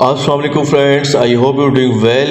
Assalamualaikum friends, I hope you're doing well.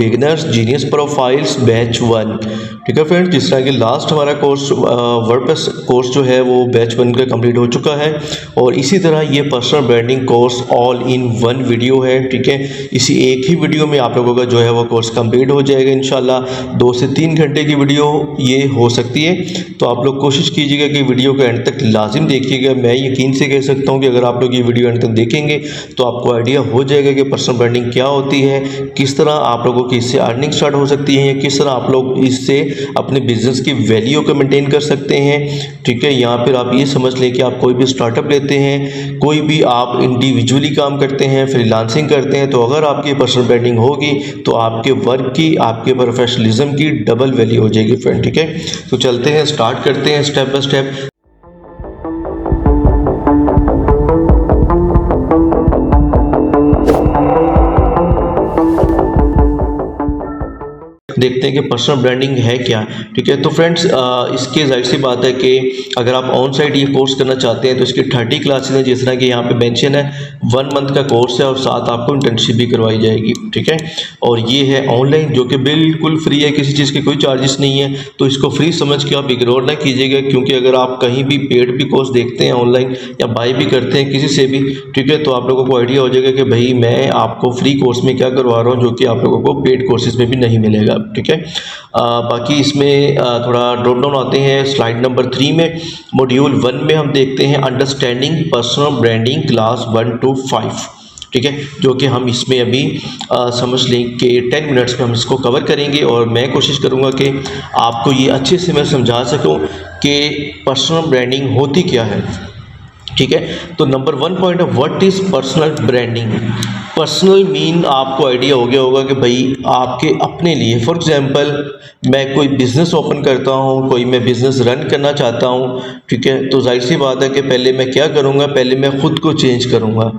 beginners genius profiles batch 1। ठीक है friends, जिस तरह कि लास्ट हमारा कोर्स वर्डप्रेस कोर्स जो है वो बैच 1 का कंप्लीट हो चुका है और इसी तरह ये personal branding course all in one video है। ठीक है, इसी एक ही वीडियो में आप लोगों का जो है वो कोर्स कंप्लीट हो जाएगा इंशाल्लाह। 2 से 3 घंटे की वीडियो ये हो सकती है, तो आप लोग कोशिश कीजिएगा कि वीडियो को एंड तक लाजिम देखिएगा। मैं यकीन से कह सकता हूँ कि अगर आप लोग ये वीडियो एंड तक देखेंगे तो आपको आइडिया हो जाएगा कि पर्सनल ब्रांडिंग क्या होती है, किस तरह आप लोगों की इससे अर्निंग स्टार्ट हो सकती है, किस तरह आप लोग इससे अपने बिजनेस की वैल्यू को मेंटेन कर सकते हैं। ठीक है, यहाँ पर आप ये समझ लें कि आप कोई भी स्टार्टअप लेते हैं, कोई भी आप इंडिविजुअली काम करते हैं, फ्रीलांसिंग करते हैं, तो अगर आपकी पर्सनल ब्रांडिंग होगी तो आपके वर्क की, आपके प्रोफेशनलिज्म की डबल वैल्यू हो जाएगी फ्रेंड। ठीक है, तो चलते हैं, स्टार्ट करते हैं स्टेप बाय स्टेप। देखते हैं कि पर्सनल ब्रांडिंग है क्या। ठीक है, तो फ्रेंड्स इसके जाहिर सी बात है कि अगर आप ऑन साइट ये कोर्स करना चाहते हैं तो इसकी 30 क्लासेस हैं, जिस तरह कि यहाँ पे मेंशन है 1 मंथ का कोर्स है और साथ आपको इंटर्नशिप भी करवाई जाएगी। ठीक है, और ये है ऑनलाइन जो कि बिल्कुल फ्री है, किसी चीज़ के कोई चार्जेस नहीं है, तो इसको फ्री समझ के आप इग्नोर ना कीजिएगा, क्योंकि अगर आप कहीं भी पेड भी कोर्स देखते हैं ऑनलाइन या बाय भी करते हैं किसी से भी, ठीक है, तो आप लोगों को आइडिया हो जाएगा कि भाई मैं आपको फ्री कोर्स में क्या करवा रहा हूँ जो कि आप लोगों को पेड कोर्सेज में भी नहीं मिलेगा। ठीक है, बाकी इसमें थोड़ा ड्रॉप डाउन आते हैं स्लाइड नंबर 3 में। मॉड्यूल 1 में हम देखते हैं understanding personal branding class 1 to 5। ठीक है, जो कि हम इसमें अभी समझ लें कि 10 मिनट्स में हम इसको कवर करेंगे और मैं कोशिश करूंगा कि आपको ये अच्छे से मैं समझा सकूं कि पर्सनल ब्रांडिंग होती क्या है। ठीक है, तो नंबर 1 पॉइंट है what is personal branding. Personal mean आपको आइडिया हो गया होगा कि भाई आपके अपने लिए, फॉर एग्जांपल मैं कोई बिज़नेस ओपन करता हूँ, कोई मैं बिज़नेस रन करना चाहता हूँ। ठीक है, तो जाहिर सी बात है कि पहले मैं क्या करूँगा, पहले मैं ख़ुद को चेंज करूँगा।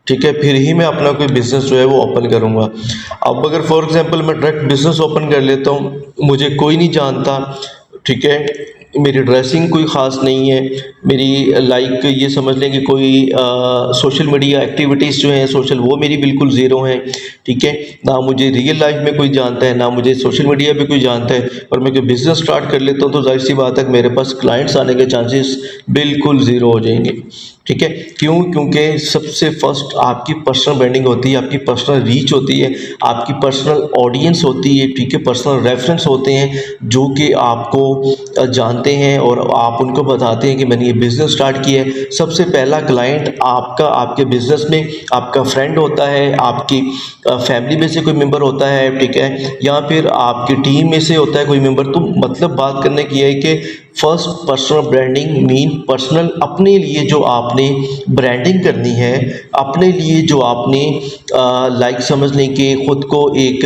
ठीक है, फिर ही मैं अपना कोई बिज़नेस जो है वो ओपन करूँगा। अब अगर फॉर एग्जांपल मैं डायरेक्ट बिज़नेस ओपन कर लेता हूँ, मुझे कोई नहीं जानता, ठीक है, मेरी ड्रेसिंग कोई ख़ास नहीं है, मेरी लाइक ये समझ लें कि कोई सोशल मीडिया एक्टिविटीज़ जो हैं सोशल, वो मेरी बिल्कुल ज़ीरो हैं। ठीक है, ना मुझे रियल लाइफ में कोई जानता है, ना मुझे सोशल मीडिया पे कोई जानता है, और मैं कोई बिज़नेस स्टार्ट कर लेता हूँ तो जाहिर सी बात है मेरे पास क्लाइंट्स आने के चांसेस बिल्कुल ज़ीरो हो जाएंगे। ठीक है, क्यों? क्योंकि सबसे फर्स्ट आपकी पर्सनल ब्रांडिंग होती है, आपकी पर्सनल रीच होती है, आपकी पर्सनल ऑडियंस होती है। ठीक है, पर्सनल रेफरेंस होते हैं जो कि आपको जानते हैं और आप उनको बताते हैं कि मैंने ये बिज़नेस स्टार्ट किया है। सबसे पहला क्लाइंट आपका आपके बिज़नेस में आपका फ्रेंड होता है, आपकी फैमिली में से कोई मेंबर होता है, ठीक है, या फिर आपकी टीम में से होता है कोई मेंबर। तो मतलब बात करने की है कि first personal branding mean personal, अपने लिए जो आपने ब्रांडिंग करनी है, अपने लिए जो आपने लाइक समझ लें कि ख़ुद को एक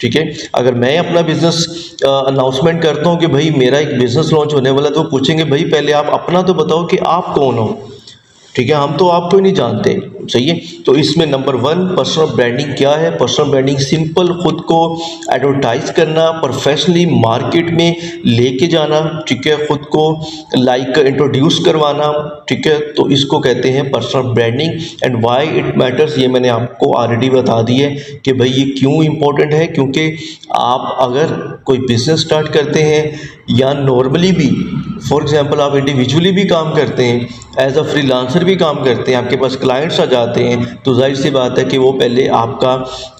ठीक है, अगर मैं अपना बिज़नेस अनाउंसमेंट करता हूँ कि भाई मेरा एक बिज़नेस लॉन्च होने वाला है, तो पूछेंगे भाई पहले आप अपना तो बताओ कि आप कौन हो। ठीक है, हम तो आपको ही नहीं जानते। सही है, तो इसमें नंबर 1 पर्सनल ब्रांडिंग क्या है। पर्सनल ब्रांडिंग सिंपल खुद को एडवर्टाइज करना, प्रोफेशनली मार्केट में लेके जाना। ठीक है, खुद को लाइक इंट्रोड्यूस करवाना। ठीक है, तो इसको कहते हैं personal branding. And why it matters, ये मैंने आपको ऑलरेडी बता दी है कि भाई ये क्यों इंपॉर्टेंट है। क्योंकि आप अगर कोई बिजनेस स्टार्ट करते हैं या नॉर्मली भी, फॉर एग्जांपल आप इंडिविजुअली भी काम करते हैं, एज अ फ्रीलांसर भी काम करते हैं, आपके पास क्लाइंट्स आ जाते हैं, तो जाहिर सी बात है कि वो पहले आपका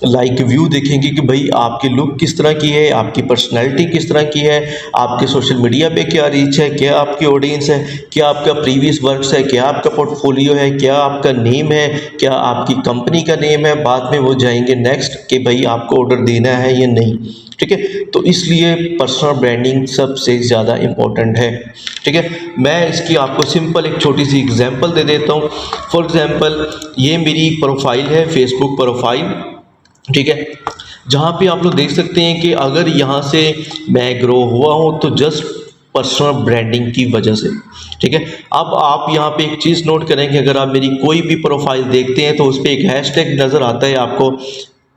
लाइक व्यू देखेंगे कि भाई आपकी लुक किस तरह की है, आपकी पर्सनैलिटी किस तरह की है, आपके सोशल मीडिया पे क्या रीच है, क्या आपकी ऑडियंस है, क्या आपका प्रीवियस वर्क्स है, क्या आपका पोर्टफोलियो है, क्या आपका नेम है, क्या आपकी कंपनी का नेम है। बाद में वो जाएंगे नेक्स्ट कि भाई आपको ऑर्डर देना है या नहीं। ठीक है, तो इसलिए पर्सनल ब्रांडिंग सबसे ज़्यादा इम्पोर्टेंट है। ठीक है, मैं इसकी आपको सिंपल एक छोटी सी एग्जांपल दे देता हूँ। फॉर एग्जांपल ये मेरी प्रोफाइल है, फेसबुक प्रोफाइल। ठीक है, जहाँ पे आप लोग देख सकते हैं कि अगर यहाँ से मैं ग्रो हुआ हूँ तो जस्ट पर्सनल ब्रांडिंग की वजह से। ठीक है, अब आप यहाँ पे एक चीज़ नोट करें कि अगर आप मेरी कोई भी प्रोफाइल देखते हैं तो उस पर एक हैशटैग नज़र आता है आपको,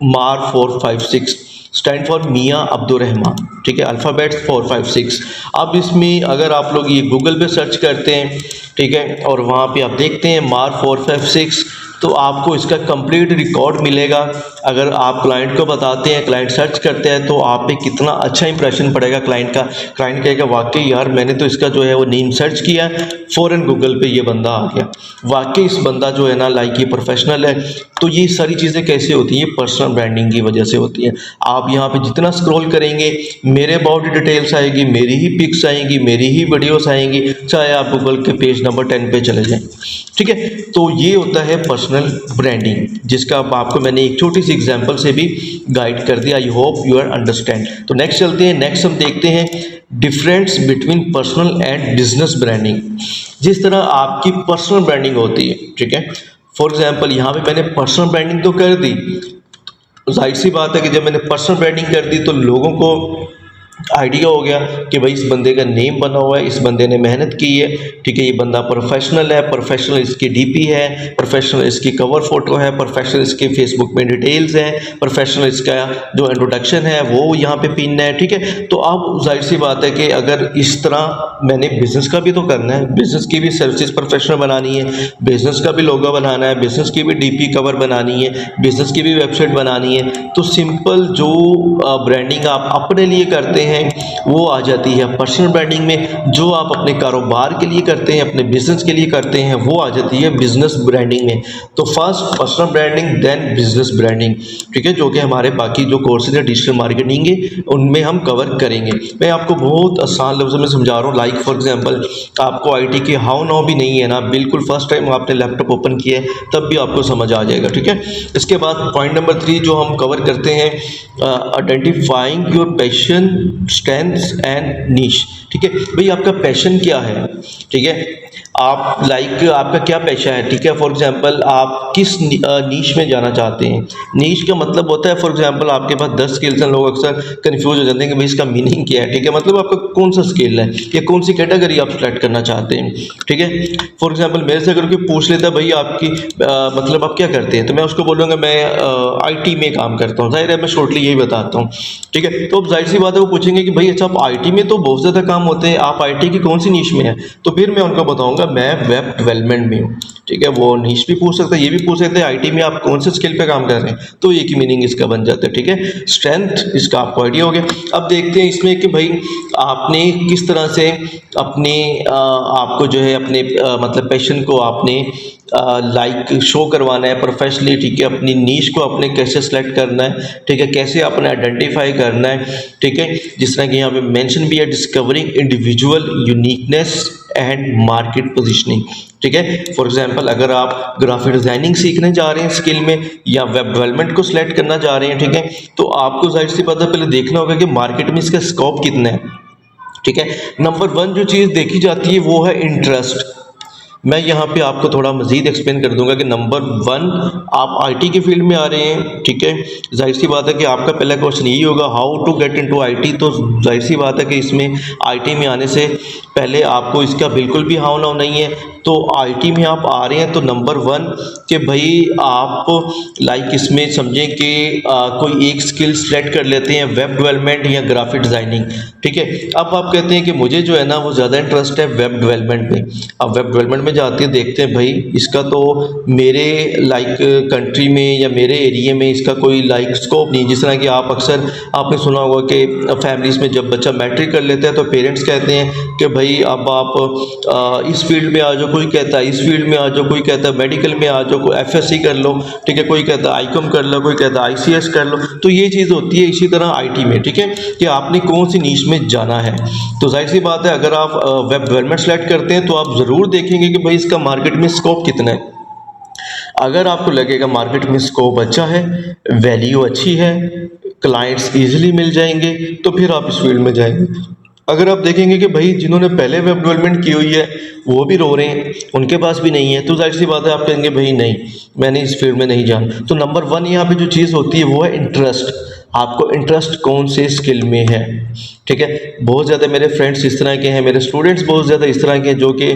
मार456। स्टैंड फॉर मियाँ अब्दुर्रहमान, ठीक है, अल्फ़ाबेट्स 4 5 6। अब इसमें अगर आप लोग ये गूगल पे सर्च करते हैं, ठीक है, और वहाँ पे आप देखते हैं मार 4 5 6, तो आपको इसका कंप्लीट रिकॉर्ड मिलेगा। अगर आप क्लाइंट को बताते हैं, क्लाइंट सर्च करते हैं, तो आप पे कितना अच्छा इंप्रेशन पड़ेगा क्लाइंट का। क्लाइंट कहेगा वाकई यार मैंने तो इसका जो है वो नेम सर्च किया, फ़ौरन गूगल पे ये बंदा आ गया, वाकई इस बंदा जो है ना लाइक ये प्रोफेशनल है। तो ये सारी चीज़ें कैसे होती हैं? पर्सनल ब्रांडिंग की वजह से होती है। आप यहाँ पे जितना स्क्रॉल करेंगे मेरे अबाउट डिटेल्स आएगी, मेरी ही पिक्स आएंगी, मेरी ही वीडियोस आएंगी, चाहे आप गूगल के पेज नंबर 10 पे चले जाएं, ठीक है। तो ये होता है पर्सनल ब्रांडिंग, जिसका आपको मैंने एक छोटी सी एग्जांपल से भी गाइड कर दिया। I hope you are understand. तो नेक्स्ट चलते हैं। नेक्स्ट हम देखते हैं difference between personal and business branding. जिस तरह आपकी पर्सनल ब्रांडिंग होती है, ठीक है, फॉर एग्जांपल यहाँ पे मैंने पर्सनल ब्रांडिंग तो कर दी, जाहिर सी बात है कि जब मैंने पर्सनल ब्रांडिंग कर दी तो लोगों को आइडिया हो गया कि भाई इस बंदे का नेम बना हुआ है, इस बंदे ने मेहनत की है, ठीक है, ये बंदा प्रोफेशनल है, प्रोफेशनल इसकी डीपी है, प्रोफेशनल इसकी कवर फोटो है, प्रोफेशनल इसके फेसबुक में डिटेल्स हैं, प्रोफेशनल इसका जो इंट्रोडक्शन है वो यहाँ पे पिन है, ठीक है। तो अब जाहिर सी बात है कि अगर इस तरह मैंने बिजनेस का भी तो करना है, बिजनेस की भी सर्विसेज प्रोफेशनल बनानी है, बिजनेस का भी लोगो बनाना है, बिजनेस की भी डीपी कवर बनानी है, बिजनेस की भी वेबसाइट बनानी है, तो सिंपल जो ब्रांडिंग आप अपने लिए करते हैं वो आ जाती है पर्सनल ब्रांडिंग में। जो आप अपने कारोबार के लिए करते हैं, अपने बिजनेस के लिए करते हैं, वो आ जाती है बिजनेस ब्रांडिंग में। तो first personal branding then business branding, ठीक है, जो कि हमारे बाकी जो कोर्सेज है डिजिटल मार्केटिंग के उनमें हम कवर करेंगे। मैं आपको बहुत आसान लफ्ज़ों में समझा रहा हूँ। लाइक फॉर एग्जांपल आपको आईटी के हाउ नाउ भी नहीं है ना, बिल्कुल फर्स्ट टाइम आपने लैपटॉप ओपन किया है तब भी आपको समझ आ जाएगा, ठीक है। इसके बाद पॉइंट नंबर 3 जो हम कवर करते हैं, identifying your passion strengths and niche, ठीक है। भाई आपका पैशन क्या है, ठीक है, आप आपका क्या पेशा है, ठीक है। फॉर एग्जांपल आप किस नीश में जाना चाहते हैं। नीश का मतलब होता है फॉर एग्जांपल आपके पास 10 स्किल्स हैं, लोग अक्सर कंफ्यूज हो जाते हैं कि भाई इसका मीनिंग क्या है, ठीक है, मतलब आपका कौन सा स्किल है या कौन सी कैटेगरी आप सेलेक्ट करना चाहते हैं, ठीक है। फॉर एग्जांपल मेरे से अगर कोई पूछ लेता है भाई आपकी मतलब आप क्या करते हैं, तो मैं उसको बोलूँगा मैं IT में काम करता हूँ, जाहिर है मैं शॉर्टली यही बताता हूँ, ठीक है। तो अब जाहिर सी बात है वो पूछेंगे कि भाई अच्छा आप IT में तो बहुत ज़्यादा काम होते हैं, आप IT की कौन सी नीश में है, तो फिर मैं उनको बताऊँगा मैं वेब डेवलपमेंट में हूँ, ठीक है। वो नीश भी पूछ सकते हैं, ये भी पूछ सकते हैं IT में आप कौन से स्किल पे काम कर रहे हैं, तो एक ही मीनिंग इसका बन जाता है, ठीक है। स्ट्रेंथ इसका आपको आइडिया हो गया। अब देखते हैं इसमें कि भाई आपने किस तरह से अपने आपको जो है अपने मतलब पैशन को आपने लाइक शो करवाना है प्रोफेशनली, ठीक है, अपनी नीश को आपने कैसे सेलेक्ट करना है, ठीक है, कैसे आपने आइडेंटिफाई करना है, ठीक है। जिस तरह कि यहाँ पे मेंशन भी है discovering individual uniqueness and market positioning, ठीक है। फॉर एग्जांपल अगर आप ग्राफिक डिजाइनिंग सीखने जा रहे हैं स्किल में या वेब डेवलपमेंट को सिलेक्ट करना जा रहे हैं, ठीक है, तो आपको जाहिर सी बात है पहले देखना होगा कि मार्केट में इसका स्कोप कितना है, ठीक है। नंबर 1 जो चीज़ देखी जाती है वो है इंटरेस्ट। मैं यहाँ पे आपको थोड़ा मज़ीद एक्सप्लेन कर दूंगा कि नंबर 1 आप IT के फील्ड में आ रहे हैं, ठीक है, जाहिर सी बात है कि आपका पहला क्वेश्चन यही होगा how to get into IT। तो जाहिर सी बात है कि इसमें IT में आने से पहले आपको इसका बिल्कुल भी हाव नाव नहीं है। तो IT में आप आ रहे हैं तो नंबर 1 कि भाई आप लाइक इसमें समझें कि कोई एक स्किल सेलेक्ट कर लेते हैं, वेब डेवलपमेंट या ग्राफिक डिज़ाइनिंग, ठीक है। अब आप कहते हैं कि मुझे जो है ना वो ज़्यादा इंटरेस्ट है वेब डेवलपमेंट में। अब वेब डेवलपमेंट में जाते हैं, देखते हैं भाई इसका तो मेरे लाइक कंट्री में या मेरे एरिया में इसका कोई लाइक स्कोप नहीं। जिस तरह कि आप अक्सर आपने सुना होगा कि फैमिलीज़ में जब बच्चा मैट्रिक कर लेता है तो पेरेंट्स कहते हैं कि भाई अब आप इस फील्ड में आ जाओ, कोई कहता है इस फील्ड में आ जाओ, कोई कहता है मेडिकल में आ जाओ, कोई FSC कर लो, ठीक है, कोई कहता है ICOM कर लो, कोई कहता है ICS कर लो। तो ये चीज़ होती है इसी तरह IT में, ठीक है, कि आपने कौन सी नीश में जाना है। तो जाहिर सी बात है अगर आप वेब डेवलपमेंट सेलेक्ट करते हैं तो आप ज़रूर देखेंगे कि भाई इसका मार्केट में स्कोप कितना है। अगर आपको लगेगा मार्केट में स्कोप अच्छा है, वैल्यू अच्छी है, क्लाइंट्स ईजिली मिल जाएंगे, तो फिर आप इस फील्ड में जाएंगे। अगर आप देखेंगे कि भाई जिन्होंने पहले वेब डेवलपमेंट की हुई है वो भी रो रहे हैं, उनके पास भी नहीं है, तो जाहिर सी बात है आप कहेंगे भाई नहीं मैंने इस फील्ड में नहीं जाना। तो नंबर 1 यहाँ पे जो चीज़ होती है वो है इंटरेस्ट। आपको इंटरेस्ट कौन से स्किल में है। ठीक है, बहुत ज़्यादा मेरे फ्रेंड्स इस तरह के हैं, मेरे स्टूडेंट्स बहुत ज़्यादा इस तरह के हैं जो कि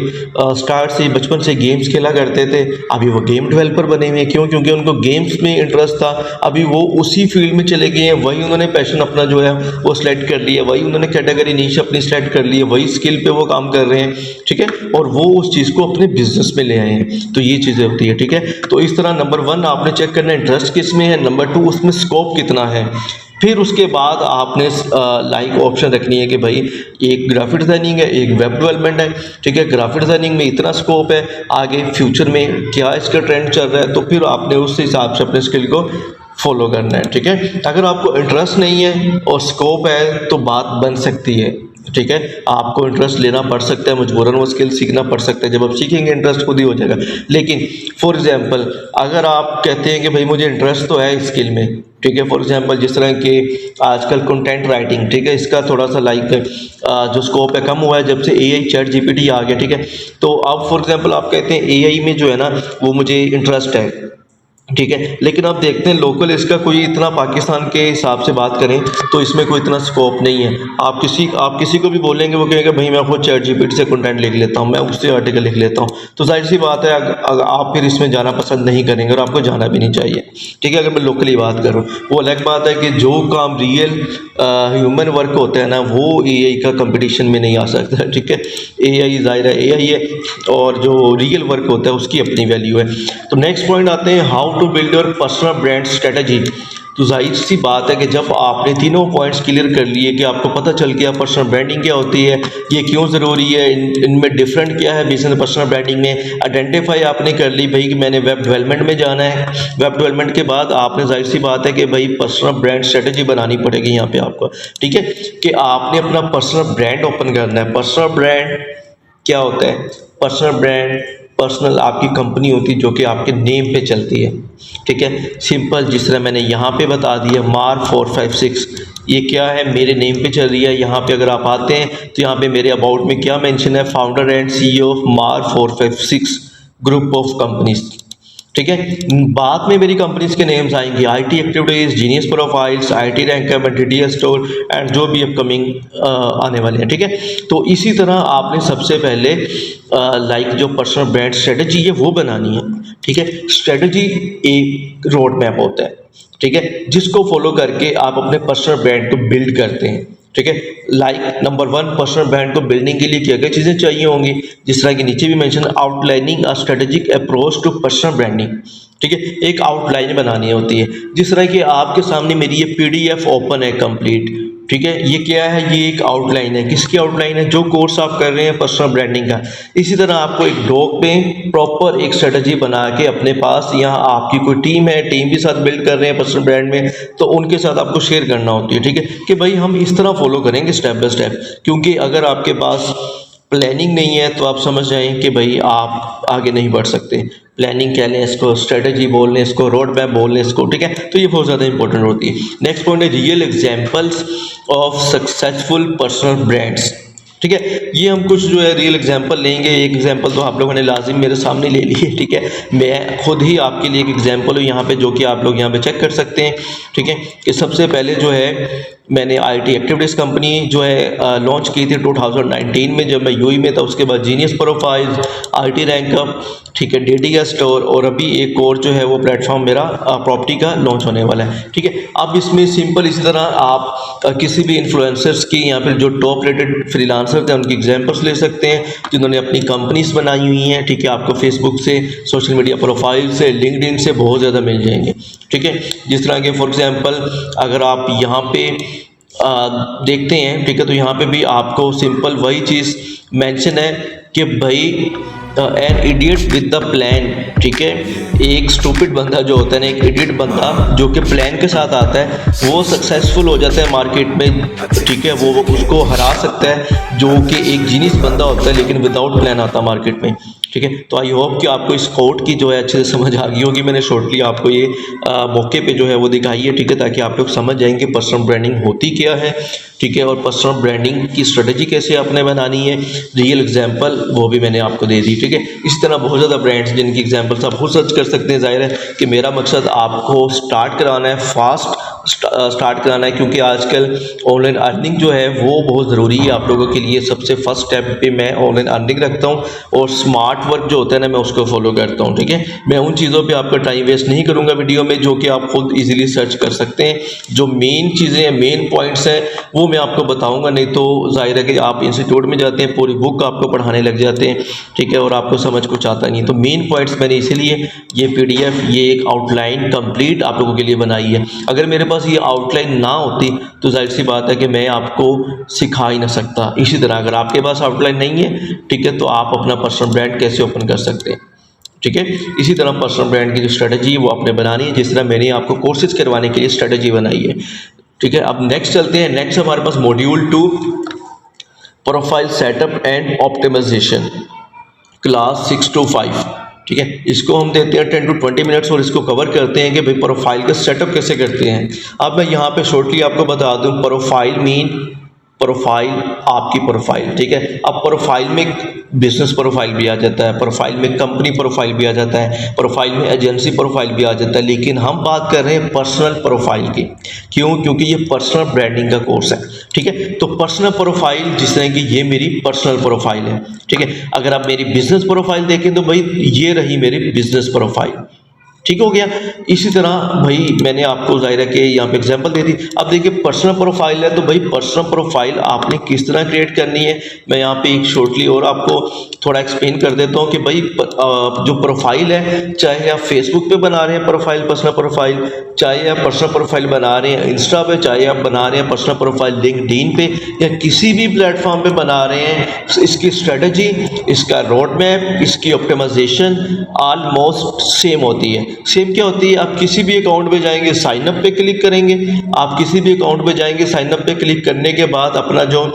स्टार्ट से बचपन से गेम्स खेला करते थे, अभी वो गेम डेवलपर बने हुए हैं। क्यों? क्योंकि उनको गेम्स में इंटरेस्ट था, अभी वो उसी फील्ड में चले गए हैं, वही उन्होंने पैशन अपना जो है वो सेलेक्ट कर लिया, वही उन्होंने कैटेगरी नीश अपनी सेलेक्ट कर ली है, वही स्किल पे वो काम कर रहे हैं। ठीक है, और वो उस चीज़ को अपने बिजनेस में ले आए हैं। तो ये चीज़ें होती है। ठीक है, तो इस तरह नंबर 1 आपने चेक करना है इंटरेस्ट किस में है, नंबर 2 उसमें स्कोप कितना है। फिर उसके बाद आपने लाइक ऑप्शन रखनी है कि भाई एक ग्राफिक डिज़ाइनिंग है, एक वेब डेवलपमेंट है। ठीक है, ग्राफिक डिज़ाइनिंग में इतना स्कोप है, आगे फ्यूचर में क्या इसका ट्रेंड चल रहा है, तो फिर आपने उस हिसाब से अपने स्किल को फॉलो करना है। ठीक है, अगर आपको इंटरेस्ट नहीं है और स्कोप है तो बात बन सकती है। ठीक है, आपको इंटरेस्ट लेना पड़ सकता है, मजबूरन वो स्किल सीखना पड़ सकता है, जब आप सीखेंगे इंटरेस्ट खुद ही हो जाएगा। लेकिन फॉर एग्जांपल अगर आप कहते हैं कि भाई मुझे इंटरेस्ट तो है स्किल में, ठीक है, फॉर एग्जांपल जिस तरह के आजकल कंटेंट राइटिंग, ठीक है, इसका थोड़ा सा जो स्कोप है कम हुआ है जब से एआई चैट जीपीटी आ गया। ठीक है, तो अब फॉर एग्जांपल आप कहते हैं एआई में जो है ना वो मुझे इंटरेस्ट है। ठीक है, लेकिन आप देखते हैं लोकल इसका कोई इतना पाकिस्तान के हिसाब से बात करें तो इसमें कोई इतना स्कोप नहीं है। आप किसी को भी बोलेंगे वो कहेगा भाई मैं खुद चैट जीपीटी से कंटेंट लिख लेता हूँ, मैं उससे आर्टिकल लिख लेता हूँ। तो जाहिर सी बात है अगर आप फिर इसमें जाना पसंद नहीं करेंगे और आपको जाना भी नहीं चाहिए। ठीक है, अगर मैं लोकली बात करूँ, वो अलग बात है कि जो काम रियल ह्यूमन वर्क होता है ना वो एआई का कंपटीशन में नहीं आ सकता। ठीक है, एआई ज़ाहिर है एआई है, और जो रियल वर्क होता है उसकी अपनी वैल्यू है। तो नेक्स्ट पॉइंट आते हैं how to build your personal brand strategy. तो जाहिर सी बात है कि जब आपने तीनों पॉइंट्स क्लियर कर लिए कि आपको पता चल गया पर्सनल ब्रांडिंग क्या होती है, ये क्यों ज़रूरी है, इनमें डिफरेंट क्या है बिजनेस पर्सनल ब्रांडिंग में, आइडेंटिफाई आपने कर ली भाई कि मैंने वेब डेवलपमेंट में जाना है। वेब डेवलपमेंट के बाद आपने जाहिर सी बात है कि भाई पर्सनल ब्रांड स्ट्रेटजी बनानी पड़ेगी यहाँ पे आपको। ठीक है, कि आपने अपना पर्सनल ब्रांड ओपन करना है। पर्सनल ब्रांड क्या होता है? पर्सनल ब्रांड पर्सनल आपकी कंपनी होती है जो कि आपके नेम पे चलती है। ठीक है, सिंपल जिस तरह मैंने यहाँ पे बता दिया मार्क 456, ये क्या है? मेरे नेम पे चल रही है। यहाँ पे अगर आप आते हैं तो यहाँ पे मेरे अबाउट में क्या मेंशन है? Founder and CEO of Mark 456 group of companies. ठीक है, बाद में मेरी कंपनीज के नेम्स आएंगे IT activities, genius profiles, IT rank up, entity store and जो भी अपकमिंग आने वाले हैं। ठीक है, तो इसी तरह आपने सबसे पहले जो पर्सनल ब्रांड स्ट्रेटजी है वो बनानी है। ठीक है, स्ट्रेटजी एक रोड मैप होता है। ठीक है, जिसको फॉलो करके आप अपने पर्सनल ब्रांड को बिल्ड करते हैं। ठीक है, नंबर 1 पर्सनल ब्रांड को बिल्डिंग के लिए क्या क्या चीज़ें चाहिए होंगी, जिस तरह कि नीचे भी mention outlining a strategic approach to personal branding. ठीक है, एक आउटलाइन बनानी होती है, जिस तरह कि आपके सामने मेरी ये पीडीएफ ओपन है कंप्लीट। ठीक है, ये क्या है? ये एक आउटलाइन है। किसकी आउटलाइन है? जो कोर्स आप कर रहे हैं पर्सनल ब्रांडिंग का। इसी तरह आपको एक डॉक पे प्रॉपर एक स्ट्रेटजी बना के अपने पास, यहाँ आपकी कोई टीम है, टीम के साथ बिल्ड कर रहे हैं पर्सनल ब्रांड में, तो उनके साथ आपको शेयर करना होती है। ठीक है, कि भाई हम इस तरह फॉलो करेंगे स्टेप बाय स्टेप, क्योंकि अगर आपके पास प्लानिंग नहीं है तो आप समझ जाएं कि भाई आप आगे नहीं बढ़ सकते। प्लानिंग कह लें इसको, स्ट्रेटजी बोल लें इसको, रोड मैप बोल लें इसको। ठीक है, तो ये बहुत ज़्यादा इंपॉर्टेंट होती है। नेक्स्ट पॉइंट है real examples of successful personal brands. ठीक है, ये हम कुछ जो है रियल एग्जांपल लेंगे। एक एग्जांपल तो आप लोगों ने लाजिम मेरे सामने ले ली है। ठीक है, मैं खुद ही आपके लिए एक एग्जांपल हूँ यहाँ पे, जो कि आप लोग यहाँ पे चेक कर सकते हैं। ठीक है, कि सबसे पहले जो है मैंने आईटी एक्टिविटीज़ कंपनी जो है लॉन्च की थी 2019 में, जब मैं यूई में था। उसके बाद जीनियस प्रोफाइल्स, आईटी रैंकअप, ठीक है, डेटा स्टोर, और अभी एक और जो है वो प्लेटफॉर्म मेरा प्रॉपर्टी का लॉन्च होने वाला है। ठीक है, अब इसमें सिंपल इसी तरह आप किसी भी इन्फ्लुएंसर्स की, यहाँ पर जो टॉप रेटेड फ्रीलांसर्स हैं उनकी एग्जांपल्स ले सकते हैं जिन्होंने अपनी कंपनीज बनाई हुई हैं। ठीक है, आपको फेसबुक से, सोशल मीडिया प्रोफाइल से, लिंक्डइन से बहुत ज़्यादा मिल जाएंगे। ठीक है, जिस तरह के फॉर एग्जांपल अगर आप यहाँ पे देखते हैं, ठीक है, तो यहाँ पे भी आपको सिंपल वही चीज़ मेंशन है कि भाई an idiot with the plan. ठीक है, एक स्टूपिड बंदा जो होता है ना, एक इडियट बंदा जो कि प्लान के साथ आता है, वो सक्सेसफुल हो जाता है मार्केट में। ठीक है, वो उसको हरा सकता है जो कि एक जीनियस बंदा होता है लेकिन विदाउट प्लान आता मार्केट में। ठीक है। तो आई होप कि आपको इस कोड की जो है अच्छे से समझ आ गई होगी। मैंने शॉर्टली आपको ये मौके पे जो है वो दिखाई है, ठीक है, ताकि आप लोग समझ जाएंगे पर्सनल ब्रांडिंग होती क्या है, ठीक है, और पर्सनल ब्रांडिंग की स्ट्रेटजी कैसे आपने बनानी है। रियल एग्जांपल वो भी मैंने आपको दे दी, ठीक है। इस तरह बहुत ज़्यादा ब्रांड्स जिनकी एग्जांपल्स आप खुद सर्च कर सकते हैं। जाहिर है कि मेरा मकसद आपको स्टार्ट कराना है, फास्ट स्टार्ट कराना है, क्योंकि आजकल ऑनलाइन अर्निंग जो है वो बहुत ज़रूरी है आप लोगों के लिए। सबसे फर्स्ट स्टेप पे मैं ऑनलाइन अर्निंग रखता हूँ और स्मार्ट वर्क जो होता है ना, मैं उसको फॉलो करता हूँ, ठीक है। मैं उन चीज़ों पे आपका टाइम वेस्ट नहीं करूँगा वीडियो में, जो कि आप खुद इजीली सर्च कर सकते हैं। जो मेन चीज़ें हैं, मेन पॉइंट्स हैं, वो मैं आपको बताऊँगा। नहीं तो जाहिर है कि आप इंस्टीट्यूट में जाते हैं, पूरी बुक आपको पढ़ाने लग जाते हैं, ठीक है, और आपको समझ कुछ आता नहीं है। तो मेन पॉइंट्स मैंने इसीलिए ये PDF, ये एक आउटलाइन कंप्लीट आप लोगों के लिए बनाई है। अगर मेरे पास ये आउटलाइन ना होती तो जाहिर सी बात है कि मैं आपको सिखा ही ना सकता। इसी तरह अगर आपके पास आउटलाइन नहीं है, ठीक है, तो आप अपना पर्सनल ब्रांड कैसे ओपन कर सकते हैं, ठीक है। इसी तरह पर्सनल ब्रांड की जो स्ट्रेटजी है वो आपने बनानी है, जिस तरह मैंने आपको कोर्सेज करवाने के लिए स्ट्रेटजी बनाई है, ठीक है। अब नेक्स्ट चलते हैं। नेक्स्ट हमारे पास module 2 profile setup and optimization, class 6 to 5, ठीक है। इसको हम देते हैं 10 to 20 मिनट्स और इसको कवर करते हैं कि भाई प्रोफाइल का सेटअप कैसे करते हैं। अब मैं यहाँ पे शॉर्टली आपको बता दूं, प्रोफाइल मीन प्रोफाइल, आपकी प्रोफाइल, ठीक है। अब प्रोफाइल में बिजनेस प्रोफाइल भी आ जाता है, प्रोफाइल में कंपनी प्रोफाइल भी आ जाता है, प्रोफाइल में एजेंसी प्रोफाइल भी आ जाता है, लेकिन हम बात कर रहे हैं पर्सनल प्रोफाइल की। क्यों? क्योंकि ये पर्सनल ब्रांडिंग का कोर्स है, ठीक है। तो पर्सनल प्रोफाइल, जिस तरह की ये मेरी पर्सनल प्रोफाइल है, ठीक है। अगर आप मेरी बिजनेस प्रोफाइल देखें तो भाई ये रही मेरी बिजनेस प्रोफाइल, ठीक हो गया। इसी तरह भाई मैंने आपको जाहिर है कि यहाँ पे एग्जांपल दे दी। अब देखिए पर्सनल प्रोफाइल है, तो भाई पर्सनल प्रोफाइल आपने किस तरह क्रिएट करनी है, मैं यहाँ पे एक शॉर्टली और आपको थोड़ा एक्सप्लेन कर देता हूँ कि भाई जो प्रोफाइल है, चाहे आप फेसबुक पे बना रहे हैं प्रोफाइल, पर्सनल प्रोफाइल, चाहे आप पर्सनल प्रोफाइल बना रहे हैं इंस्टा पे, चाहे आप बना रहे हैं पर्सनल प्रोफाइल लिंक्डइन पे, या किसी भी प्लेटफॉर्म पे बना रहे हैं, इसकी स्ट्रेटजी, इसका रोड मैप, इसकी ऑप्टिमाइजेशन ऑलमोस्ट सेम होती है। सेम क्या होती है? आप किसी भी अकाउंट पे जाएंगे, साइन अप पे क्लिक करेंगे, आप किसी भी अकाउंट पे जाएंगे, साइन अप पे क्लिक करने के बाद अपना जो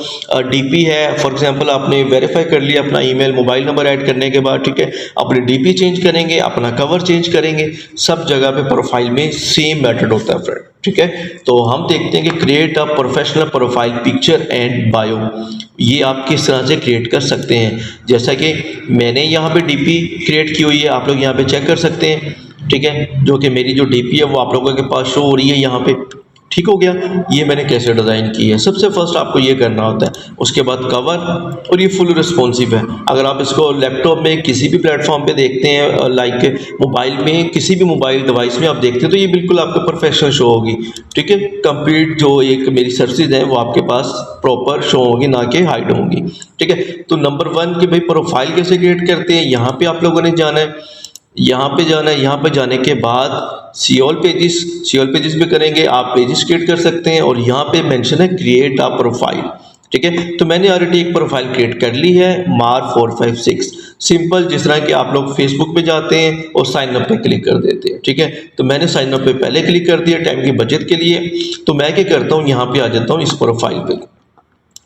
डीपी है, फॉर एग्जांपल आपने वेरीफाई कर लिया, अपना ईमेल मोबाइल नंबर ऐड करने के बाद, ठीक है, अपने डीपी चेंज करेंगे, अपना कवर चेंज करेंगे, सब जगह पे प्रोफाइल में सेम मेथड होता है फ्रेंड, ठीक है। तो हम देखते हैं कि create a professional profile picture and bio, ये आप किस तरह से क्रिएट कर सकते हैं। जैसा कि मैंने यहाँ पे डीपी क्रिएट की हुई है, आप लोग यहाँ पे चेक कर सकते हैं, ठीक है, जो कि मेरी जो डीपी है वो आप लोगों के पास शो हो रही है यहाँ पे, ठीक हो गया। ये मैंने कैसे डिज़ाइन की है, सबसे फर्स्ट आपको ये करना होता है, उसके बाद कवर, और ये फुल रिस्पॉन्सिव है। अगर आप इसको लैपटॉप में किसी भी प्लेटफॉर्म पे देखते हैं, लाइक मोबाइल में किसी भी मोबाइल डिवाइस में आप देखते हैं, तो ये बिल्कुल आपको परफेक्शन शो होगी, ठीक है। कंप्लीट जो एक मेरी सर्विसेज है वो आपके पास प्रॉपर शो होगी, ना कि हाइड होंगी, ठीक है। तो नंबर 1 कि भाई प्रोफाइल कैसे क्रिएट करते हैं, यहाँ पे आप लोगों ने जाना है, यहाँ पे जाना है। यहाँ पे जाने के बाद सी ऑल पेजेस भी करेंगे, आप पेजेस क्रिएट कर सकते हैं, और यहाँ पे मेंशन है क्रिएट अ प्रोफाइल, ठीक है। तो मैंने ऑलरेडी एक प्रोफाइल क्रिएट कर ली है, मार 456, सिंपल, जिस तरह कि आप लोग फेसबुक पे जाते हैं और साइन अप पे क्लिक कर देते हैं, ठीक है। तो मैंने साइन अप पे पहले क्लिक कर दिया टाइम की बचत के लिए। तो मैं क्या करता हूँ, यहाँ पे आ जाता हूँ इस प्रोफाइल पे,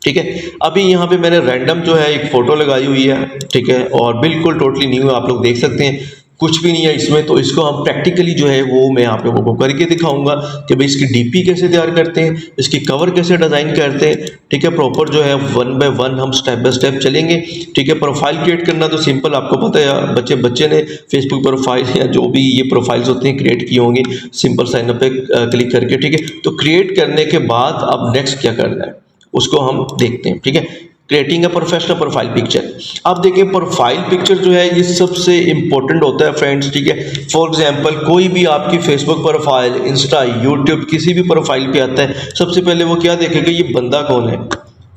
ठीक है। अभी यहाँ पे मैंने रैंडम जो है एक फ़ोटो लगाई हुई है, ठीक है, और बिल्कुल टोटली न्यू आप लोग देख सकते हैं, कुछ भी नहीं है इसमें। तो इसको हम प्रैक्टिकली जो है वो मैं आप लोगों को करके दिखाऊंगा कि भाई इसकी डीपी कैसे तैयार करते हैं, इसकी कवर कैसे डिज़ाइन करते हैं, ठीक है। प्रॉपर जो है 1 by 1 हम स्टेप बाय स्टेप चलेंगे, ठीक है। प्रोफाइल क्रिएट करना तो सिंपल, आपको पता है, बच्चे ने फेसबुक प्रोफाइल या जो भी ये प्रोफाइल्स होते हैं क्रिएट की होंगी, सिंपल साइन अप पे क्लिक करके, ठीक है। तो क्रिएट करने के बाद अब नेक्स्ट क्या करना है उसको हम देखते हैं, ठीक है। Creating a professional profile picture. अब देखिए प्रोफाइल पिक्चर जो है ये सबसे इंपॉर्टेंट होता है फ्रेंड्स, ठीक है। फॉर एग्जांपल कोई भी आपकी फेसबुक प्रोफाइल, इंस्टा, यूट्यूब, किसी भी प्रोफाइल पे आता है, सबसे पहले वो क्या देखेगा, ये बंदा कौन है,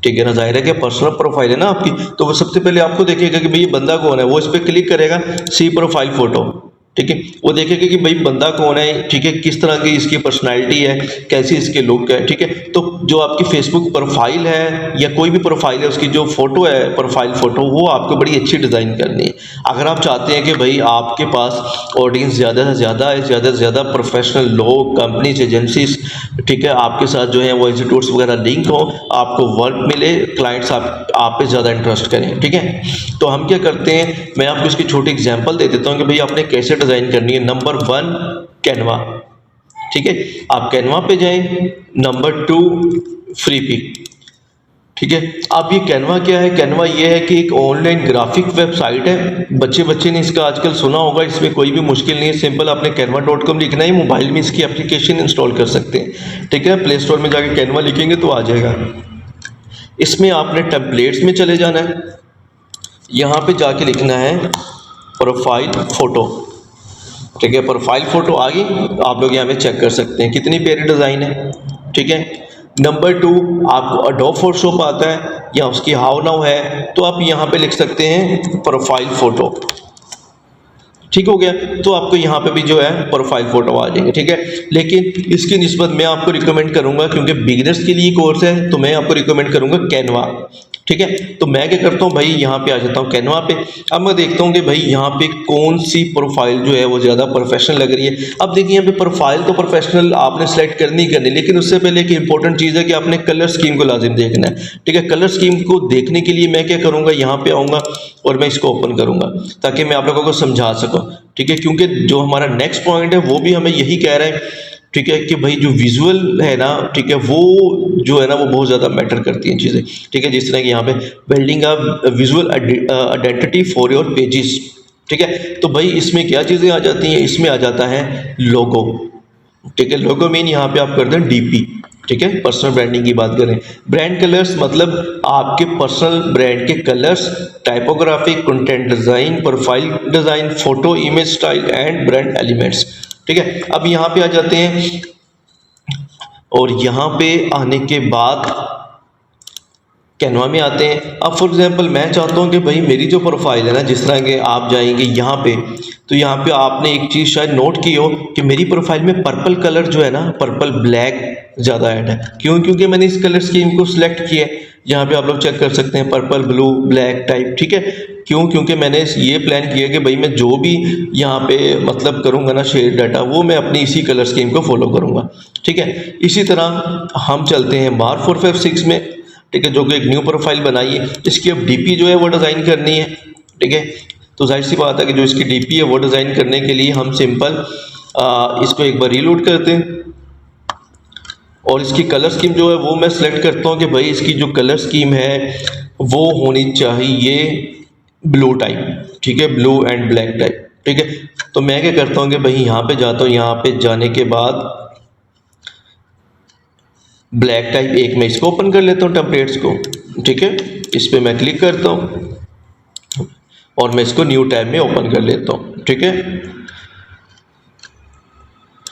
ठीक है ना। जाहिर है कि पर्सनल प्रोफाइल है ना आपकी, तो वो सबसे पहले आपको देखेगा कि भाई ये बंदा कौन है, वो इस पर क्लिक करेगा, सी प्रोफाइल फोटो, ठीक है। वो देखेगा कि भाई बंदा कौन है, ठीक है, किस तरह की इसकी पर्सनालिटी है, कैसी इसकी लुक है, ठीक है। तो जो आपकी फेसबुक प्रोफाइल है या कोई भी प्रोफाइल है, उसकी जो फ़ोटो है, प्रोफाइल फ़ोटो, वो आपको बड़ी अच्छी डिज़ाइन करनी है। अगर आप चाहते हैं कि भाई आपके पास ऑडियंस ज़्यादा से ज़्यादा है, ज़्यादा से ज़्यादा प्रोफेशनल लोग, कंपनीज, एजेंसीज, ठीक है, आपके साथ जो है वो इंस्टीट्यूट्स वगैरह लिंक हो, आपको वर्क मिले, क्लाइंट्स आप पे ज़्यादा इंटरेस्ट करें, ठीक है। तो हम क्या करते हैं, मैं आपको इसकी छोटी एग्जांपल दे देता हूँ कि भाई आपने कैसे डिज़ाइन करनी है। नंबर 1 कैनवा, ठीक है, आप कैनवा पे जाएं। नंबर 2 फ्री पिक, ठीक है। अब ये कैनवा क्या है? कैनवा ये है कि एक ऑनलाइन ग्राफिक वेबसाइट है। बच्चे ने इसका आजकल सुना होगा, इसमें कोई भी मुश्किल नहीं है, सिंपल आपने canva.com लिखना है, मोबाइल में इसकी एप्लीकेशन इंस्टॉल कर सकते हैं, ठीक है। प्ले स्टोर में जाके कैनवा लिखेंगे तो आ जाएगा। इसमें आपने टेम्पलेट्स में चले जाना है, यहाँ पे जाके लिखना है प्रोफाइल फ़ोटो, ठीक है। प्रोफाइल फ़ोटो आ गई, आप लोग यहाँ पे चेक कर सकते हैं कितनी प्यारी डिज़ाइन है, ठीक है। नंबर 2 आपको अडोब फोटोशॉप आता है या उसकी हाउ नाउ है, तो आप यहाँ पे लिख सकते हैं प्रोफाइल फ़ोटो, ठीक हो गया। तो आपको यहाँ पे भी जो है प्रोफाइल फ़ोटो आ जाएंगे, ठीक है। लेकिन इसकी निस्बत मैं आपको रिकमेंड करूँगा, क्योंकि बिगिनर्स के लिए कोर्स है, तो मैं आपको रिकमेंड करूँगा कैनवा, ठीक है। तो मैं क्या करता हूँ भाई, यहाँ पे आ जाता हूँ कैनवा पे। अब मैं देखता हूँ कि भाई यहाँ पे कौन सी प्रोफाइल जो है वो ज़्यादा प्रोफेशनल लग रही है। अब देखिए यहाँ पे प्रोफाइल तो प्रोफेशनल आपने सेलेक्ट करनी करनी, लेकिन उससे पहले एक इंपॉर्टेंट चीज़ है कि आपने कलर स्कीम को लाजिम देखना है, ठीक है। कलर स्कीम को देखने के लिए मैं क्या करूँगा, यहाँ पे आऊँगा और मैं इसको ओपन करूँगा ताकि मैं आप लोगों को समझा सकूँ, ठीक है। क्योंकि जो हमारा नेक्स्ट पॉइंट है वो भी हमें यही कह रहा है, ठीक है, कि भाई जो विजुअल है ना, ठीक है, वो जो है ना वो बहुत ज़्यादा मैटर करती हैं चीज़ें, ठीक है। जिस तरह कि यहाँ पे building a visual identity for your pages, ठीक है। तो भाई इसमें क्या चीज़ें आ जाती हैं, इसमें आ जाता है लोगो, ठीक है। लोगो मीन यहाँ पे आप कर दें डीपी, ठीक है। पर्सनल ब्रांडिंग की बात करें, ब्रांड कलर्स मतलब आपके पर्सनल ब्रांड के colours, typographic, content design, profile design, photo, image style and brand elements, ठीक है। अब यहाँ पे आ जाते हैं और यहाँ पे आने के बाद कैनवा में आते हैं। अब फॉर एग्जांपल मैं चाहता हूँ कि भाई मेरी जो प्रोफाइल है ना, जिस तरह के आप जाएंगे यहाँ पे, तो यहाँ पे आपने एक चीज़ शायद नोट की हो कि मेरी प्रोफाइल में पर्पल कलर जो है ना, पर्पल ब्लैक ज़्यादा ऐड है। क्यों? क्योंकि मैंने इस कलर स्कीम को सिलेक्ट किया है। यहाँ पे आप लोग चेक कर सकते हैं पर्पल, ब्लू, ब्लैक टाइप, ठीक है। क्यों? क्योंकि मैंने ये प्लान किया कि भाई मैं जो भी यहाँ पे मतलब करूँगा ना शेयर डाटा, वो मैं अपनी इसी कलर स्कीम को फॉलो करूँगा, ठीक है। इसी तरह हम चलते हैं बार 456 में, ठीक है, जो कि एक न्यू प्रोफाइल बनाई है। इसकी अब डीपी जो है वो डिज़ाइन करनी है, ठीक है। तो जाहिर सी बात है कि जो इसकी डीपी है वो डिज़ाइन करने के लिए हम सिंपल इसको एक बार रीलोड करते हैं और इसकी कलर स्कीम जो है वो मैं सेलेक्ट करता हूँ कि भाई इसकी जो कलर स्कीम है वो होनी चाहिए ब्लू टाइप, ठीक है, ब्लू एंड ब्लैक टाइप, ठीक है। तो मैं क्या करता हूँ कि भाई यहाँ पे जाता हूँ, यहाँ पे जाने के बाद ब्लैक टाइप एक मैं इसको ओपन कर लेता हूँ टेम्पलेट्स को, ठीक है। इस पर मैं क्लिक करता हूँ और मैं इसको न्यू टैब में ओपन कर लेता हूँ, ठीक है।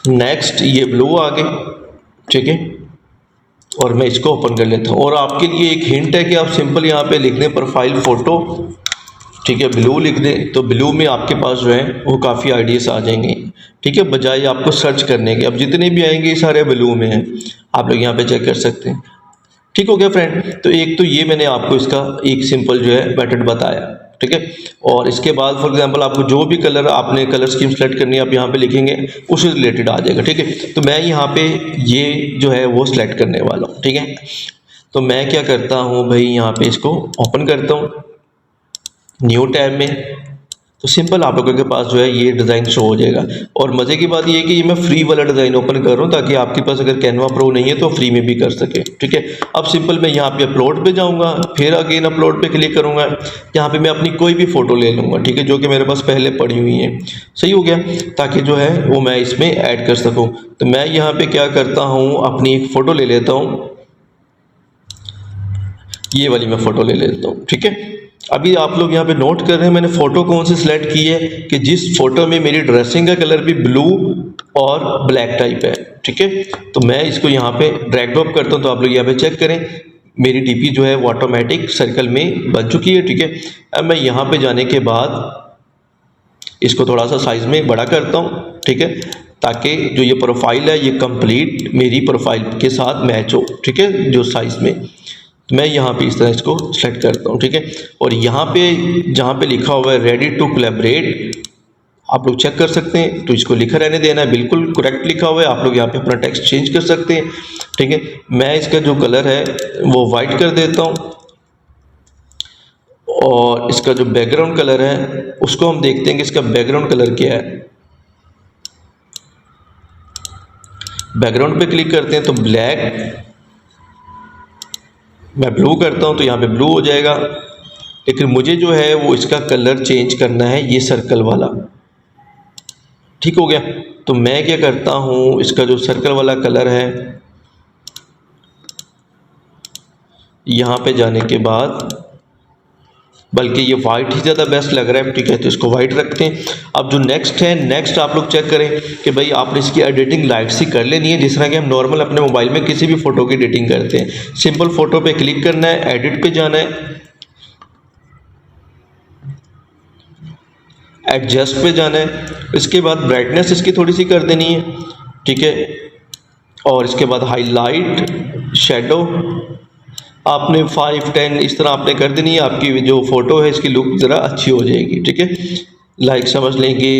नेक्स्ट ये ब्लू आ गई, ठीक है, और मैं इसको ओपन कर लेता हूँ। और आपके लिए एक हिंट है कि आप सिंपल यहाँ पे लिख दें प्रोफाइल फ़ोटो, ठीक है, ब्लू लिख दें, तो ब्लू में आपके पास जो है वो काफ़ी आइडियाज आ जाएंगे, ठीक है, बजाय आपको सर्च करने के। अब जितने भी आएंगे सारे ब्लू में हैं, आप लोग यहाँ पे चेक कर सकते हैं, ठीक हो गया फ्रेंड। तो एक तो ये मैंने आपको इसका एक सिंपल जो है मेथड बताया, ठीक है। और इसके बाद फॉर एग्जांपल आपको जो भी कलर आपने कलर स्कीम सेलेक्ट करनी है, आप यहाँ पे लिखेंगे, उससे रिलेटेड आ जाएगा, ठीक है। तो मैं यहाँ पे ये जो है वो सिलेक्ट करने वाला हूँ, ठीक है। तो मैं क्या करता हूँ भाई, यहाँ पे इसको ओपन करता हूँ न्यू टैब में, तो सिंपल आप लोगों के पास जो है ये डिज़ाइन शो हो जाएगा। और मज़े की बात ये है कि ये मैं फ्री वाला डिज़ाइन ओपन कर रहा हूँ ताकि आपके पास अगर कैनवा प्रो नहीं है तो फ्री में भी कर सके, ठीक है। अब सिंपल मैं यहाँ पे अपलोड पे जाऊँगा, फिर अगेन अपलोड पे क्लिक करूँगा, यहाँ पे मैं अपनी कोई भी फ़ोटो ले लूँगा, ठीक है, जो कि मेरे पास पहले पड़ी हुई है, सही हो गया, ताकि जो है वो मैं इसमें ऐड कर सकूँ। तो मैं यहाँ पर क्या करता हूँ, अपनी एक फ़ोटो ले लेता हूँ, ये वाली मैं फ़ोटो ले लेता हूँ, ठीक है। अभी आप लोग यहाँ पे नोट कर रहे हैं मैंने फ़ोटो कौन सी सिलेक्ट की है, कि जिस फोटो में मेरी ड्रेसिंग का कलर भी ब्लू और ब्लैक टाइप है, ठीक है। तो मैं इसको यहाँ पे ड्रैग ड्रॉप करता हूँ, तो आप लोग यहाँ पे चेक करें मेरी डीपी जो है वो ऑटोमेटिक सर्कल में बन चुकी है, ठीक है। अब मैं यहाँ पे जाने के बाद इसको थोड़ा सा साइज़ में बड़ा करता हूँ, ठीक है। ताकि जो ये प्रोफाइल है ये कंप्लीट मेरी प्रोफाइल के साथ मैच हो, ठीक है, जो साइज़ में। तो मैं यहाँ पे इस तरह इसको सेलेक्ट करता हूँ, ठीक है। और यहाँ पे जहाँ पे लिखा हुआ है रेडी टू कोलैबोरेट, आप लोग चेक कर सकते हैं, तो इसको लिखा रहने देना है, बिल्कुल करेक्ट लिखा हुआ है। आप लोग यहाँ पे अपना टेक्स्ट चेंज कर सकते हैं, ठीक है। मैं इसका जो कलर है वो वाइट कर देता हूँ, और इसका जो बैकग्राउंड कलर है उसको हम देखते हैं कि इसका बैकग्राउंड कलर क्या है। बैकग्राउंड पे क्लिक करते हैं तो ब्लैक, मैं ब्लू करता हूं तो यहाँ पे ब्लू हो जाएगा। लेकिन मुझे जो है वो इसका कलर चेंज करना है, ये सर्कल वाला, ठीक हो गया। तो मैं क्या करता हूँ, इसका जो सर्कल वाला कलर है यहाँ पे जाने के बाद, बल्कि ये वाइट ही ज़्यादा बेस्ट लग रहा है, ठीक है, तो इसको वाइट रखते हैं। अब जो नेक्स्ट है, नेक्स्ट आप लोग चेक करें कि भाई आपने इसकी एडिटिंग लाइट सी कर लेनी है, जिस तरह कि हम नॉर्मल अपने मोबाइल में किसी भी फ़ोटो की एडिटिंग करते हैं। सिंपल फ़ोटो पे क्लिक करना है, एडिट पे जाना है, एडजस्ट पे जाना है, इसके बाद ब्राइटनेस इसकी थोड़ी सी कर देनी है, ठीक है, और इसके बाद हाईलाइट, शेडो आपने 5, 10 इस तरह आपने कर देनी है। आपकी जो फ़ोटो है इसकी लुक ज़रा अच्छी हो जाएगी, ठीक है। लाइक समझ लें कि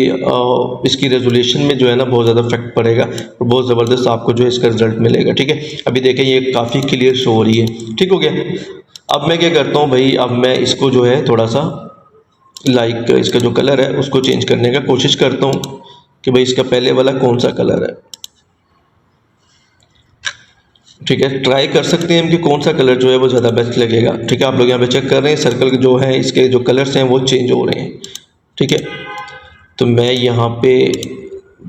इसकी रेजोल्यूशन में जो है ना बहुत ज़्यादा इफेक्ट पड़ेगा और बहुत ज़बरदस्त आपको जो है इसका रिजल्ट मिलेगा, ठीक है। अभी देखें ये काफ़ी क्लियर शो हो रही है, ठीक हो गया। अब मैं क्या करता हूँ भाई, अब मैं इसको जो है थोड़ा सा लाइक इसका जो कलर है उसको चेंज करने का कोशिश करता हूँ कि भाई इसका पहले वाला कौन सा कलर है, ठीक है। ट्राई कर सकते हैं हम कि कौन सा कलर जो है वो ज़्यादा बेस्ट लगेगा, ठीक है। आप लोग यहाँ पे चेक कर रहे हैं सर्कल जो है इसके जो कलर्स हैं वो चेंज हो रहे हैं, ठीक है। तो मैं यहाँ पे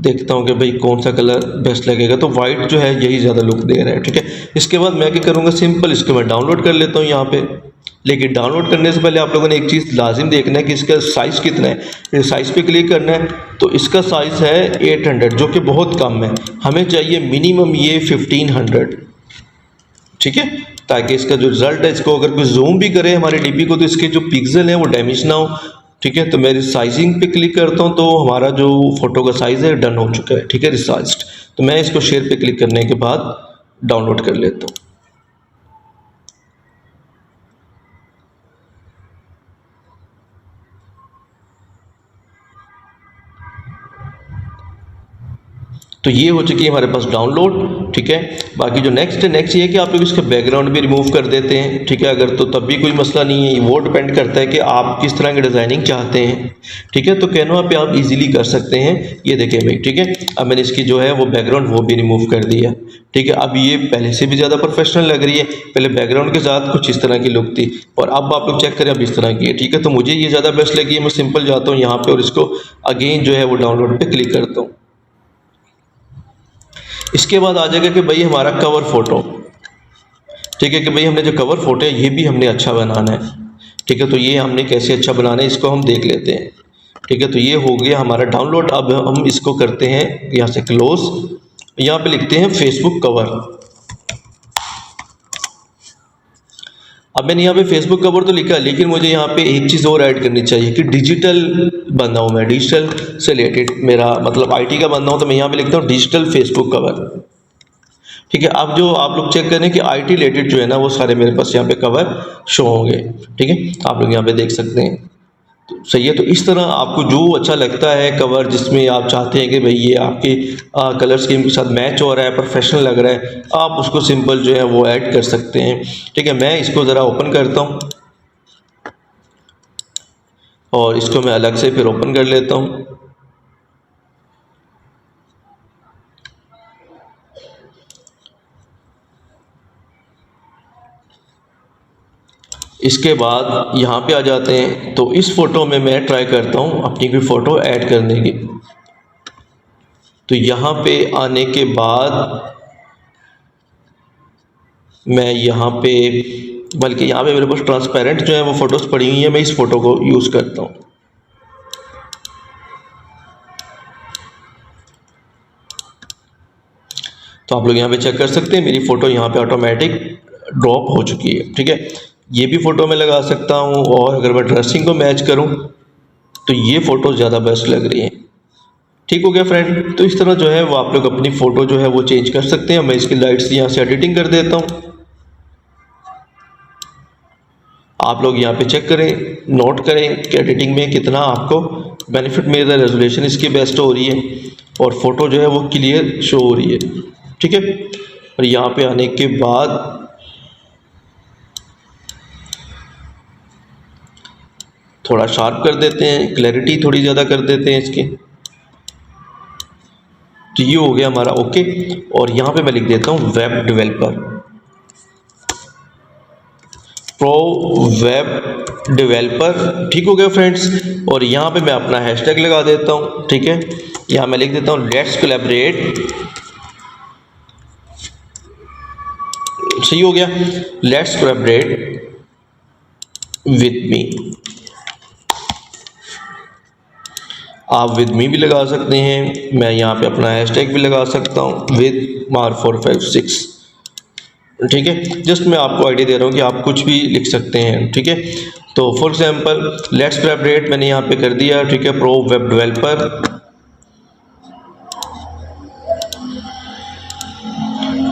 देखता हूँ कि भाई कौन सा कलर बेस्ट लगेगा, तो वाइट जो है यही ज़्यादा लुक दे रहा है, ठीक है। इसके बाद मैं क्या करूँगा, सिंपल इसको मैं डाउनलोड कर लेता हूँ यहाँ पे। लेकिन डाउनलोड करने से पहले आप लोगों ने एक चीज़ लाजिम देखना है कि इसका साइज़ कितना है। साइज़ पे क्लिक करना है तो इसका साइज़ है 800, जो कि बहुत कम है। हमें चाहिए मिनिमम ये 1500, ठीक है, ताकि इसका जो रिजल्ट है, इसको अगर कोई जूम भी करे हमारे डीपी को तो इसके जो पिक्सल हैं वो डैमेज ना हो, ठीक है। तो मैं साइजिंग पे क्लिक करता हूँ तो हमारा जो फोटो का साइज़ है डन हो चुका है, ठीक है, रिसाइज्ड। तो मैं इसको शेयर पे क्लिक करने के बाद डाउनलोड कर लेता हूँ। तो ये हो चुकी है हमारे पास डाउनलोड, ठीक है। बाकी जो नेक्स्ट है, नेक्स्ट ये है कि आप लोग इसका बैकग्राउंड भी रिमूव कर देते हैं, ठीक है, अगर तो तब भी कोई मसला नहीं है। वो डिपेंड करता है कि आप किस तरह की डिज़ाइनिंग चाहते हैं, ठीक है। तो कैनवा पे आप इजीली कर सकते हैं। ये देखें भाई, ठीक है, अब मैंने इसकी जो है वो बैकग्राउंड वो भी रिमूव कर दिया, ठीक है। अब ये पहले से भी ज़्यादा प्रोफेशनल लग रही है। पहले बैकग्राउंड के साथ कुछ इस तरह की लुक थी और अब आप लोग चेक करें अब इस तरह की है, ठीक है। तो मुझे ये ज़्यादा बेस्ट लगी है। मैं सिंपल जाता हूँ यहाँ पर और इसको अगेन जो है वो डाउनलोड पर क्लिक करता हूँ। इसके बाद आ जाएगा कि भाई हमारा कवर फ़ोटो, ठीक है, कि भाई हमने जो कवर फ़ोटो है ये भी हमने अच्छा बनाना है, ठीक है। तो ये हमने कैसे अच्छा बनाना है इसको हम देख लेते हैं, ठीक है। तो ये हो गया हमारा डाउनलोड। अब हम इसको करते हैं यहाँ से क्लोज, यहाँ पे लिखते हैं फेसबुक कवर। अब मैंने यहाँ पे फेसबुक कवर तो लिखा है, लेकिन मुझे यहाँ पे एक चीज़ और ऐड करनी चाहिए कि डिजिटल बंदा हूँ मैं, डिजिटल से रिलेटेड मेरा मतलब आईटी का बंदा हूँ। तो मैं यहाँ पे लिखता हूँ डिजिटल फेसबुक कवर, ठीक है। अब जो आप लोग चेक करें कि आईटी रिलेटेड जो है ना वो सारे मेरे पास यहाँ पे कवर शो होंगे, ठीक है, आप लोग यहाँ पे देख सकते हैं। तो सही है। तो इस तरह आपको जो अच्छा लगता है कवर, जिसमें आप चाहते हैं कि भाई ये आपके कलर स्कीम के साथ मैच हो रहा है, प्रोफेशनल लग रहा है, आप उसको सिंपल जो है वो ऐड कर सकते हैं, ठीक है। मैं इसको ज़रा ओपन करता हूँ और इसको मैं अलग से फिर ओपन कर लेता हूँ। इसके बाद यहाँ पे आ जाते हैं। तो इस फ़ोटो में मैं ट्राई करता हूँ अपनी कोई फ़ोटो ऐड करने की। तो यहाँ पे आने के बाद मैं यहाँ पे, बल्कि यहाँ पे मेरे पास ट्रांसपेरेंट जो है वो फ़ोटोज़ पड़ी हुई हैं, मैं इस फ़ोटो को यूज़ करता हूँ। तो आप लोग यहाँ पे चेक कर सकते हैं मेरी फ़ोटो यहाँ पे ऑटोमेटिक ड्रॉप हो चुकी है, ठीक है। ये भी फ़ोटो मैं लगा सकता हूँ और अगर मैं ड्रेसिंग को मैच करूँ तो ये फ़ोटो ज़्यादा बेस्ट लग रही है, ठीक हो गया फ्रेंड। तो इस तरह जो है वो आप लोग अपनी फ़ोटो जो है वो चेंज कर सकते हैं। मैं इसकी लाइट्स यहाँ से एडिटिंग कर देता हूँ। आप लोग यहाँ पे चेक करें, नोट करें कि एडिटिंग में कितना आपको बेनिफिट मिल रहा है। रेजोल्यूशन इसकी बेस्ट हो रही है और फ़ोटो जो है वो क्लियर शो हो रही है। ठीक है, और यहाँ पे आने के बाद थोड़ा शार्प कर देते हैं, क्लैरिटी थोड़ी ज़्यादा कर देते हैं इसकी। तो ये हो गया हमारा ओके। और यहाँ पे मैं लिख देता हूँ web developer, pro web developer. ठीक हो गया फ्रेंड्स। और यहाँ पे मैं अपना हैशटैग लगा देता हूँ। ठीक है, यहाँ मैं लिख देता हूँ लेट्स कोलैबोरेट। सही हो गया, लेट्स कोलैबोरेट विद मी। आप विद मी भी लगा सकते हैं। मैं यहाँ पे अपना हैशटैग भी लगा सकता हूँ विद मार456। ठीक है, जस्ट मैं आपको आइडिया दे रहा हूँ कि आप कुछ भी लिख सकते हैं। ठीक है, तो फॉर एग्जांपल लेट्स कोलैबोरेट मैंने यहाँ पे कर दिया। ठीक है, प्रो वेब डेवलपर।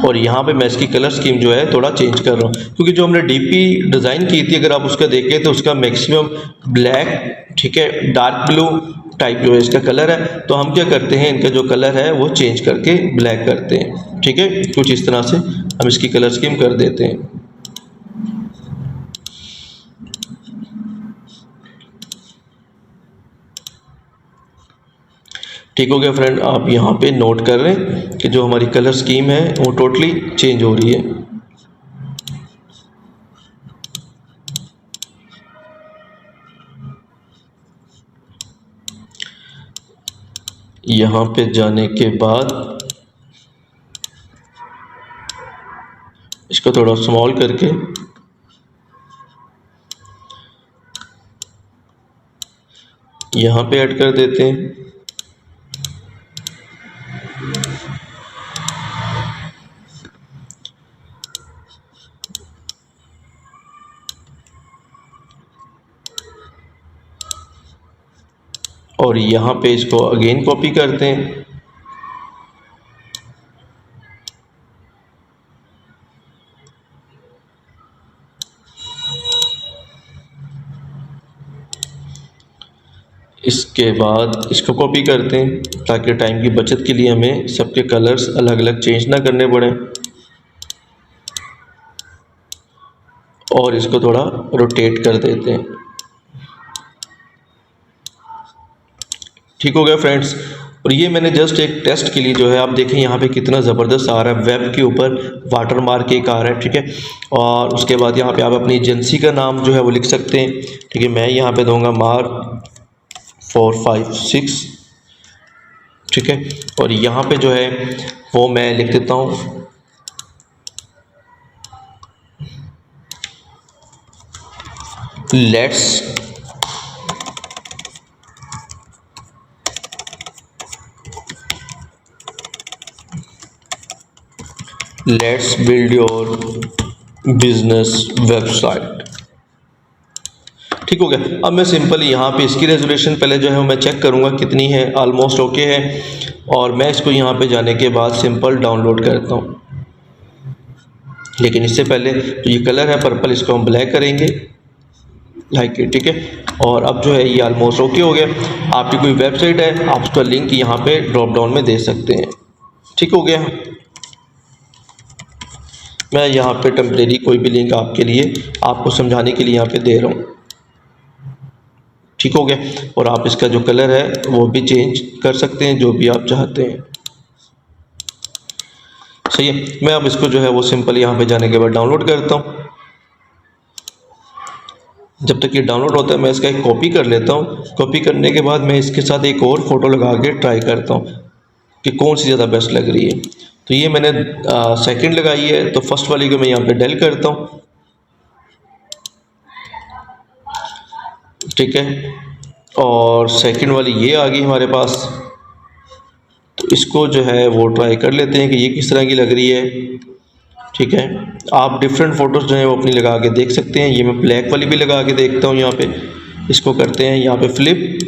और यहाँ पे मैं इसकी कलर स्कीम जो है थोड़ा चेंज कर रहा हूँ, क्योंकि जो हमने डीपी डिज़ाइन की थी अगर आप उसका देखें तो उसका मैक्सिमम ब्लैक, ठीक है, डार्क ब्लू टाइप जो है इसका कलर है। तो हम क्या करते हैं, इनका जो कलर है वो चेंज करके ब्लैक करते हैं। ठीक है, कुछ इस तरह से हम इसकी कलर स्कीम कर देते हैं। ठीक हो गया फ्रेंड। आप यहाँ पे नोट कर रहे हैं कि जो हमारी कलर स्कीम है वो टोटली चेंज हो रही है। यहाँ पे जाने के बाद इसको थोड़ा स्मॉल करके यहाँ पे ऐड कर देते हैं। और यहाँ पे इसको अगेन कॉपी करते हैं। इसके बाद इसको कॉपी करते हैं ताकि टाइम की बचत के लिए हमें सबके कलर्स अलग अलग चेंज ना करने पड़े। और इसको थोड़ा रोटेट कर देते हैं। ठीक हो गया फ्रेंड्स। और ये मैंने जस्ट एक टेस्ट के लिए जो है आप देखें यहाँ पे कितना ज़बरदस्त आ रहा है, वेब के ऊपर वाटर मार्क एक आ रहा है। ठीक है, और उसके बाद यहाँ पे आप अपनी एजेंसी का नाम जो है वो लिख सकते हैं। ठीक है, मैं यहाँ पे दूंगा मार456। ठीक है, और यहाँ पे जो है वो मैं लिख देता हूँ let's build your business website. ठीक हो गया। अब मैं सिंपल यहाँ पे इसकी रेजोल्यूशन पहले जो है मैं चेक करूँगा कितनी है, ऑलमोस्ट ओके है। और मैं इसको यहाँ पे जाने के बाद सिंपल डाउनलोड करता हूँ। लेकिन इससे पहले तो ये कलर है पर्पल, इसको हम ब्लैक करेंगे लाइक इट। ठीक है, और अब जो है ये ऑलमोस्ट ओके हो गया। आपकी कोई वेबसाइट है आप उसका लिंक यहाँ पे ड्रॉप डाउन में दे सकते हैं। ठीक हो गया। मैं यहाँ पे टेम्परेरी कोई भी लिंक आपके लिए आपको समझाने के लिए यहाँ पे दे रहा हूँ। ठीक हो गया। और आप इसका जो कलर है वो भी चेंज कर सकते हैं जो भी आप चाहते हैं। सही है, मैं अब इसको जो है वो सिंपल यहाँ पे जाने के बाद डाउनलोड करता हूँ। जब तक ये डाउनलोड होता है मैं इसका एक कॉपी कर लेता हूँ। कॉपी करने के बाद मैं इसके साथ एक और फ़ोटो लगा के ट्राई करता हूँ कि कौन सी ज़्यादा बेस्ट लग रही है। तो ये मैंने सेकंड लगाई है, तो फर्स्ट वाली को मैं यहाँ पे डेल करता हूँ। ठीक है, और सेकंड वाली ये आ गई हमारे पास। तो इसको जो है वो ट्राई कर लेते हैं कि ये किस तरह की लग रही है। ठीक है, आप डिफरेंट फ़ोटोज़ जो है वो अपनी लगा के देख सकते हैं। ये मैं ब्लैक वाली भी लगा के देखता हूँ यहाँ पे। इसको करते हैं यहाँ पे फ्लिप।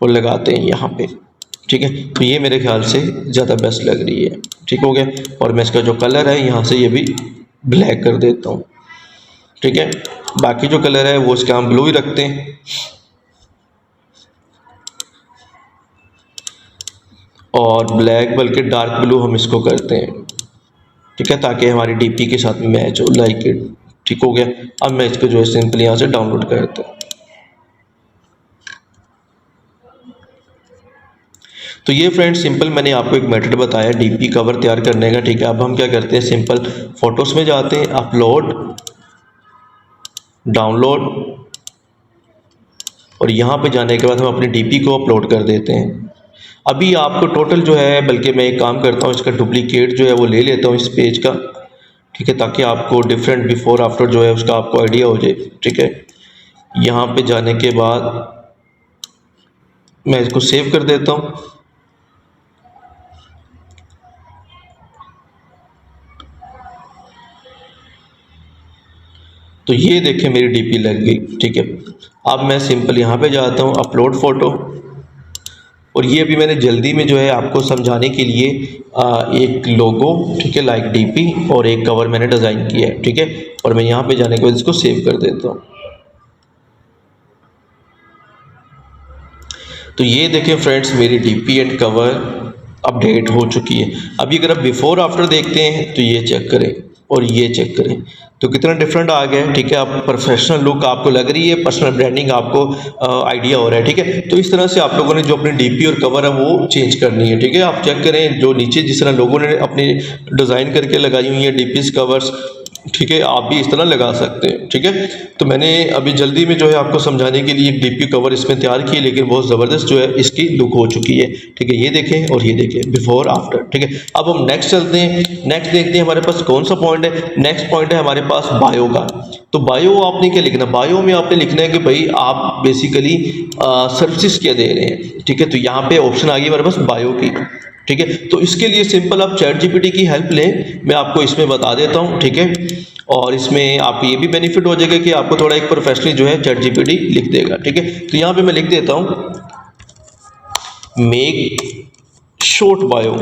और लगाते हैं यहाँ पे। ठीक है, तो ये मेरे ख्याल से ज़्यादा बेस्ट लग रही है। ठीक हो गया। और मैं इसका जो कलर है यहाँ से ये भी ब्लैक कर देता हूँ। ठीक है, बाकी जो कलर है वो इसका हम ब्लू ही रखते हैं और ब्लैक बल्कि डार्क ब्लू हम इसको करते हैं। ठीक है, ताकि हमारी डीपी के साथ में मैच हो, लाइक इट। ठीक हो गया। अब मैं इसको जो है सिंपल यहाँ से डाउनलोड करता हूँ। तो ये फ्रेंड्स सिंपल मैंने आपको एक मेथड बताया डीपी कवर तैयार करने का। ठीक है, अब हम क्या करते हैं, सिंपल फोटोज में जाते हैं, अपलोड, डाउनलोड, और यहाँ पे जाने के बाद हम अपनी डीपी को अपलोड कर देते हैं। अभी आपको टोटल जो है, बल्कि मैं एक काम करता हूँ, इसका डुप्लीकेट जो है वो ले लेता हूँ इस पेज का। ठीक है, ताकि आपको डिफरेंट बिफोर आफ्टर जो है उसका आपको आइडिया हो जाए। ठीक है, यहाँ पे जाने के बाद मैं इसको सेव कर देता हूँ। तो ये देखें मेरी डीपी लग गई। ठीक है, अब मैं सिंपल यहाँ पे जाता हूँ, अपलोड फ़ोटो, और ये अभी मैंने जल्दी में जो है आपको समझाने के लिए एक लोगो, ठीक है, लाइक डीपी, और एक कवर मैंने डिज़ाइन किया है। ठीक है, और मैं यहाँ पे जाने के बाद इसको सेव कर देता हूँ। तो ये देखें फ्रेंड्स, मेरी डीपी एंड कवर अपडेट हो चुकी है। अभी अगर आप बिफोर आफ्टर देखते हैं तो ये चेक करें और ये चेक करें, तो कितना डिफरेंट आ गया है। ठीक है, आप प्रोफेशनल लुक आपको लग रही है, पर्सनल ब्रांडिंग आपको आइडिया हो रहा है। ठीक है, तो इस तरह से आप लोगों ने जो अपनी डीपी और कवर है वो चेंज करनी है। ठीक है, आप चेक करें जो नीचे जिस तरह लोगों ने अपनी डिज़ाइन करके लगाई हुई है डीपीज कवर्स, ठीक है, आप भी इस तरह लगा सकते हैं। ठीक है, तो मैंने अभी जल्दी में जो है आपको समझाने के लिए एक डीपी कवर इसमें तैयार की, लेकिन बहुत ज़बरदस्त जो है इसकी लुक हो चुकी है। ठीक है, ये देखें और ये देखें बिफोर आफ्टर। ठीक है, अब हम नेक्स्ट चलते हैं। नेक्स्ट देखते हैं हमारे पास कौन सा पॉइंट है। नेक्स्ट पॉइंट है हमारे पास बायो का। तो बायो आपने क्या लिखना, बायो में आपने लिखना है कि भाई आप बेसिकली सर्विसेज क्या दे रहे हैं। ठीक है, तो यहाँ पे ऑप्शन आ गई हमारे पास बायो की। ठीक है, तो इसके लिए सिंपल आप चैट जीपीटी की हेल्प लें, मैं आपको इसमें बता देता हूँ। ठीक है, और इसमें आपको ये भी बेनिफिट हो जाएगा कि आपको थोड़ा एक प्रोफेशनली जो है चैट जीपीटी लिख देगा। ठीक है, तो यहाँ पे मैं लिख देता हूँ, make short bio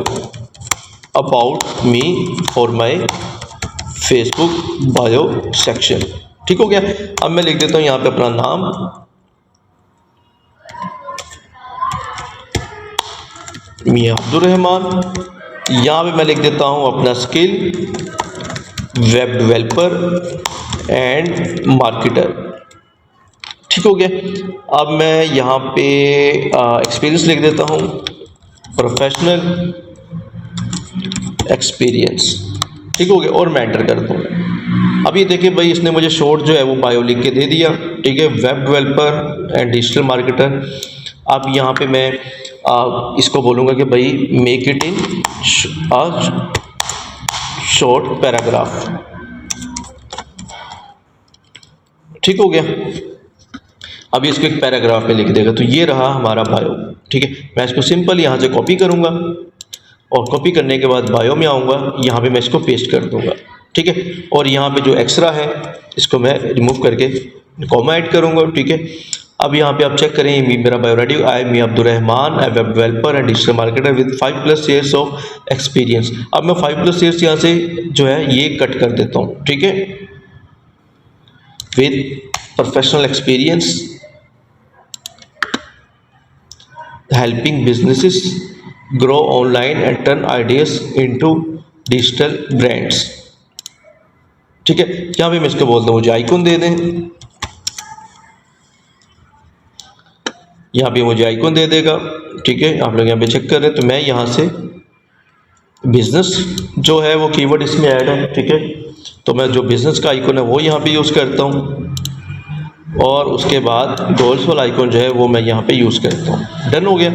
about me for my Facebook bio section. ठीक हो गया। अब मैं लिख देता हूँ यहाँ पे अपना नाम, मियां अब्दुर्रहमान। यहाँ पे मैं लिख देता हूँ अपना skill, web developer and marketer. ठीक हो गया। अब मैं यहाँ पे एक्सपीरियंस लिख देता हूँ, प्रोफेशनल एक्सपीरियंस। ठीक हो गया, और मैं एंटर करता हूँ। अब ये देखिए भाई, इसने मुझे शॉर्ट जो है वो बायो लिख के दे दिया। ठीक है, web developer and digital marketer. अब यहाँ पे मैं इसको बोलूँगा कि भाई make it in short paragraph. ठीक हो गया। अभी इसको एक पैराग्राफ में लिख देगा। तो ये रहा हमारा बायो। ठीक है, मैं इसको सिंपल यहाँ से कॉपी करूँगा और कॉपी करने के बाद बायो में आऊँगा, यहाँ पे मैं इसको पेस्ट कर दूँगा। ठीक है, और यहाँ पे जो एक्स्ट्रा है इसको मैं रिमूव करके कॉमा ऐड करूँगा। ठीक है, अब यहाँ पे आप चेक करें, मेरा bio ready. I me Abdurrahman, I web developer and digital marketer with 5+ years of experience. अब मैं 5+ ईयर्स यहाँ से जो है ये कट कर देता हूँ। ठीक है, with professional experience helping businesses grow online and turn ideas into digital brands. ठीक है, यहाँ पे मैं इसको बोलता हूँ मुझे आइकॉन दे दें। यहाँ पे मुझे आइकॉन दे देगा। ठीक है, आप लोग यहाँ पे चेक कर रहे हैं। तो मैं यहाँ से बिजनेस जो है वो कीवर्ड इसमें ऐड है। ठीक है, तो मैं जो बिजनेस का आइकॉन है वो यहाँ पे यूज़ करता हूँ, और उसके बाद गोल्स वाला आइकॉन जो है वो मैं यहाँ पे यूज़ करता हूँ। डन हो गया।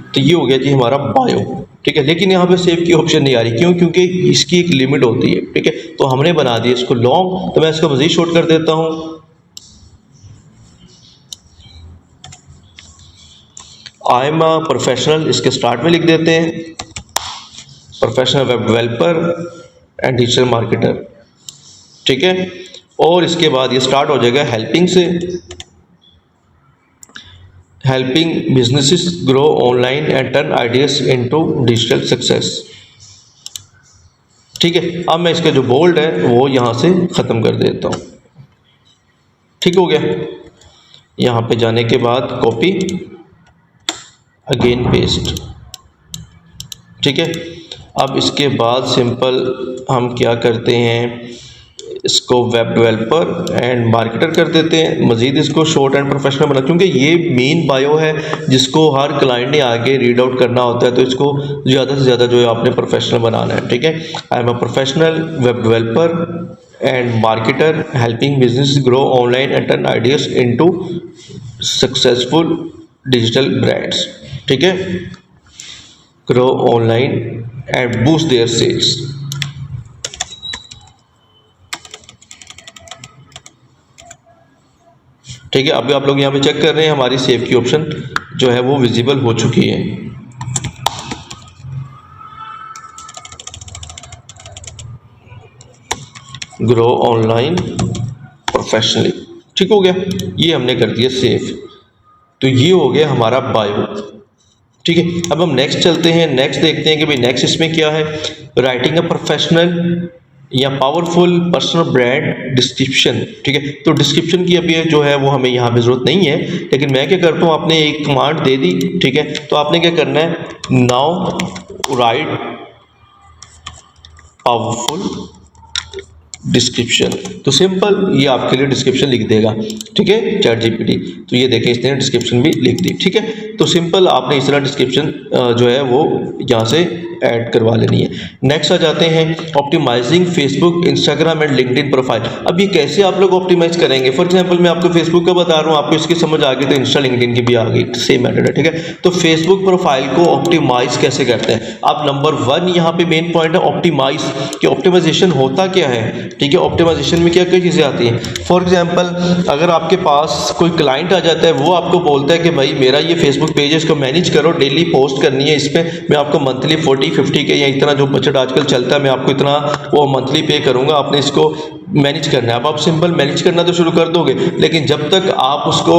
तो ये हो गया जी हमारा बायो। ठीक है, लेकिन यहाँ पे सेव की ऑप्शन नहीं आ रही। क्यों? क्योंकि इसकी एक लिमिट होती है। ठीक है, तो हमने बना दिया इसको लॉन्ग। तो मैं इसको मज़ीद शॉर्ट कर देता हूँ, आई एम अ प्रोफेशनल। इसके स्टार्ट में लिख देते हैं professional web developer and digital marketer. ठीक है, और इसके बाद ये स्टार्ट हो जाएगा हेल्पिंग से। Helping businesses grow online and turn ideas into digital success. ठीक है, अब मैं इसका जो बोल्ड है वो यहाँ से ख़त्म कर देता हूँ। ठीक हो गया। यहाँ पे जाने के बाद कॉपी, अगेन पेस्ट। ठीक है, अब इसके बाद सिंपल हम क्या करते हैं, इसको वेब डेवलपर एंड मार्केटर कर देते हैं। मज़ीद इसको शॉर्ट एंड प्रोफेशनल बना, क्योंकि ये मेन बायो है जिसको हर क्लाइंट ने आगे रीड आउट करना होता है, तो इसको ज़्यादा से ज़्यादा जो है आपने प्रोफेशनल बनाना है। ठीक है, I am a professional web developer and marketer helping business grow online and turn ideas into successful digital brands. ठीक है, grow online and boost their sales. ठीक है, अभी आप लोग यहाँ पे चेक कर रहे हैं हमारी सेव की ऑप्शन जो है वो विजिबल हो चुकी है। Grow online professionally. ठीक हो गया, ये हमने कर दिया सेव। तो ये हो गया हमारा बायो। ठीक है, अब हम नेक्स्ट चलते हैं। नेक्स्ट देखते हैं कि भाई नेक्स्ट इसमें क्या है। राइटिंग अ प्रोफेशनल या पावरफुल पर्सनल ब्रांड डिस्क्रिप्शन। ठीक है, तो डिस्क्रिप्शन की अभी जो है वो हमें यहाँ पे ज़रूरत नहीं है, लेकिन मैं क्या करता हूँ, आपने एक कमांड दे दी। ठीक है, तो आपने क्या करना है, नाउ राइट पावरफुल डिस्क्रिप्शन। तो सिंपल ये आपके लिए डिस्क्रिप्शन लिख देगा। ठीक है, चैट जीपीटी। तो ये देखें इसने डिस्क्रिप्शन भी लिख दी। ठीक है, तो सिंपल आपने इस तरह डिस्क्रिप्शन जो है वो यहाँ से ऐड करवा लेनी है। नेक्स्ट आ जाते हैं optimising Facebook, Instagram and LinkedIn profile. अब ये कैसे आप लोग ऑप्टिमाइज करेंगे। फॉर एग्जांपल मैं आपको फेसबुक का बता रहा हूँ, आपको इसकी समझ आ गई तो इंस्टा लिंक्डइन की भी आ गई, सेम मेथड है। ठीक है, तो फेसबुक प्रोफाइल को ऑप्टिमाइज कैसे करते हैं। आप नंबर 1 यहाँ पे मेन पॉइंट है ऑप्टिमाइज, कि ऑप्टिमाइजेशन होता क्या है। ठीक है, ऑप्टिमाइजेशन में क्या क्या चीज़ें आती हैं। फॉर एग्जांपल अगर आपके पास कोई क्लाइंट आ जाता है, वो आपको बोलता है कि भाई मेरा ये फेसबुक पेज है, इसको मैनेज करो, डेली पोस्ट करनी है, इस पर मैं आपको मंथली 40-50 के या इतना जो बजट आजकल चलता है मैं आपको इतना वो मंथली पे करूँगा, आपने इसको मैनेज करना है। अब आप सिंपल मैनेज करना तो शुरू कर दोगे, लेकिन जब तक आप उसको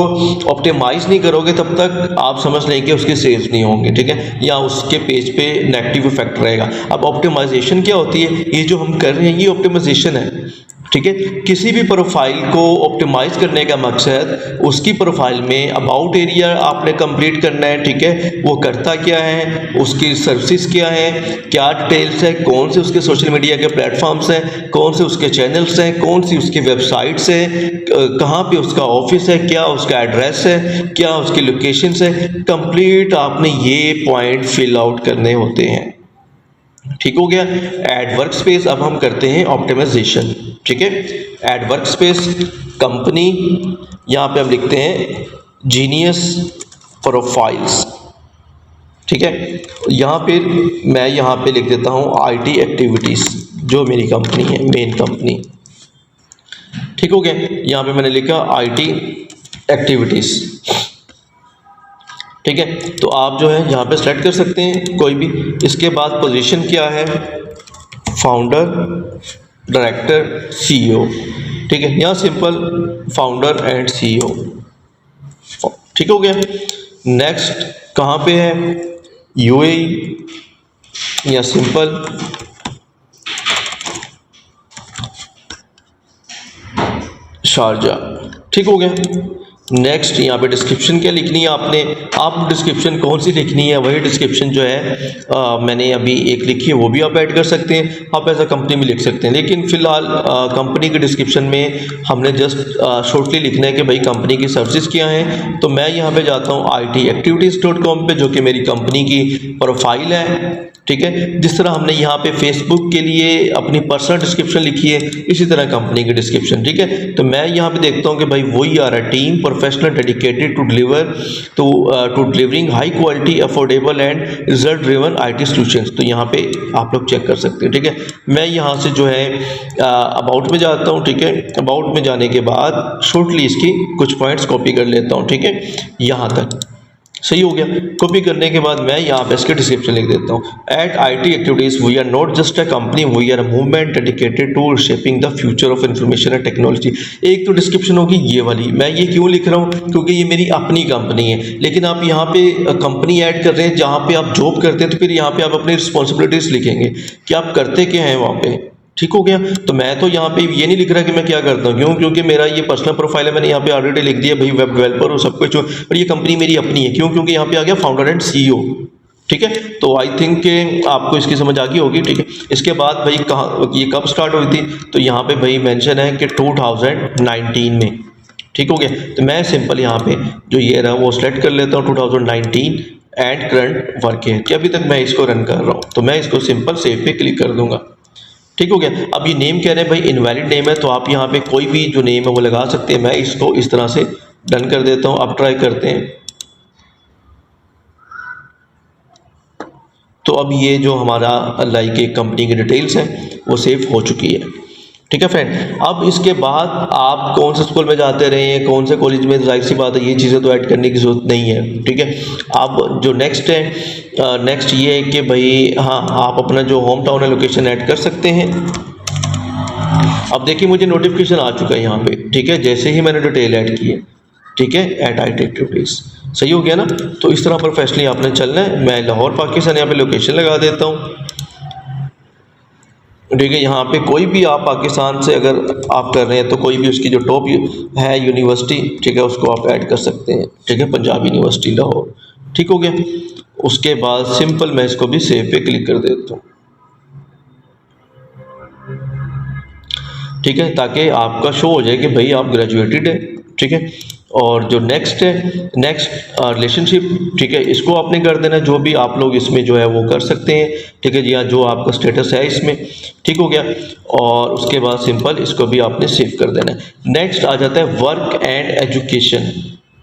ऑप्टिमाइज नहीं करोगे तब तक आप समझ लें कि उसके सेल्स नहीं होंगे। ठीक है, या उसके पेज पे नेगेटिव इफेक्ट रहेगा। अब ऑप्टिमाइजेशन क्या होती है, ये जो हम कर रहे हैं ये ऑप्टिमाइजेशन है। ठीक है, किसी भी प्रोफाइल को ऑप्टिमाइज करने का मकसद उसकी प्रोफाइल में अबाउट एरिया आपने कंप्लीट करना है। ठीक है, वो करता क्या है, उसकी सर्विसेज क्या है, क्या डिटेल्स है, कौन से उसके सोशल मीडिया के प्लेटफॉर्म्स हैं, कौन से उसके चैनल्स हैं, कौन सी उसकी वेबसाइट्स हैं, कहाँ पे उसका ऑफिस है, क्या उसका एड्रेस है, क्या उसकी लोकेशंस है। कंप्लीट आपने ये पॉइंट फिल आउट करने होते हैं। ठीक हो गया। एड वर्क स्पेस, अब हम करते हैं ऑप्टिमाइजेशन। ठीक है, एड वर्क स्पेस कंपनी, यहाँ पे हम लिखते हैं जीनियस प्रोफाइल्स। ठीक है, यहाँ पे मैं यहाँ पे लिख देता हूँ आईटी एक्टिविटीज़, जो मेरी कंपनी है, मेन कंपनी। ठीक हो गया, यहाँ पे मैंने लिखा आईटी एक्टिविटीज़। ठीक है, तो आप जो है यहाँ पे सेलेक्ट कर सकते हैं कोई भी। इसके बाद पोजीशन क्या है, फाउंडर, डायरेक्टर, सीईओ। ठीक है, यहाँ सिंपल फाउंडर एंड सीईओ। ठीक हो गया। नेक्स्ट कहाँ पे है, यूएई या सिंपल शारजा। ठीक हो गया। नेक्स्ट यहाँ पे डिस्क्रिप्शन क्या लिखनी है आपने, आप डिस्क्रिप्शन कौन सी लिखनी है, वही डिस्क्रिप्शन जो है मैंने अभी एक लिखी है वो भी आप ऐड कर सकते हैं। आप एज अ कंपनी में लिख सकते हैं, लेकिन फिलहाल कंपनी के डिस्क्रिप्शन में हमने जस्ट शॉर्टली लिखना है कि भाई कंपनी की सर्विसेज क्या हैं। तो मैं यहाँ पे जाता हूँ itactivities.com पे, जो कि मेरी कंपनी की प्रोफाइल है। ठीक है, जिस तरह हमने यहाँ पे फेसबुक के लिए अपनी पर्सनल डिस्क्रिप्शन लिखी है, इसी तरह कंपनी की डिस्क्रिप्शन। ठीक है, तो मैं यहाँ पे देखता हूँ कि भाई वही आ रहा है, team professional dedicated to delivering high quality affordable and result driven IT solutions. तो यहाँ पे आप लोग चेक कर सकते हैं। ठीक है, मैं यहाँ से जो है अबाउट में जाता हूँ। ठीक है, अबाउट में जाने के बाद शॉर्टली इसकी कुछ पॉइंट्स कॉपी कर लेता हूँ। ठीक है, यहाँ तक सही हो गया। कॉपी करने के बाद मैं यहाँ पे इसके डिस्क्रिप्शन लिख देता हूँ। At IT activities we are not just a company, we are a movement dedicated to shaping the future of information and technology. एक तो डिस्क्रिप्शन होगी ये वाली, मैं ये क्यों लिख रहा हूँ क्योंकि ये मेरी अपनी कंपनी है, लेकिन आप यहाँ पे कंपनी ऐड कर रहे हैं जहाँ पे आप जॉब करते हैं, तो फिर यहाँ पे आप अपनी रिस्पॉन्सिबिलिटीज़ लिखेंगे कि आप करते क्या हैं वहाँ पे। ठीक हो गया। तो मैं तो यहाँ पे ये नहीं लिख रहा कि मैं क्या करता हूँ, क्यों, क्योंकि मेरा ये पर्सनल प्रोफाइल है, मैंने यहाँ पे ऑलरेडी लिख दिया भाई वेब डेवलपर और सब कुछ, और ये कंपनी मेरी अपनी है। क्यों, क्योंकि यहाँ पे आ गया फाउंडर एंड CEO। ठीक है, तो आई थिंक कि आपको इसकी समझ आ गई होगी। ठीक है, इसके बाद भाई कहाँ ये कब स्टार्ट हुई थी, तो यहाँ पे भाई मेंशन है कि 2019 में। ठीक हो गया। तो मैं सिंपल यहाँ पे जो ये रहा वो सेलेक्ट कर लेता हूँ 2019 एंड करंट वर्क है कि अभी तक मैं इसको रन कर रहा हूँ, तो मैं इसको सिंपल सेव पे क्लिक कर दूंगा। ठीक हो गया। अब ये नेम कह रहे हैं भाई इनवैलिड नेम है, तो आप यहाँ पे कोई भी जो नेम है वो लगा सकते हैं। मैं इसको इस तरह से डन कर देता हूँ। अब ट्राई करते हैं। तो अब ये जो हमारा लाइक एक कंपनी की डिटेल्स है वो सेव हो चुकी है। ठीक है फ्रेंड। अब इसके बाद आप कौन से स्कूल में जाते रहे हैं, कौन से कॉलेज में, जाहिर सी बात है ये चीज़ें तो ऐड करने की ज़रूरत नहीं है। ठीक है। अब जो नेक्स्ट है, नेक्स्ट ये है कि भाई हाँ आप अपना जो होम टाउन है लोकेशन ऐड कर सकते हैं। अब देखिए मुझे नोटिफिकेशन आ चुका है यहाँ पे। ठीक है, जैसे ही मैंने डिटेल ऐड की है। ठीक है, एट IT एक्टिविटीज़। सही हो गया ना। तो इस तरह प्रोफेशनली आपने चलना है। मैं लाहौर पाकिस्तान यहाँ पे लोकेशन लगा देता हूँ। ठीक है, यहाँ पे कोई भी आप पाकिस्तान से अगर आप कर रहे हैं तो कोई भी उसकी जो टॉप है यूनिवर्सिटी, ठीक है, उसको आप ऐड कर सकते हैं। ठीक है, पंजाब यूनिवर्सिटी लाहौर। ठीक हो गया। उसके बाद सिंपल मैं इसको भी सेव पे क्लिक कर देता हूँ। ठीक है, ताकि आपका शो हो जाए कि भाई आप ग्रेजुएटेड है। ठीक है। और जो नेक्स्ट है, नेक्स्ट रिलेशनशिप, ठीक है, इसको आपने कर देना। जो भी आप लोग इसमें जो है वो कर सकते हैं। ठीक है जी हाँ, जो आपका स्टेटस है इसमें। ठीक हो गया। और उसके बाद सिंपल इसको भी आपने सेव कर देना है। नेक्स्ट आ जाता है वर्क एंड एजुकेशन।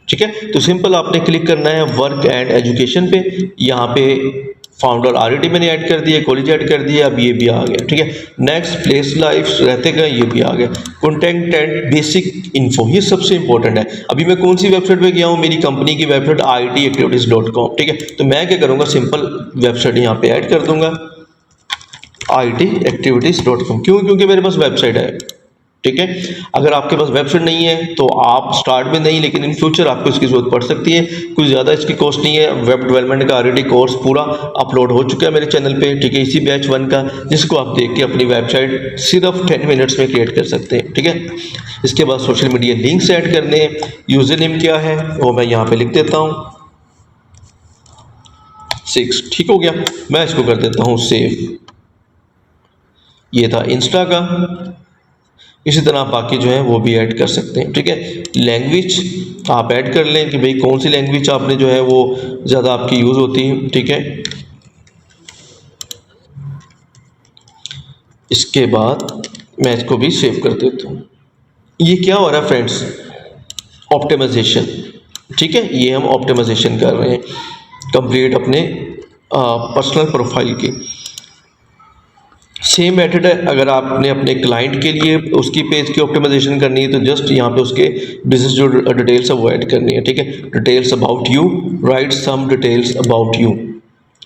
ठीक है, तो सिंपल आपने क्लिक करना है वर्क एंड एजुकेशन पे। यहाँ पे फाउंडर ऑलरेडी मैंने ऐड कर दिया, कॉलेज ऐड कर दिया, अब ये भी आ गया। ठीक है। नेक्स्ट प्लेस लाइफ रहते गए, ये भी आ गया। कॉन्टेंट एंड बेसिक इन्फो, ये सबसे इंपॉर्टेंट है। अभी मैं कौन सी वेबसाइट पे गया हूँ, मेरी कंपनी की वेबसाइट itactivities.com। ठीक है, तो मैं क्या करूँगा, सिंपल वेबसाइट यहाँ पे ऐड कर दूंगा itactivities.com। क्यों, क्योंकि मेरे पास वेबसाइट है। ठीक है, अगर आपके पास वेबसाइट नहीं है तो आप स्टार्ट में नहीं, लेकिन इन फ्यूचर आपको इसकी जरूरत पड़ सकती है। कुछ ज़्यादा इसकी कॉस्ट नहीं है। वेब डेवलपमेंट का ऑलरेडी कोर्स पूरा अपलोड हो चुका है मेरे चैनल पे। ठीक है, इसी बैच 1 का, जिसको आप देख के अपनी वेबसाइट सिर्फ 10 मिनट्स में क्रिएट कर सकते हैं। ठीक है। इसके बाद सोशल मीडिया लिंक्स ऐड करने हैं। यूजर नेम क्या है वो मैं यहाँ पे लिख देता हूँ 6। ठीक हो गया। मैं इसको कर देता हूँ सेव। ये था इंस्टा का। इसी तरह बाकी जो है वो भी ऐड कर सकते हैं। ठीक है, लैंग्वेज आप ऐड कर लें कि भाई कौन सी लैंग्वेज आपने जो है वो ज़्यादा आपकी यूज़ होती है। ठीक है, इसके बाद मैं इसको भी सेव कर देता हूँ। ये क्या हो रहा है फ्रेंड्स, ऑप्टिमाइजेशन। ठीक है, ये हम ऑप्टिमाइजेशन कर रहे हैं कंप्लीट अपने पर्सनल प्रोफाइल की। सेम मेथड है, अगर आपने अपने क्लाइंट के लिए उसकी पेज की ऑप्टिमाइजेशन करनी है तो जस्ट यहाँ पे उसके बिजनेस जो डिटेल्स है वो ऐड करनी है। ठीक है, details about you, write some details about you.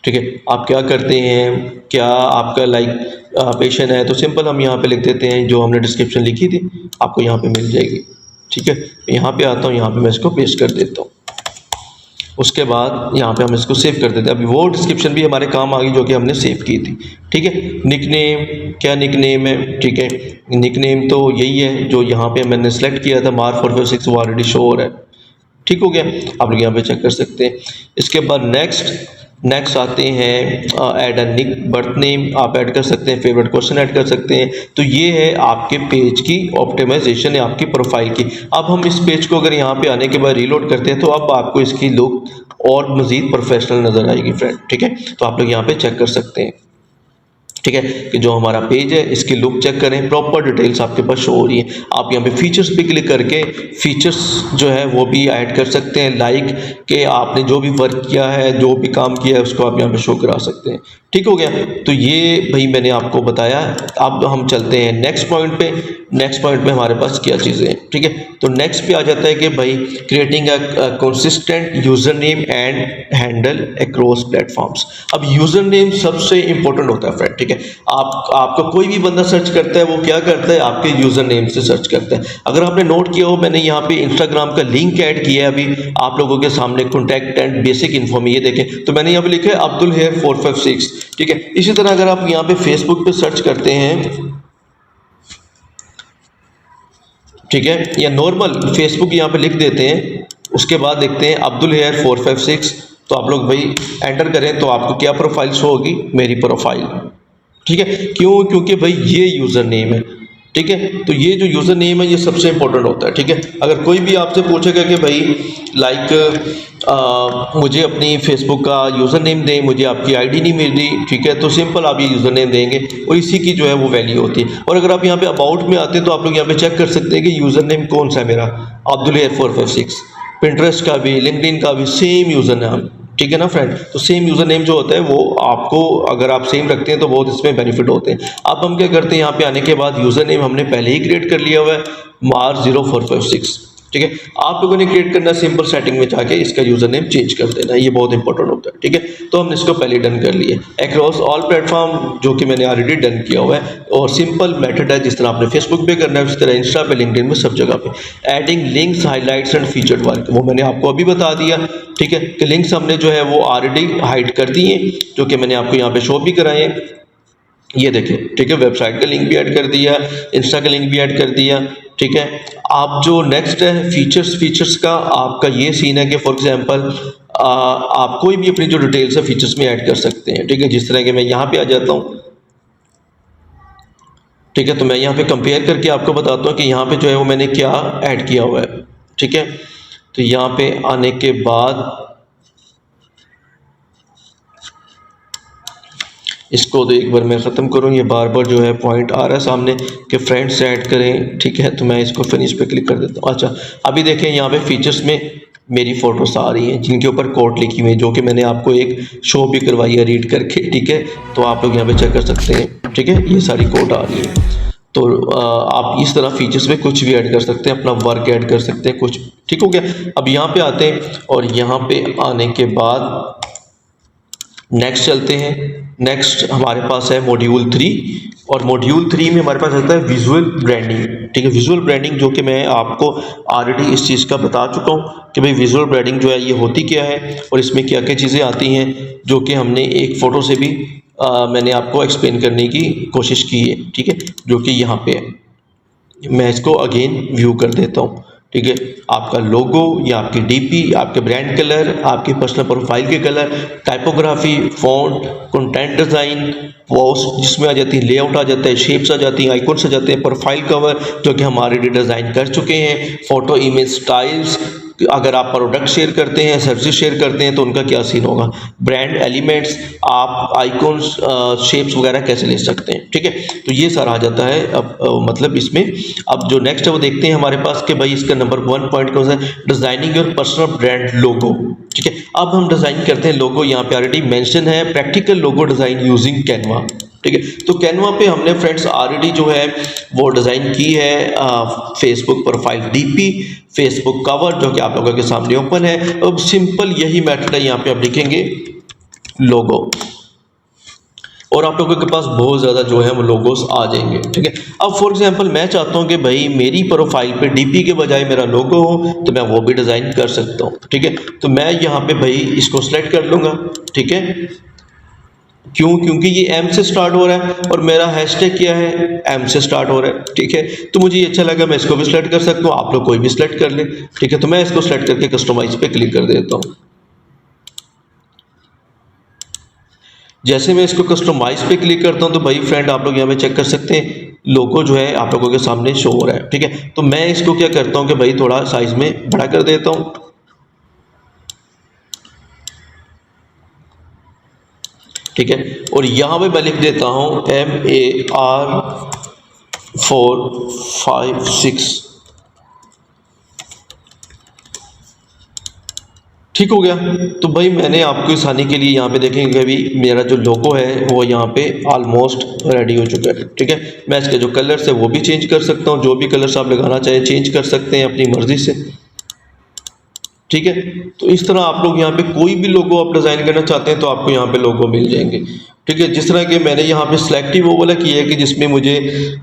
ठीक है, आप क्या करते हैं, क्या आपका लाइक पेशन है, तो सिंपल हम यहाँ पे लिख देते हैं जो हमने डिस्क्रिप्शन लिखी थी, आपको यहाँ पे मिल जाएगी। ठीक है, यहाँ पे आता हूँ, यहाँ पे मैं इसको पेस्ट कर देता हूँ। उसके बाद यहाँ पे हम इसको सेव कर देते हैं। अभी वो डिस्क्रिप्शन भी हमारे काम आ गई जो कि हमने सेव की थी। ठीक है, निकनेम, क्या निकनेम है। ठीक है, निकनेम तो यही है जो यहाँ पे मैंने सेलेक्ट किया था, मार्क 456, वो ऑलरेडी शो हो रहा है। ठीक हो गया, आप लोग यहाँ पे चेक कर सकते हैं। इसके बाद नेक्स्ट आते हैं add a nick birth name, आप ऐड कर सकते हैं, फेवरेट क्वेश्चन ऐड कर सकते हैं। तो ये है आपके पेज की ऑप्टिमाइजेशन है, आपकी प्रोफाइल की। अब हम इस पेज को अगर यहाँ पे आने के बाद रीलोड करते हैं तो अब आपको इसकी लुक और मज़ीद प्रोफेशनल नज़र आएगी फ्रेंड। ठीक है, तो आप लोग यहाँ पे चेक कर सकते हैं। ठीक है, कि जो हमारा पेज है इसकी लुक चेक करें, प्रॉपर डिटेल्स आपके पास शो हो रही है। आप यहाँ पे फीचर्स पे क्लिक करके फीचर्स जो है वो भी ऐड कर सकते हैं, लाइक कि आपने जो भी वर्क किया है, जो भी काम किया है उसको आप यहाँ पे शो करा सकते हैं। ठीक हो गया, तो ये भाई मैंने आपको बताया। अब हम चलते हैं नेक्स्ट पॉइंट पे। नेक्स्ट पॉइंट में हमारे पास क्या चीज़ें हैं, ठीक है। तो नेक्स्ट पे आ जाता है कि भाई creating a consistent user name and handle across platforms. अब यूज़र नेम सबसे इंपॉर्टेंट होता है फ्रेंड, ठीक है। आपका कोई भी बंदा सर्च करता है वो क्या करता है, आपके यूज़र नेम से सर्च करता है। अगर आपने नोट किया हो, मैंने यहाँ पे इंस्टाग्राम का लिंक ऐड किया है अभी आप लोगों के सामने, कॉन्टैक्ट एंड बेसिक इन्फो में, ये देखें तो मैंने यहाँ पे लिखा है अब्दुल हेयर 456, ठीक है। इसी तरह अगर आप यहाँ पे फेसबुक पे सर्च करते हैं, ठीक है, या नॉर्मल फेसबुक यहाँ पे लिख देते हैं, उसके बाद देखते हैं अब्दुल हेयर 456, तो आप लोग भाई एंटर करें तो आपको क्या प्रोफाइल शो होगी, मेरी प्रोफाइल, ठीक है। क्यों? क्योंकि भाई ये यूज़र नेम है, ठीक है। तो ये जो यूज़र नेम है ये सबसे इंपॉर्टेंट होता है, ठीक है। अगर कोई भी आपसे पूछेगा कि भाई मुझे अपनी फेसबुक का यूज़र नेम दें, मुझे आपकी आईडी नहीं मिल रही, ठीक है, तो सिंपल आप ये यूज़र नेम देंगे और इसी की जो है वो वैल्यू होती है। और अगर आप यहाँ पे अबाउट में आते हैं तो आप लोग यहाँ पे चेक कर सकते हैं कि यूज़र नेम कौन सा है मेरा, अब्दुल हेयर 456। पिंटरेस्ट का भी, लिंक्डइन का भी सेम यूज़र नेम, ठीक है ना फ्रेंड। तो सेम यूज़र नेम जो होता है वो आपको, अगर आप सेम रखते हैं तो बहुत इसमें बेनिफिट होते हैं। अब हम क्या करते हैं, यहाँ पे आने के बाद यूज़र नेम हमने पहले ही क्रिएट कर लिया हुआ है, मार0456, ठीक है। आप लोगों ने क्रिएट करना, सिंपल सेटिंग में जाके इसका यूज़र नेम चेंज कर देना, ये बहुत इंपॉर्टेंट होता है, ठीक है। तो हमने इसको पहले डन कर लिया अक्रॉस ऑल प्लेटफॉर्म, जो कि मैंने ऑलरेडी डन किया हुआ है, और सिंपल मेथड है, जिस तरह आपने फेसबुक पे करना है उस तरह इंस्टा पे, लिंक्डइन में, सब जगह पे। Adding links, highlights and featured work, वो मैंने आपको अभी बता दिया, ठीक है, कि लिंक्स हमने जो है वो ऑलरेडी हाइड कर दिए, जो कि मैंने आपको यहाँ पे शो भी कराए हैं, ये देखें, ठीक है। वेबसाइट का लिंक भी ऐड कर दिया, इंस्टा का लिंक भी ऐड कर दिया, ठीक है। आप जो नेक्स्ट है फीचर्स का आपका ये सीन है कि फॉर एग्जांपल आप कोई भी अपनी जो डिटेल्स है फीचर्स में ऐड कर सकते हैं, ठीक है। जिस तरह के मैं यहाँ पे आ जाता हूँ, ठीक है, तो मैं यहाँ पे कंपेयर करके आपको बताता हूँ कि यहाँ पे जो है वो मैंने क्या ऐड किया हुआ है, ठीक है। तो यहाँ पे आने के बाद इसको तो एक बार मैं ख़त्म करूँ, ये बार बार जो है पॉइंट आ रहा है सामने कि फ्रेंड्स ऐड करें, ठीक है। तो मैं इसको फिनिश पे क्लिक कर देता हूँ। अच्छा, अभी देखें यहाँ पे फीचर्स में मेरी फ़ोटोस आ रही हैं जिनके ऊपर कोड लिखी हुई है, जो कि मैंने आपको एक शो भी करवाई है रीड करके, ठीक है। तो आप लोग यहाँ पे चेक कर सकते हैं, ठीक है, ये सारी कोड आ रही है। तो आप इस तरह फीचर्स में कुछ भी ऐड कर सकते हैं, अपना वर्क ऐड कर सकते हैं, कुछ, ठीक हो गया। अब यहाँ पे आते हैं और यहाँ पे आने के बाद नेक्स्ट चलते हैं। नेक्स्ट हमारे पास है मॉड्यूल 3, और मॉड्यूल 3 में हमारे पास आता है विजुअल ब्रांडिंग, ठीक है। विजुअल ब्रांडिंग, जो कि मैं आपको ऑलरेडी इस चीज़ का बता चुका हूँ कि भाई विजुअल ब्रांडिंग जो है ये होती क्या है और इसमें क्या क्या चीज़ें आती हैं, जो कि हमने एक फ़ोटो से भी मैंने आपको एक्सप्लेन करने की कोशिश की है, ठीक है, जो कि यहाँ पे है। मैं इसको अगेन व्यू कर देता हूँ, ठीक है। आपका लोगो या आपकी डीपी, आपके ब्रांड कलर, आपकी पर्सनल प्रोफाइल के colour, typography, font, content design, post जिसमें आ जाती है, लेआउट आ जाता है, शेप्स आ जाती हैं, आइकॉन्स आ जाते हैं, प्रोफाइल कवर जो कि हम ऑलरेडी डिज़ाइन कर चुके हैं, फोटो इमेज स्टाइल्स, अगर आप प्रोडक्ट शेयर करते हैं, सर्विस शेयर करते हैं तो उनका क्या सीन होगा, ब्रांड एलिमेंट्स, आप आइकॉन्स, शेप्स वगैरह कैसे ले सकते हैं, ठीक है। तो ये सारा आ जाता है अब मतलब इसमें। अब जो नेक्स्ट है वो देखते हैं हमारे पास कि भाई इसका नंबर 1 पॉइंट कौन सा है, designing your personal brand logo, ठीक है। अब हम डिजाइन करते हैं लोगो, यहाँ पे ऑलरेडी मेंशन है practical logo design using Canva, ठीक है। तो कैनवा पे हमने फ्रेंड्स ऑलरेडी जो है वो डिज़ाइन की है Facebook profile DP, Facebook cover जो कि आप लोगों के सामने ओपन है। अब सिंपल यही मेथड है, यहाँ पे आप लिखेंगे लोगो और आप लोगों के पास बहुत ज़्यादा जो है वो लोगोस आ जाएंगे, ठीक है। अब फॉर एग्जांपल मैं चाहता हूँ कि भाई मेरी प्रोफाइल पे डीपी के बजाय मेरा लोगो हो, तो मैं वो भी डिज़ाइन कर सकता हूँ, ठीक है। तो मैं यहाँ पे भाई इसको सिलेक्ट कर लूँगा, ठीक है। क्यों? क्योंकि ये एम से स्टार्ट हो रहा है और मेरा हैशटैग क्या है, एम से स्टार्ट हो रहा है, ठीक है। तो मुझे ये अच्छा लगा, मैं इसको भी सिलेक्ट कर सकता हूँ, आप लोग कोई भी सिलेक्ट कर ले, ठीक है। तो मैं इसको सिलेक्ट करके कस्टमाइज पे क्लिक कर देता हूँ। जैसे मैं इसको कस्टमाइज पे क्लिक करता हूँ तो भाई फ्रेंड आप लोग यहाँ पे चेक कर सकते हैं, लोगो जो है आप लोगों के सामने शो हो रहा है, ठीक है। तो मैं इसको क्या करता हूँ कि भाई थोड़ा साइज में बड़ा कर देता हूँ, ठीक है। और यहाँ पे मैं लिख देता हूँ MAR456, ठीक हो गया। तो भाई मैंने आपको आसानी के लिए यहाँ पे देखेंगे अभी मेरा जो लोगो है वो यहाँ पे ऑलमोस्ट रेडी हो चुका है। ठीक है, मैं इसके जो कलर्स है वो भी चेंज कर सकता हूँ, जो भी कलर्स आप लगाना चाहें चेंज कर सकते हैं अपनी मर्जी से। ठीक है, तो इस तरह आप लोग यहाँ पे कोई भी लोगो आप डिज़ाइन करना चाहते हैं तो आपको यहाँ पे लोगो मिल जाएंगे। ठीक है, जिस तरह के मैंने यहाँ पे सिलेक्टिव वो वाला किया है कि जिसमें मुझे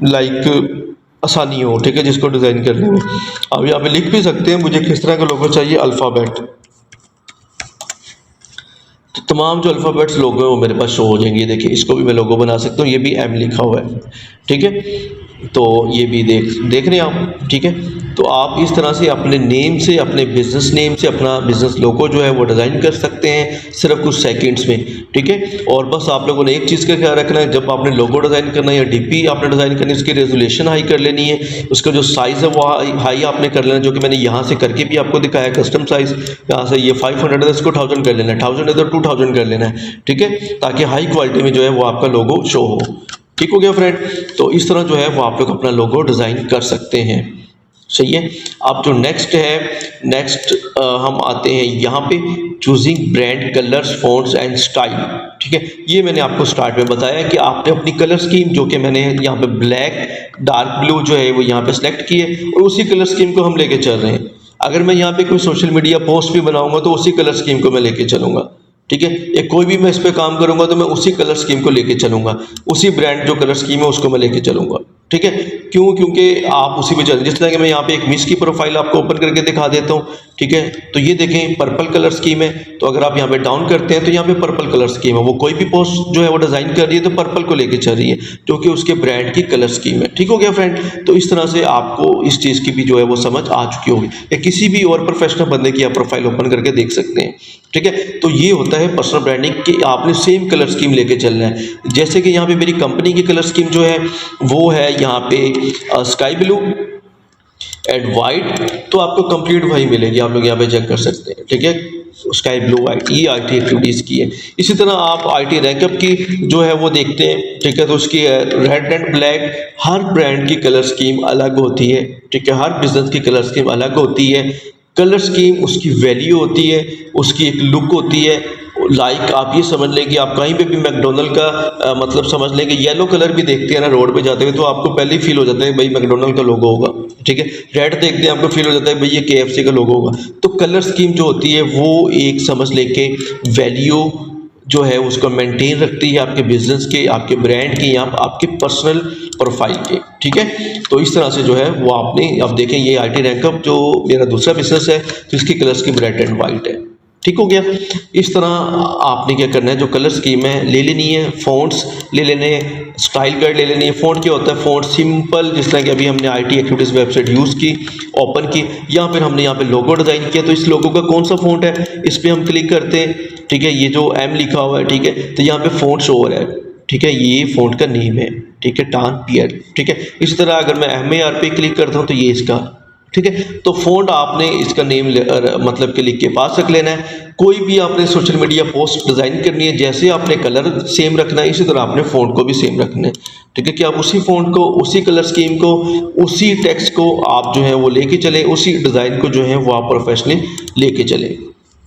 लाइक आसानी हो। ठीक है, जिसको डिज़ाइन करने में आप यहाँ पे लिख भी सकते हैं मुझे किस तरह का लोगो चाहिए, अल्फ़ाबेट। तो तमाम जो अल्फ़ाबेट्स लोगो हैं वो मेरे पास शो हो जाएंगे। देखिए इसको भी मैं लोगो बना सकता हूँ, ये भी एम लिखा हुआ है। ठीक है, तो ये भी देख रहे हैं आप। ठीक है, तो आप इस तरह से अपने नेम से, अपने बिजनेस नेम से अपना बिजनेस लोगो जो है वो डिज़ाइन कर सकते हैं सिर्फ कुछ सेकंड्स में। ठीक है, और बस आप लोगों ने एक चीज़ का ख्याल रखना है, जब आपने लोगो डिज़ाइन करना है या डीपी आपने डिज़ाइन करनी है, उसकी रेजोल्यूशन हाई कर लेनी है, उसका जो साइज़ है वो हाई आपने कर लेना, जो कि मैंने यहाँ से करके भी आपको दिखाया है। कस्टम साइज़ यहाँ से ये 500 है, इसको 1000 कर लेना है, 1000 है तो 2000 कर लेना है। ठीक है, ताकि हाई क्वालिटी में जो है वो आपका लोगो शो हो। ठीक हो गया फ्रेंड, तो इस तरह जो है वो आप लोग अपना लोगो डिज़ाइन कर सकते हैं। सही है। अब जो नेक्स्ट हम आते हैं यहाँ पे choosing brand, colours, fonts and style. ठीक है, ये मैंने आपको स्टार्ट में बताया कि आपने अपनी कलर स्कीम जो कि मैंने यहाँ पे ब्लैक, डार्क ब्लू जो है वो यहाँ पे सिलेक्ट की है और उसी कलर स्कीम को हम लेके चल रहे हैं। अगर मैं यहाँ पे कोई सोशल मीडिया पोस्ट भी बनाऊंगा तो उसी कलर स्कीम को मैं लेके चलूंगा। ठीक है, या कोई भी मैं इस पे काम करूंगा तो मैं उसी कलर स्कीम को लेके चलूंगा, उसी ब्रांड जो कलर स्कीम है उसको मैं लेके चलूंगा। ठीक है, क्यों? क्योंकि आप उसी पे चल, जिस तरह कि मैं यहाँ पे एक मिस की प्रोफाइल आपको ओपन करके दिखा देता हूँ। ठीक है, तो ये देखें पर्पल कलर स्कीम है, तो अगर आप यहाँ पे डाउन करते हैं तो यहाँ पे पर्पल कलर स्कीम है, वो कोई भी पोस्ट जो है वो डिज़ाइन कर रही है तो पर्पल को लेके चल रही है क्योंकि उसके ब्रांड की कलर स्कीम है। ठीक हो गया फ्रेंड, तो इस तरह से आपको इस चीज़ की भी जो है वो समझ आ चुकी होगी, या किसी भी और प्रोफेशनल बंदे की आप प्रोफाइल ओपन करके देख सकते हैं। ठीक है, तो ये होता है पर्सनल ब्रांडिंग कि आपने सेम कलर स्कीम लेके चलना है। जैसे कि यहाँ पे मेरी कंपनी की कलर स्कीम जो है वो है यहाँ पे स्काई ब्लू एंड वाइट, तो आपको कंप्लीट वही मिलेगी, आप लोग यहाँ पे चेक कर सकते हैं। ठीक है, स्काई ब्लू वाइट, ये IT एक्टिविटीज़ की है। इसी तरह आप IT रैंकअप की जो है वो देखते हैं। ठीक है, तो उसकी red and black, her brand की कलर स्कीम अलग होती है। ठीक है, हर बिजनेस की कलर स्कीम अलग होती है। कलर स्कीम उसकी वैल्यू होती है, उसकी एक लुक होती है। लाइक आप ये समझ लें कि आप कहीं पे भी मैकडोनल्ड का मतलब समझ लें कि येलो कलर भी देखते हैं ना रोड पे जाते हुए, तो आपको पहले ही फील हो जाता है भाई मैकडोनल्ड का लोगो होगा। ठीक है, रेड देखते हैं आपको फील हो जाता है भाई ये KFC का लोगो होगा। तो कलर स्कीम जो होती है वो एक समझ लें कि वैल्यू जो है उसको मेंटेन रखती है आपके बिजनेस के, आपके ब्रांड के, या आपके पर्सनल प्रोफाइल के। ठीक है, तो इस तरह से जो है वो आपने, अब देखें ये IT रैंकअप जो मेरा दूसरा बिजनेस है तो इसकी colour scheme red and white है। ठीक हो गया। इस तरह आपने क्या करना है, जो कलर स्कीम है ले लेनी है, फ़ॉन्ट्स ले लेने हैं, स्टाइल गाइड ले लेनी है। फ़ॉन्ट क्या होता है? फ़ॉन्ट सिंपल, जिस तरह कि अभी हमने IT एक्टिविटीज़ वेबसाइट यूज़ की, ओपन की, या फिर हमने यहाँ पे लोगो डिज़ाइन किया, तो इस लोगो का कौन सा फ़ॉन्ट है इस पर हम क्लिक करते हैं। ठीक है, ये जो M लिखा हुआ है, ठीक है, तो यहाँ पे फ़ॉन्ट शो हो रहा है। ठीक है, ये फ़ॉन्ट का नेम है। ठीक है, टान पियर। ठीक है, इसी तरह अगर मैं MAR पे क्लिक करता हूँ तो ये इसका। ठीक है, तो फ़ॉन्ट आपने इसका नेम मतलब कि लिख के पास रख लेना है। कोई भी आपने सोशल मीडिया पोस्ट डिज़ाइन करनी है, जैसे आपने कलर सेम रखना है इसी तरह आपने फ़ॉन्ट को भी सेम रखना है। ठीक है, कि आप उसी फ़ॉन्ट को, उसी कलर स्कीम को, उसी टेक्स्ट को आप जो है वो लेके चले, उसी डिज़ाइन को जो है वो आप प्रोफेशनली लेके चले।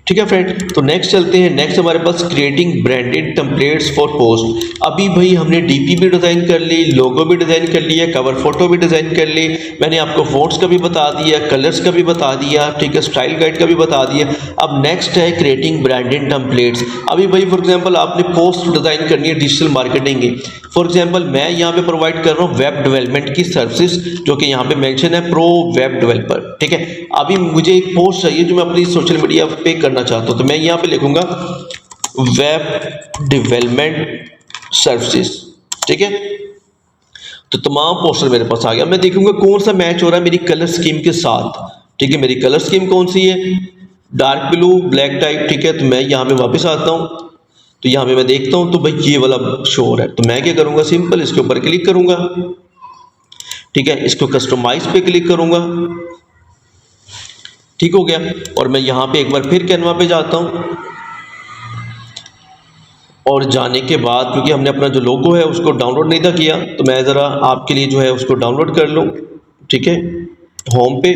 ठीक है फ्रेंड, तो नेक्स्ट चलते हैं। नेक्स्ट हमारे पास creating branded templates for post. अभी भाई हमने DP भी डिज़ाइन कर ली, लोगो भी डिज़ाइन कर लिया, कवर फोटो भी डिज़ाइन कर ली, मैंने आपको फ़ॉन्ट्स का भी बता दिया, कलर्स का भी बता दिया, ठीक है, स्टाइल गाइड का भी बता दिया। अब नेक्स्ट है क्रिएटिंग ब्रांडेड टेम्पलेट्स। अभी भाई फॉर एग्जांपल आपने पोस्ट डिज़ाइन करनी है डिजिटल मार्केटिंग की। फॉर एग्जांपल मैं यहाँ पे प्रोवाइड कर रहा हूँ वेब डेवलपमेंट की सर्विसेज, जो कि यहाँ पे मेंशन है प्रो वेब डेवलपर। ठीक है, अभी मुझे एक पोस्ट चाहिए जो मैं अपनी सोशल मीडिया पे करना चाहता हूँ, तो मैं यहाँ पे लिखूंगा वेब डेवलपमेंट सर्विसेज। ठीक है, तो तमाम पोस्टर मेरे पास आ गया। मैं देखूंगा कौन सा मैच हो रहा है मेरी कलर स्कीम के साथ। ठीक है, मेरी कलर स्कीम कौन सी है? Dark blue, black type. ठीक है, तो मैं यहाँ पे वापस आता हूँ, तो यहाँ पे मैं देखता हूँ तो भाई ये वाला शो हो रहा है, तो मैं क्या करूँगा, सिंपल इसके ऊपर क्लिक करूँगा। ठीक है, इसको कस्टमाइज पे क्लिक करूँगा। ठीक हो गया, और मैं यहाँ पे एक बार फिर कैनवा पे जाता हूँ, और जाने के बाद क्योंकि हमने अपना जो लोगो है उसको डाउनलोड नहीं था किया, तो मैं ज़रा आपके लिए जो है उसको डाउनलोड कर लूँ। ठीक है, होम पे,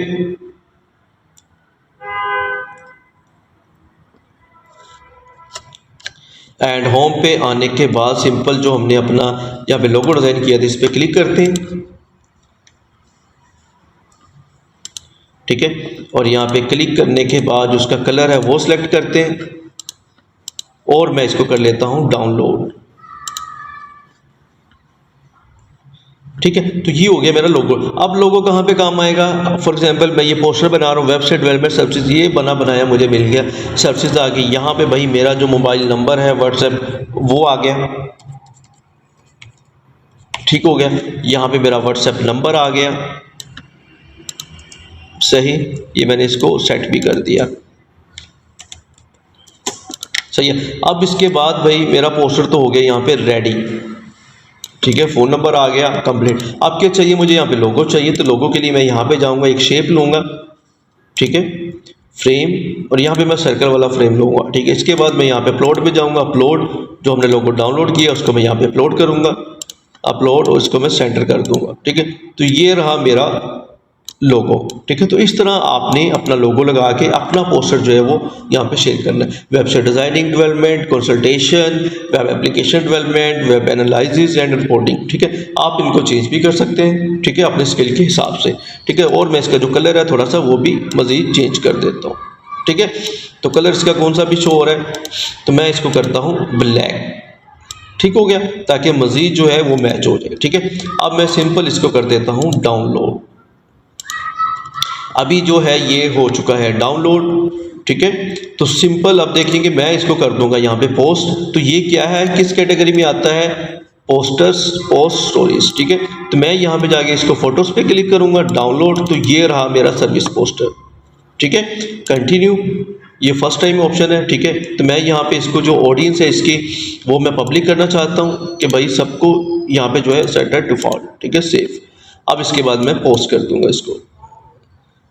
एंड होम पे आने के बाद सिंपल जो हमने अपना यहाँ पे लोगो डिज़ाइन किया था इस पर क्लिक करते हैं, ठीक है। और यहाँ पे क्लिक करने के बाद जो उसका कलर है वो सिलेक्ट करते हैं और मैं इसको कर लेता हूँ डाउनलोड, ठीक है। तो ये हो गया मेरा लोगो। अब लोगो कहाँ पे काम आएगा? फॉर एग्जांपल मैं ये पोस्टर बना रहा हूँ, वेबसाइट डेवलपमेंट सर्विसेज, ये बनाया मुझे मिल गया, सर्विसेज आ गई। यहाँ पे भाई मेरा जो मोबाइल नंबर है व्हाट्सएप वो आ गया, ठीक हो गया। यहाँ पे मेरा व्हाट्सएप नंबर आ गया, सही, ये मैंने इसको सेट भी कर दिया, सही है। अब इसके बाद भाई मेरा पोस्टर तो हो गया यहाँ पे रेडी, ठीक है। फ़ोन नंबर आ गया कंप्लीट। अब क्या चाहिए मुझे? यहाँ पे लोगो चाहिए, तो लोगो के लिए मैं यहाँ पे जाऊँगा, एक शेप लूँगा, ठीक है, फ्रेम, और यहाँ पे मैं सर्कल वाला फ्रेम लूँगा, ठीक है। इसके बाद मैं यहाँ पे अपलोड पे जाऊँगा, अपलोड, जो हमने लोगो डाउनलोड किया उसको मैं यहाँ पे अपलोड करूँगा, अपलोड, और इसको मैं सेंटर कर दूँगा, ठीक है। तो ये रहा मेरा लोगो, ठीक है। तो इस तरह आपने अपना लोगो लगा के अपना पोस्टर जो है वो यहाँ पे शेयर करना है। Website designing development, consultation, web application development, web analysis and reporting, ठीक है। आप इनको चेंज भी कर सकते हैं, ठीक है, अपने स्किल के हिसाब से, ठीक है। और मैं इसका जो कलर है थोड़ा सा वो भी मज़ीद चेंज कर देता हूँ, ठीक है। तो कलर इसका कौन सा भी शो हो रहा है, तो मैं इसको करता हूँ ब्लैक, ठीक हो गया, ताकि मज़ीद जो है वो मैच हो जाए, ठीक है। अब मैं सिंपल इसको कर देता हूँ डाउनलोड। अभी जो है ये हो चुका है डाउनलोड, ठीक है। तो सिंपल अब देखेंगे, मैं इसको कर दूंगा यहाँ पे पोस्ट। तो ये क्या है, किस कैटेगरी में आता है? पोस्टर्स, पोस्ट स्टोरीज, ठीक है। तो मैं यहाँ पे जाके इसको फोटोज पे क्लिक करूंगा, डाउनलोड, तो ये रहा मेरा सर्विस पोस्टर, ठीक है। कंटिन्यू, ये फर्स्ट टाइम ऑप्शन है, ठीक है। तो मैं यहाँ पे इसको जो ऑडियंस है इसकी वो मैं पब्लिक करना चाहता हूँ कि भाई सबको यहाँ पे जो है सेट है डिफॉल्ट, ठीक है, सेव। अब इसके बाद मैं पोस्ट कर दूंगा इसको।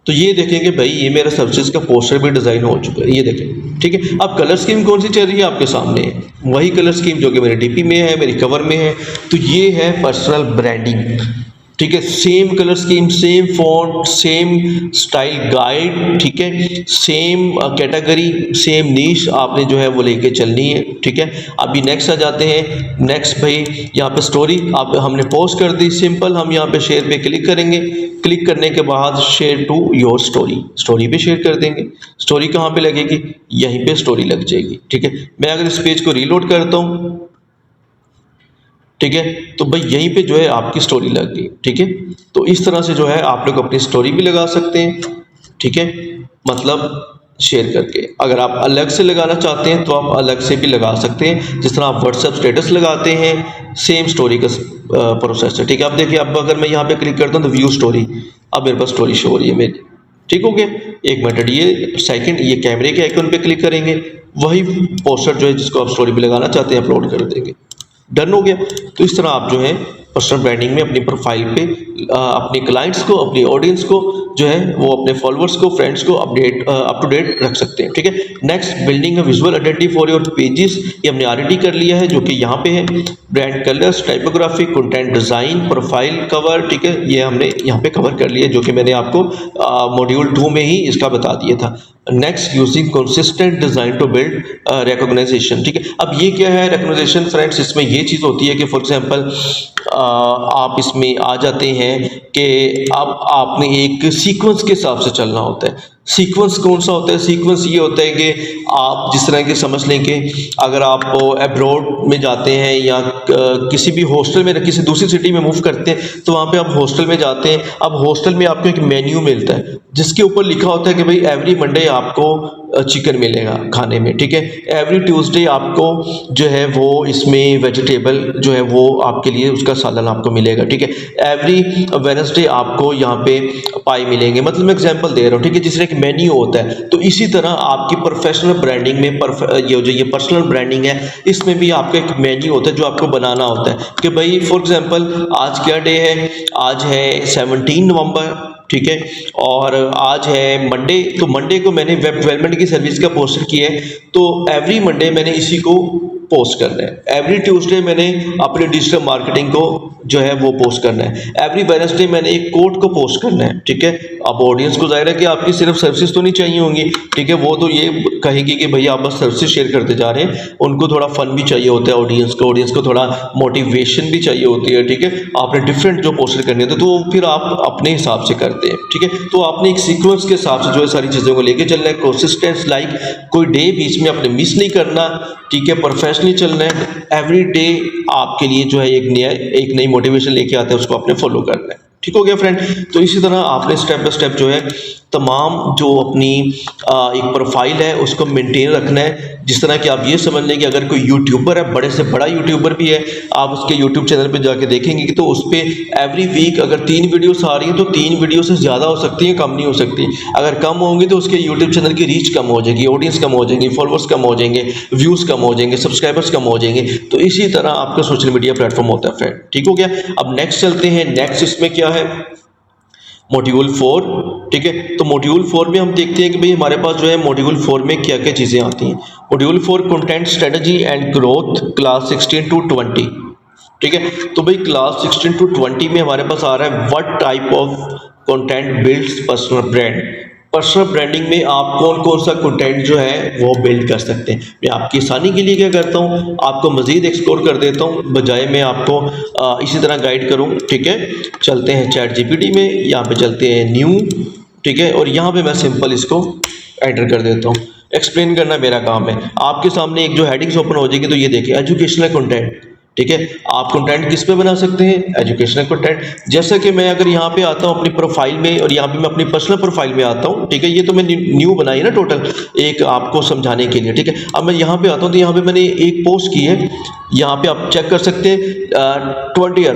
तो ये देखेंगे भाई ये मेरा सर्विसेज का पोस्टर भी डिज़ाइन हो चुका है, ये देखें, ठीक है। अब कलर स्कीम कौन सी चल रही है आपके सामने है, वही कलर स्कीम जो कि मेरे डीपी में है, मेरी कवर में है। तो ये है पर्सनल ब्रांडिंग, ठीक है। Same colour scheme, same font, same style guide, ठीक है, सेम कैटेगरी, सेम नीश आपने जो है वो लेके चलनी है, ठीक है। अभी नेक्स्ट आ जाते हैं। नेक्स्ट भाई यहाँ पे स्टोरी आप हमने पोस्ट कर दी, सिंपल हम यहाँ पे शेयर पे क्लिक करेंगे, क्लिक करने के बाद share to your story, story पे शेयर कर देंगे। स्टोरी कहाँ पे लगेगी? यहीं पे स्टोरी लग जाएगी, ठीक है। मैं अगर इस पेज को रीलोड करता हूँ, ठीक है, तो भाई यहीं पे जो है आपकी स्टोरी लग गई, ठीक है। तो इस तरह से जो है आप लोग अपनी स्टोरी भी लगा सकते हैं, ठीक है, मतलब शेयर करके। अगर आप अलग से लगाना चाहते हैं तो आप अलग से भी लगा सकते हैं, जिस तरह आप व्हाट्सएप स्टेटस लगाते हैं, सेम स्टोरी का प्रोसेस है, ठीक है। अब देखिए, अब अगर मैं यहाँ पे क्लिक करता हूँ तो व्यू स्टोरी, अब मेरे पास स्टोरी शो हो रही है मेरी, ठीक हो गया। एक मिनट, ये सेकंड, ये कैमरे के आइकन पे क्लिक करेंगे, वही पोस्टर जो है जिसको आप स्टोरी पे लगाना चाहते हैं अपलोड कर देंगे, डन हो गया। तो इस तरह आप जो है पर्सनल ब्रांडिंग में अपनी प्रोफाइल पे अपने क्लाइंट्स को, अपनी ऑडियंस को जो है वो अपने फॉलोअर्स को, फ्रेंड्स को अप टू डेट रख सकते हैं, ठीक है। Next, building a visual identity for your pages, ये हमने ऑलरेडी कर लिया है, जो कि यहाँ पे है। Brand colours, typography, content design, profile cover, ठीक है, ये हमने यहाँ पे कवर कर लिया, जो कि मैंने आपको मॉड्यूल 2 में ही इसका बता दिया था। Next, using consistent design to build recognisation, ठीक है। अब ये क्या है रिकॉग्नाइजेशन फ्रेंड्स? इसमें ये चीज़ होती है कि फॉर एग्जांपल आप इसमें आ जाते हैं कि अब आपने एक सीक्वेंस के हिसाब से चलना होता है। सीक्वेंस कौन सा होता है? सीक्वेंस ये होता है कि आप जिस तरह के समझ लें कि अगर आप अब्रॉड में जाते हैं या किसी भी हॉस्टल में, किसी दूसरी सिटी में मूव करते हैं, तो वहाँ पे आप हॉस्टल में जाते हैं। अब हॉस्टल में आपको एक मेन्यू मिलता है जिसके ऊपर लिखा होता है कि भाई एवरी मंडे आपको चिकन मिलेगा खाने में, ठीक है। एवरी ट्यूसडे आपको जो है वो इसमें वेजिटेबल जो है वो आपके लिए उसका सालन आपको मिलेगा, ठीक है। एवरी वेडनेसडे आपको यहाँ पे पाई मिलेंगे, मतलब मैं एग्जांपल दे रहा हूँ, ठीक है, जिस तरह की मेन्यू होता है। तो इसी तरह आपकी प्रोफेशनल ब्रांडिंग में ये पर्सनल ब्रांडिंग है, इसमें भी आपका एक मेन्यू होता है जो आपको बनाना होता है कि भाई फॉर एग्जांपल आज क्या डे है? आज है 17 नवंबर, ठीक है, और आज है मंडे। तो मंडे को मैंने वेब डेवलपमेंट की सर्विस का पोस्टर किया है, तो एवरी मंडे मैंने इसी को पोस्ट करना है। एवरी ट्यूसडे मैंने अपनी डिजिटल मार्केटिंग को जो है वो पोस्ट करना है। एवरी वेडनेसडे मैंने एक कोट को पोस्ट करना है, ठीक है। अब ऑडियंस को जाहिर है कि आपकी सिर्फ सर्विसेज तो नहीं चाहिए होंगी, ठीक है। वो तो ये कहेगी कि भैया आप बस सर्विसेज शेयर करते जा रहे हैं, उनको थोड़ा फन भी चाहिए होता है ऑडियंस को थोड़ा मोटिवेशन भी चाहिए होती है, ठीक है। आपने डिफरेंट जो पोस्टर करने होते तो फिर आप अपने हिसाब से करते हैं, ठीक है। तो आपने एक सीक्वेंस के हिसाब से जो है सारी चीज़ों को लेके चलना है, कंसिस्टेंट लाइक कोई डे बीच में आपने मिस नहीं करना, ठीक है। प्रोफेशनली चलना है, एवरी डे आपके लिए जो है एक नई मोटिवेशन लेके आता है, उसको आपने फॉलो करना है। ठीक हो गया फ्रेंड। तो इसी तरह आपने स्टेप बाय स्टेप जो है तमाम जो अपनी एक प्रोफाइल है उसको मेंटेन रखना है। जिस तरह कि आप ये समझ लें कि अगर कोई यूट्यूबर है, बड़े से बड़ा यूट्यूबर भी है, आप उसके यूट्यूब चैनल पे जाके देखेंगे कि तो उस पर एवरी वीक अगर 3 वीडियोस आ रही हैं तो 3 वीडियो से ज़्यादा हो सकती हैं, कम नहीं हो सकती। अगर कम होंगी तो उसके यूट्यूब चैनल की रीच कम हो जाएगी, ऑडियंस कम हो जाएगी, फॉलोअर्स कम हो जाएंगे, व्यूज़ कम हो जाएंगे, सब्सक्राइबर्स कम हो जाएंगे। तो इसी तरह आपका सोशल मीडिया प्लेटफॉर्म होता है फ्रेंड। ठीक हो गया। अब नेक्स्ट चलते हैं। नेक्स्ट इसमें क्या है, मॉड्यूल 4, ठीक है। तो मॉड्यूल 4 में हम देखते हैं कि भाई हमारे पास जो है मॉड्यूल 4 में क्या क्या चीज़ें आती हैं। Module 4 content strategy and growth class 16 to 20, ठीक है। तो भाई क्लास 16 to 20 में हमारे पास आ रहा है what type of content builds personal brand. Personal branding में आप कौन कौन सा कंटेंट जो है वो बिल्ड कर सकते हैं। मैं आपकी आसानी के लिए क्या करता हूँ, आपको मज़ीद एक्सप्लोर कर देता हूँ बजाय मैं आपको इसी तरह गाइड करूँ, ठीक है। चलते हैं चैट जीपीटी में, यहाँ पे चलते हैं न्यू, ठीक है। और यहाँ पे मैं सिंपल इसको एंटर कर देता हूँ। एक्सप्लेन करना मेरा काम है। आपके सामने एक जो हेडिंग्स ओपन हो जाएगी तो ये देखिए एजुकेशनल कंटेंट, ठीक है। आप कंटेंट किस पे बना सकते हैं, एजुकेशनल कंटेंट। जैसा कि मैं अगर यहाँ पे आता हूँ अपनी प्रोफाइल में और यहाँ पे मैं अपनी पर्सनल प्रोफाइल में आता हूँ, ठीक है। ये तो मैंने न्यू बनाई है ना टोटल एक आपको समझाने के लिए, ठीक है। अब मैं यहाँ पे आता हूँ तो यहाँ पे मैंने एक पोस्ट की है, यहाँ पे आप चेक कर सकते हैं 20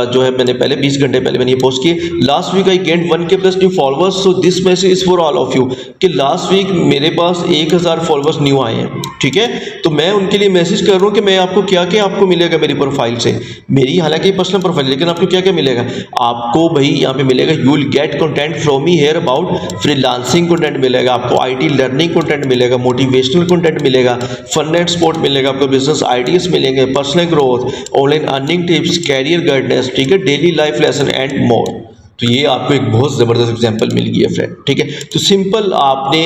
जो है मैंने पहले 20 घंटे पहले मैंने ये पोस्ट की। Last week I gained 1K+ new followers, so this message is for all of you. कि लास्ट वीक मेरे पास 1000 फॉलोअर्स न्यू आए हैं, ठीक है। तो मैं उनके लिए मैसेज कर रहा हूँ कि मैं आपको क्या क्या आपको मिलेगा मेरी प्रोफाइल से। मेरी हालांकि पर्सनल प्रोफाइल, लेकिन आपको क्या क्या मिलेगा, आपको भाई यहाँ पे मिलेगा you will get content from me here about freelancing content मिलेगा, आपको IT लर्निंग कंटेंट मिलेगा, मोटिवेशनल कंटेंट मिलेगा, फन एंड स्पोर्ट मिलेगा, आपको बिजनेस आइडियाज मिलेंगे, personal growth, online earning tips, career guidance, ठीक है, daily life lesson and more. तो ये आपको एक बहुत ज़बरदस्त एग्जांपल मिल गई है फ्रेंड, ठीक है। तो सिंपल आपने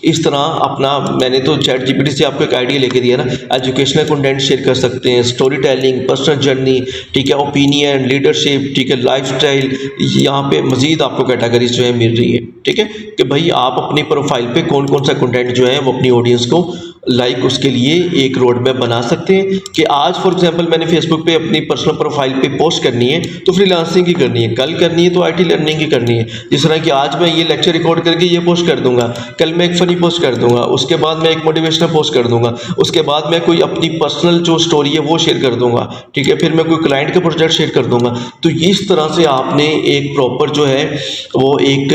इस तरह अपना, मैंने तो चैट जीपीटी से आपको एक आइडिया लेके दिया ना, एजुकेशनल कंटेंट शेयर कर सकते हैं, स्टोरी टेलिंग, पर्सनल जर्नी, ठीक है, ओपिनियन, लीडरशिप, ठीक है, लाइफस्टाइल। यहाँ पे मजीद आपको कैटेगरीज जो है मिल रही है, ठीक है, कि भाई आप अपनी प्रोफाइल पे कौन कौन सा कंटेंट जो है वो अपनी ऑडियंस को लाइक उसके लिए एक रोड मैप बना सकते हैं। कि आज फॉर एग्जांपल मैंने फेसबुक पे अपनी पर्सनल प्रोफाइल पे पोस्ट करनी है तो फ्रीलांसिंग की करनी है, कल करनी है तो IT लर्निंग की करनी है। जिस तरह कि आज मैं ये लेक्चर रिकॉर्ड करके ये पोस्ट कर दूंगा, कल मैं एक फनी पोस्ट कर दूंगा, उसके बाद मैं एक मोटिवेशनल पोस्ट कर दूंगा, उसके बाद मैं कोई अपनी पर्सनल जो स्टोरी है वो शेयर कर दूंगा, ठीक है, फिर मैं कोई क्लाइंट का प्रोजेक्ट शेयर कर दूंगा। तो इस तरह से आपने एक प्रॉपर जो है वो एक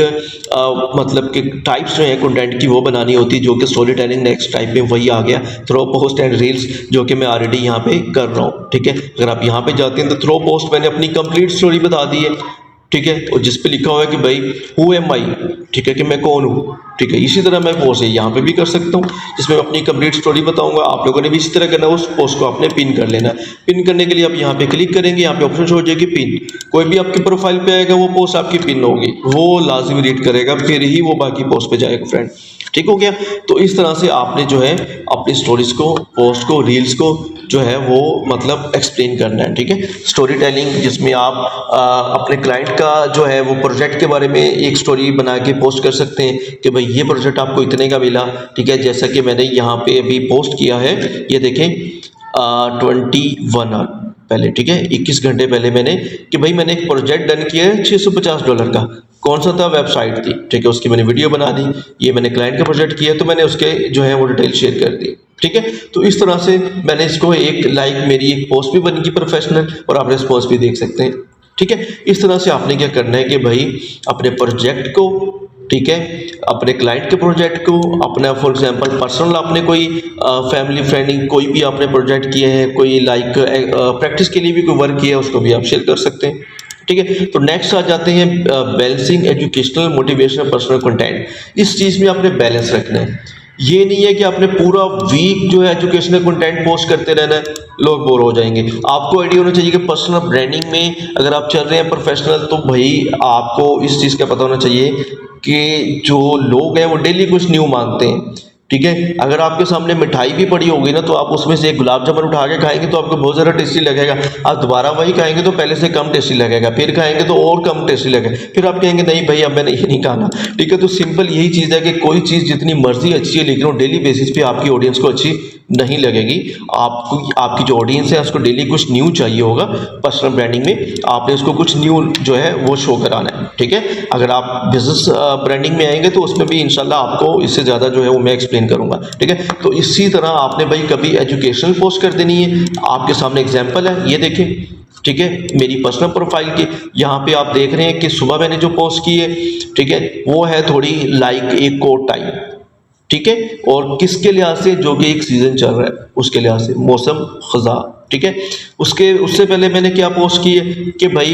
मतलब कि टाइप्स जो है कंटेंट की वो बनानी होती है, जो कि स्टोरी टेलिंग नेक्स्ट टाइप में वही आ गया, थ्रो पोस्ट एंड रील्स, जो कि मैं ऑलरेडी यहाँ पे कर रहा हूँ, ठीक है। अगर आप यहाँ पे जाते हैं तो थ्रो पोस्ट मैंने अपनी कंप्लीट स्टोरी बता दी है, ठीक है, और जिस पे लिखा हुआ है कि भाई हु एम आई, ठीक है, कि मैं कौन हूँ, ठीक है। इसी तरह मैं पोस्ट यहाँ पे भी कर सकता हूँ जिसमें मैं अपनी कंप्लीट स्टोरी बताऊंगा। आप लोगों ने भी इसी तरह करना, उस पोस्ट को आपने पिन कर लेना। पिन करने के लिए आप यहाँ पे क्लिक करेंगे, यहाँ पे ऑप्शन हो जाएगी पिन। कोई भी आपकी प्रोफाइल पे आएगा वो पोस्ट आपकी पिन होगी, वो लाजिमी रीड करेगा, फिर ही वो बाकी पोस्ट पे जाएगा फ्रेंड। ठीक हो गया। तो इस तरह से आपने जो है अपनी स्टोरीज को, पोस्ट को, रील्स को जो है वो मतलब एक्सप्लेन करना है, ठीक है। स्टोरी टेलिंग जिसमें आप अपने क्लाइंट का जो है वो प्रोजेक्ट के बारे में एक स्टोरी बना के पोस्ट कर सकते हैं कि भाई ये प्रोजेक्ट आपको इतने का मिला, ठीक है। जैसा कि मैंने यहाँ पे अभी पोस्ट किया है, ये देखें 21 आवर पहले, ठीक है, 21 घंटे पहले मैंने कि भाई मैंने एक प्रोजेक्ट डन किया है $650 का। कौन सा था, वेबसाइट थी, ठीक है, उसकी मैंने वीडियो बना दी। ये मैंने क्लाइंट का प्रोजेक्ट किया तो मैंने उसके जो है वो डिटेल शेयर कर दी, ठीक है। तो इस तरह से मैंने इसको एक मेरी एक पोस्ट भी बन गई प्रोफेशनल, और आप रिस्पॉन्स भी देख सकते हैं, ठीक है। इस तरह से आपने क्या करना है कि भाई अपने प्रोजेक्ट को, ठीक है, अपने क्लाइंट के प्रोजेक्ट को, अपना फॉर एग्जांपल पर्सनल आपने कोई फैमिली फ्रेंडिंग कोई भी आपने प्रोजेक्ट किए हैं, कोई लाइक प्रैक्टिस के लिए भी कोई वर्क किया है, उसको भी आप शेयर कर सकते हैं, ठीक है। तो नेक्स्ट आ जाते हैं balancing educational, motivational, personal content. इस चीज़ में आपने बैलेंस रखना है। ये नहीं है कि आपने पूरा वीक जो है एजुकेशनल कंटेंट पोस्ट करते रहना है, लोग बोर हो जाएंगे। आपको आइडिया होना चाहिए कि पर्सनल ब्रांडिंग में अगर आप चल रहे हैं प्रोफेशनल, तो भाई आपको इस चीज़ का पता होना चाहिए कि जो लोग हैं वो डेली कुछ न्यू मांगते हैं। ठीक है, अगर आपके सामने मिठाई भी पड़ी होगी ना, तो आप उसमें से एक गुलाब जामुन उठा के खाएंगे तो आपको बहुत ज़्यादा टेस्टी लगेगा। आप दोबारा वही खाएंगे तो पहले से कम टेस्टी लगेगा, फिर खाएंगे तो और कम टेस्टी लगेगा, फिर आप कहेंगे नहीं भाई अब मैंने ये नहीं खाना। ठीक है, तो सिंपल यही चीज़ है कि कोई चीज़ जितनी मर्जी अच्छी है, लेकिन वो डेली बेसिस पे आपकी ऑडियंस को अच्छी नहीं लगेगी। आपको आपकी जो ऑडियंस है उसको डेली कुछ न्यू चाहिए होगा। पर्सनल ब्रांडिंग में आपने उसको कुछ न्यू जो है वो शो कराना है। ठीक है, अगर आप बिजनेस ब्रांडिंग में आएंगे तो उसमें भी इंशाल्लाह आपको इससे ज़्यादा जो है वो मैं एक्सप्लेन करूंगा। ठीक है, तो इसी तरह आपने भाई कभी एजुकेशनल पोस्ट कर देनी है। आपके सामने एग्जाम्पल है, ये देखें। ठीक है, मेरी पर्सनल प्रोफाइल की यहाँ पे आप देख रहे हैं कि सुबह मैंने जो पोस्ट की है, ठीक है, वो है थोड़ी लाइक एक कोट टाइप। ठीक है, और किसके लिहाज से, जो कि एक सीजन चल रहा है उसके लिहाज से, मौसम खजा। ठीक है, उससे पहले मैंने क्या पोस्ट की है कि भाई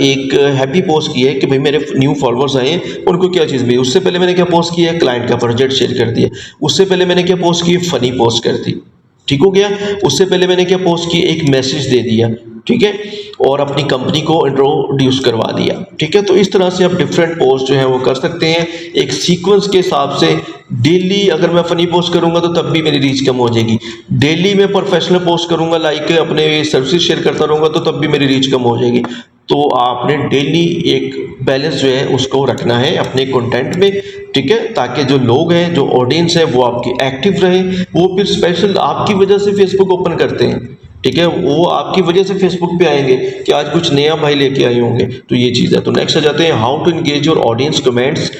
एक हैप्पी पोस्ट की है कि भाई मेरे न्यू फॉलोअर्स आए हैं, उनको क्या चीज़ मिली। उससे पहले मैंने क्या पोस्ट किया है, क्लाइंट का प्रोजेक्ट शेयर कर दिया। उससे पहले मैंने क्या पोस्ट की है, फनी पोस्ट कर दी। ठीक हो गया। उससे पहले मैंने क्या पोस्ट की, एक मैसेज दे दिया। ठीक है, और अपनी कंपनी को इंट्रोड्यूस करवा दिया। ठीक है, तो इस तरह से आप डिफरेंट पोस्ट जो है वो कर सकते हैं एक सीक्वेंस के हिसाब से। डेली अगर मैं फनी पोस्ट करूंगा तो तब भी मेरी रीच कम हो जाएगी। डेली मैं प्रोफेशनल पोस्ट करूंगा, लाइक अपने सर्विस शेयर करता रहूंगा, तो तब भी मेरी रीच कम हो जाएगी। तो आपने डेली एक बैलेंस जो है उसको रखना है अपने कंटेंट में। ठीक है, ताकि जो लोग हैं, जो ऑडियंस है, वो आपकी एक्टिव रहे। वो फिर स्पेशल आपकी वजह से फेसबुक ओपन करते हैं। ठीक है, वो आपकी वजह से फेसबुक पे आएंगे कि आज कुछ नया भाई लेके आए होंगे। तो ये चीज़ है। तो नेक्स्ट आ जाते हैं, how to engage your audience, comments,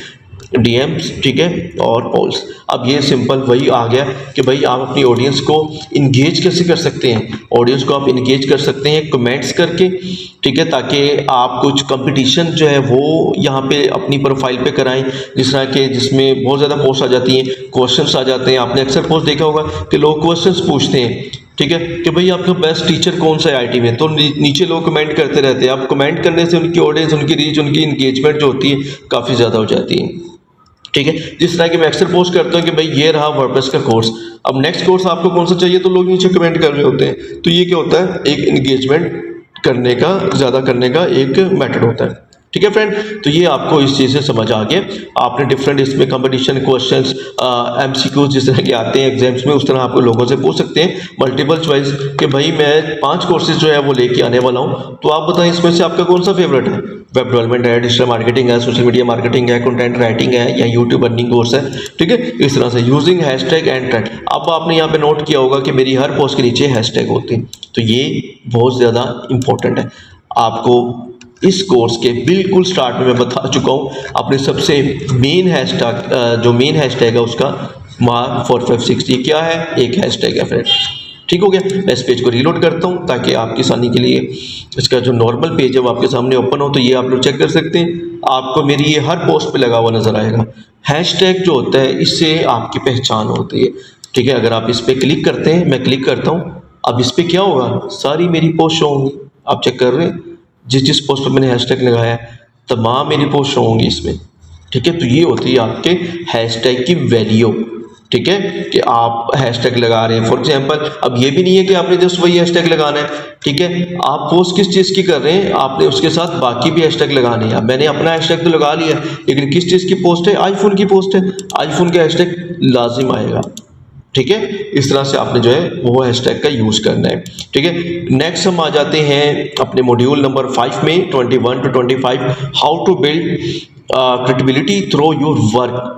DMs. ठीक है, और पोल्स। अब ये सिंपल वही आ गया कि भाई आप अपनी ऑडियंस को इंगेज कैसे कर सकते हैं। ऑडियंस को आप इंगेज कर सकते हैं कमेंट्स करके। ठीक है, ताकि आप कुछ कंपटीशन जो है वो यहाँ पे अपनी प्रोफाइल पे कराएं, जिस तरह के जिसमें बहुत ज़्यादा पोस्ट आ जाती हैं, क्वेश्चंस आ जाते हैं। आपने अक्सर पोस्ट देखा होगा कि लोग क्वेश्चंस पूछते हैं। ठीक है, कि भाई आपका बेस्ट टीचर कौन सा है आईटी में, तो नीचे लोग कमेंट करते रहते हैं। आप कमेंट करने से उनकी ऑडियंस, उनकी रीच, उनकी इंगेजमेंट जो होती है काफ़ी ज़्यादा हो जाती है। ठीक है, जिस तरह की मैं अक्सर पोस्ट करता हूँ कि भाई ये रहा वर्डप्रेस का कोर्स, अब नेक्स्ट कोर्स आपको कौन सा चाहिए, तो लोग नीचे कमेंट कर रहे होते हैं। तो ये क्या होता है, एक इंगेजमेंट करने का, ज़्यादा करने का एक मेथड होता है। ठीक है फ्रेंड, तो ये आपको इस चीज़ से समझ आ गया। आपने डिफरेंट इसमें कंपटीशन क्वेश्चंस, एमसीक्यूज जिस तरह के आते हैं एग्जाम्स में, उस तरह आपको लोगों से पूछ सकते हैं मल्टीपल चॉइस कि भाई मैं 5 कोर्सेज जो है वो लेके आने वाला हूँ, तो आप बताएं इसमें से आपका कौन सा फेवरेट है। वेब डेवलपमेंट है, डिजिटल मार्केटिंग है, सोशल मीडिया मार्केटिंग है, कंटेंट राइटिंग है, या यूट्यूब अर्निंग कोर्स है। ठीक है, इस तरह से यूजिंग हैशटैग एंड ट्रेंड। अब आपने यहाँ पे नोट किया होगा कि मेरी हर पोस्ट के नीचे हैशटैग होते हैं, तो ये बहुत ज़्यादा इंपॉर्टेंट है। आपको इस कोर्स के बिल्कुल स्टार्ट में मैं बता चुका हूँ, अपने सबसे मेन हैशटैग, जो मेन हैशटैग है उसका मार्क4560। ये क्या है, एक हैशटैग है फ्रेंड। ठीक हो गया। मैं इस पेज को रीलोड करता हूँ ताकि आपकी आसानी के लिए इसका जो नॉर्मल पेज है वो आपके सामने ओपन हो, तो ये आप लोग चेक कर सकते हैं। आपको मेरी ये हर पोस्ट पे लगा हुआ नजर आएगा। हैशटैग जो होता है, इससे आपकी पहचान होती है। ठीक है, अगर आप इस पर क्लिक करते हैं, मैं क्लिक करता हूँ, अब इस पर क्या होगा, सारी मेरी पोस्ट शो होंगी। आप चेक कर रहे हैं, जिस पोस्ट पर मैंने हैशटैग लगाया है तमाम मेरी पोस्ट शो होंगी इसमें। ठीक है, तो ये होती है आपके हैशटैग की वैल्यू। ठीक है, कि आप हैशटैग लगा रहे हैं। फॉर एग्जांपल, अब ये भी नहीं है कि आपने जस्ट वही हैशटैग लगाना है। ठीक है, आप पोस्ट किस चीज़ की कर रहे हैं, आपने उसके साथ बाकी भी हैशटैग लगाने हैं। मैंने अपना हैशटैग तो लगा लिया, लेकिन किस चीज़ की पोस्ट है, आईफोन की पोस्ट है, आईफोन का हैशटैग लाजिम आएगा। ठीक है, इस तरह से आपने जो है वो हैशटैग का यूज करना है। ठीक है, नेक्स्ट हम आ जाते हैं अपने मॉड्यूल नंबर 5 में, 21 to 25, how to build credibility through your work.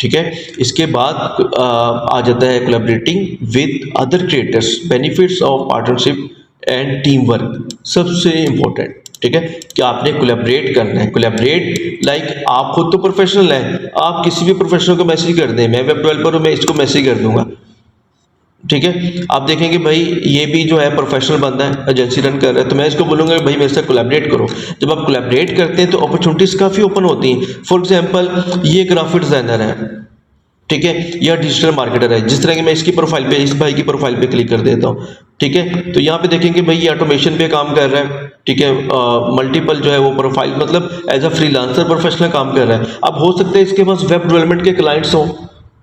ठीक है, इसके बाद आ जाता है collaborating with other creators, benefits of partnership and team work. सबसे इंपॉर्टेंट, ठीक है, कि आपने कोलैबोरेट करना है। कोलैबोरेट लाइक आप खुद तो प्रोफेशनल हैं, आप किसी भी प्रोफेशनल को मैसेज कर दें, मैं वेब डेवलपर हूँ, मैं इसको मैसेज कर दूंगा। ठीक है, आप देखेंगे भाई ये भी जो है प्रोफेशनल बंदा है, एजेंसी रन कर रहा है, तो मैं इसको बोलूँगा भाई मेरे से कोलैबोरेट करो। जब आप कोलैबोरेट करते हैं तो अपॉर्चुनिटीज़ काफ़ी ओपन होती हैं। फॉर एग्जांपल, ये ग्राफिक डिज़ाइनर है, ठीक है, या डिजिटल मार्केटर है। जिस तरह की मैं इसकी प्रोफाइल पे, इस भाई की प्रोफाइल पे क्लिक कर देता हूँ, ठीक है, तो यहाँ पे देखेंगे भाई ये ऑटोमेशन पे काम कर रहा है। ठीक है, मल्टीपल जो है वो प्रोफाइल, मतलब एज अ फ्रीलांसर प्रोफेशनल काम कर रहा है। अब हो सकता है इसके पास वेब डेवलपमेंट के क्लाइंट्स हों,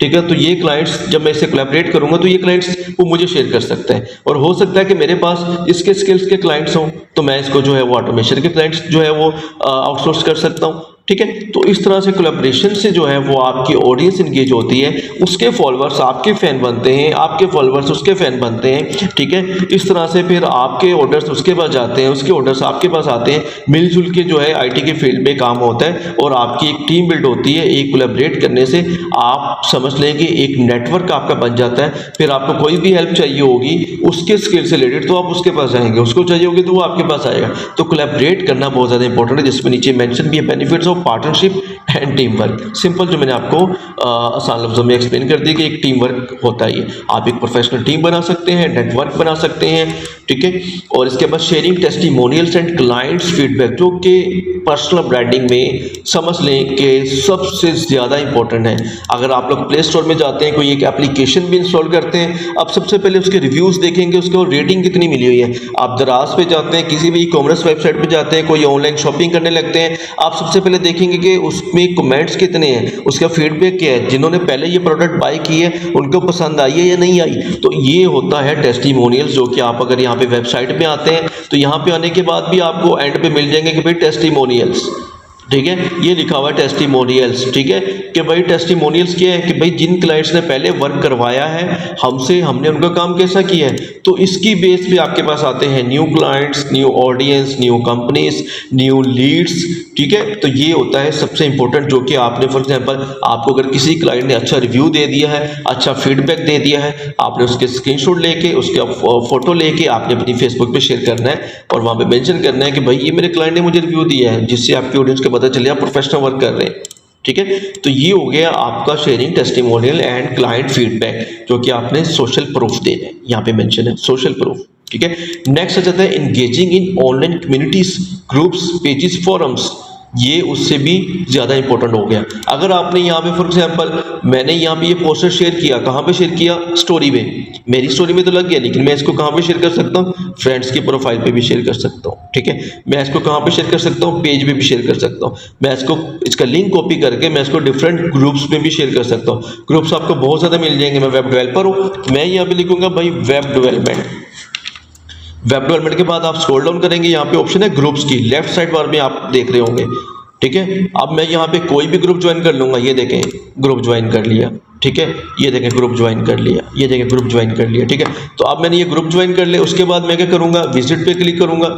ठीक है। तो ये क्लाइंट्स जब मैं इससे कोलैबोरेट करूंगा तो ये क्लाइंट्स वो मुझे शेयर कर सकते हैं, और हो सकता है कि मेरे पास इसके स्किल्स के क्लाइंट्स हों तो मैं इसको जो है वो ऑटोमेशन के क्लाइंट्स जो है वो आउटसोर्स कर सकता हूँ, ठीक है। तो इस तरह से कोलैबोरेशन से जो है वो आपकी ऑडियंस इंगेज होती है, उसके फॉलोअर्स आपके फैन बनते हैं, आपके फॉलोअर्स उसके फैन बनते हैं, ठीक है। इस तरह से फिर आपके ऑर्डर्स उसके पास जाते हैं, उसके ऑर्डर्स आपके पास आते हैं, मिलजुल के जो है आईटी के फील्ड में काम होता है और आपकी एक टीम बिल्ड होती है। एक कोलैबोरेट करने से आप समझ लें कि एक नेटवर्क आपका बन जाता है। फिर आपको कोई भी हेल्प चाहिए होगी उसके स्किल से रिलेटेड तो आप उसके पास जाएंगे, उसको चाहिए होगी तो वो आपके पास आएगा। तो कोलैबोरेट करना बहुत ज़्यादा इंपॉर्टेंट है, जिसमें नीचे मेंशन भी है benefits of partnership and team work. Simple जो मैंने आपको आसान लफ्जों में एक्सप्लेन कर दी कि एक टीम वर्क होता है। आप एक प्रोफेशनल टीम बना सकते हैं, नेटवर्क बना सकते हैं, ठीक है। और इसके बाद sharing testimonials and clients feedback, जो कि पर्सनल ब्रांडिंग में समझ लें कि सबसे ज़्यादा इंपॉर्टेंट है। अगर आप लोग प्ले स्टोर में जाते हैं, कोई एक एप्लीकेशन भी इंस्टॉल करते हैं, आप सबसे पहले उसके रिव्यूज़ देखेंगे, उसको रेटिंग कितनी मिली हुई है। आप दराज पे जाते हैं, किसी भी ई कॉमर्स वेबसाइट पे जाते हैं, कोई ऑनलाइन शॉपिंग करने लगते हैं, आप सबसे पहले देखेंगे कि उसमें कमेंट्स कितने हैं, उसका फीडबैक क्या है, जिन्होंने पहले ये प्रोडक्ट बाय की है उनको पसंद आई है या नहीं आई। तो ये होता है टेस्टिमोनियल्स, जो कि आप अगर यहाँ पे वेबसाइट पे आते हैं तो यहाँ पे आने के बाद भी आपको एंड पे मिल जाएंगे कि भाई टेस्टिमोनियल्स, ठीक है। ये लिखा हुआ है टेस्टिमोनियल्स, ठीक है, कि भाई टेस्टिमोनियल्स क्या है कि भाई जिन क्लाइंट्स ने पहले वर्क करवाया है हमसे, हमने उनका काम कैसा किया है। तो इसकी बेस पे आपके पास आते हैं new clients, new audience, new companies, new leads, ठीक है। तो ये होता है सबसे इंपॉर्टेंट, जो कि आपने फॉर एग्जांपल आपको अगर किसी क्लाइंट ने अच्छा रिव्यू दे दिया है, अच्छा फीडबैक दे दिया है, आपने उसके स्क्रीनशॉट लेके, उसका फोटो लेके आपने अपनी फेसबुक पे शेयर करना है और वहाँ पे मेंशन करना है कि भाई ये मेरे क्लाइंट ने मुझे रिव्यू दिया है, जिससे आपकी ऑडियंस को पता चले आप प्रोफेशनल वर्क कर रहे हैं, ठीक है। तो ये हो गया आपका sharing testimonial and client feedback, जो कि आपने सोशल प्रूफ देना है, यहाँ पे मेंशन है सोशल प्रूफ, ठीक है। नेक्स्ट आ जाता है engaging in online communities, groups, pages, forums. ये उससे भी ज़्यादा इंपॉर्टेंट हो गया। अगर आपने यहाँ पे फॉर एग्जांपल मैंने यहाँ पे ये पोस्टर शेयर किया, कहाँ पे शेयर किया, स्टोरी में, मेरी स्टोरी में तो लग गया, लेकिन मैं इसको कहाँ पे शेयर कर सकता हूँ, फ्रेंड्स की प्रोफाइल पे भी शेयर कर सकता हूँ, ठीक है। मैं इसको कहाँ पे शेयर कर सकता हूँ, पेज पे भी शेयर कर सकता हूँ। मैं इसको इसका लिंक कॉपी करके मैं इसको डिफरेंट ग्रुप्स में भी शेयर कर सकता हूँ। ग्रुप्स आपको बहुत ज़्यादा मिल जाएंगे। मैं वेब डेवलपर हूँ, मैं यहाँ पे लिखूंगा भाई वेब डेवलपमेंट। वेब डेवलपमेंट के बाद आप स्क्रॉल डाउन करेंगे, यहाँ पे ऑप्शन है ग्रुप्स की, लेफ्ट साइड बार में आप देख रहे होंगे, ठीक है। अब मैं यहाँ पे कोई भी ग्रुप ज्वाइन कर लूंगा, ये देखें ग्रुप ज्वाइन कर लिया, ठीक है। ये देखें ग्रुप ज्वाइन कर लिया, ये देखें ग्रुप ज्वाइन कर लिया, ठीक है। तो अब मैंने ये ग्रुप ज्वाइन कर लिया, उसके बाद मैं क्या करूँगा, विजिट पे क्लिक करूँगा,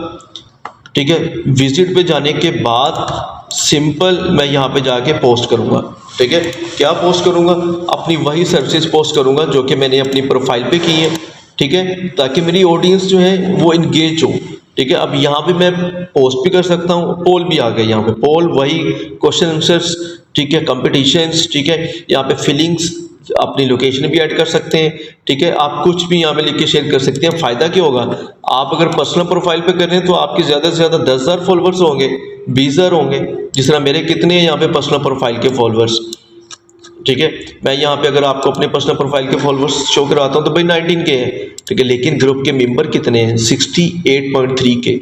ठीक है। विजिट पे जाने के बाद सिंपल मैं यहाँ पे जाके पोस्ट करूँगा, ठीक है। क्या पोस्ट करूँगा, अपनी वही सर्विसेज पोस्ट करूँगा जो कि मैंने अपनी प्रोफाइल पे की है, ठीक है, ताकि मेरी ऑडियंस जो है वो इंगेज हो, ठीक है। अब यहाँ पे मैं पोस्ट भी कर सकता हूँ, पोल भी आ गया यहाँ पे, पोल वही क्वेश्चन आंसर्स, ठीक है, कंपटीशंस, ठीक है। यहाँ पे फीलिंग्स, अपनी लोकेशन भी ऐड कर सकते हैं, ठीक है। आप कुछ भी यहाँ पे लिख के शेयर कर सकते हैं। फ़ायदा क्या होगा, आप अगर पर्सनल प्रोफाइल पे कर रहे हैं तो आपके ज़्यादा से ज़्यादा 10,000 फॉलोअर्स होंगे, 20,000 होंगे, जिस तरह मेरे कितने हैं यहाँ पे पर्सनल प्रोफाइल के फॉलोअर्स, ठीक है। मैं यहाँ पे अगर आपको अपने पर्सनल प्रोफाइल के फॉलोअर्स शो कराता हूँ तो भाई 19 के हैं, ठीक है। लेकिन ग्रुप के मेंबर कितने हैं, 68.3 के,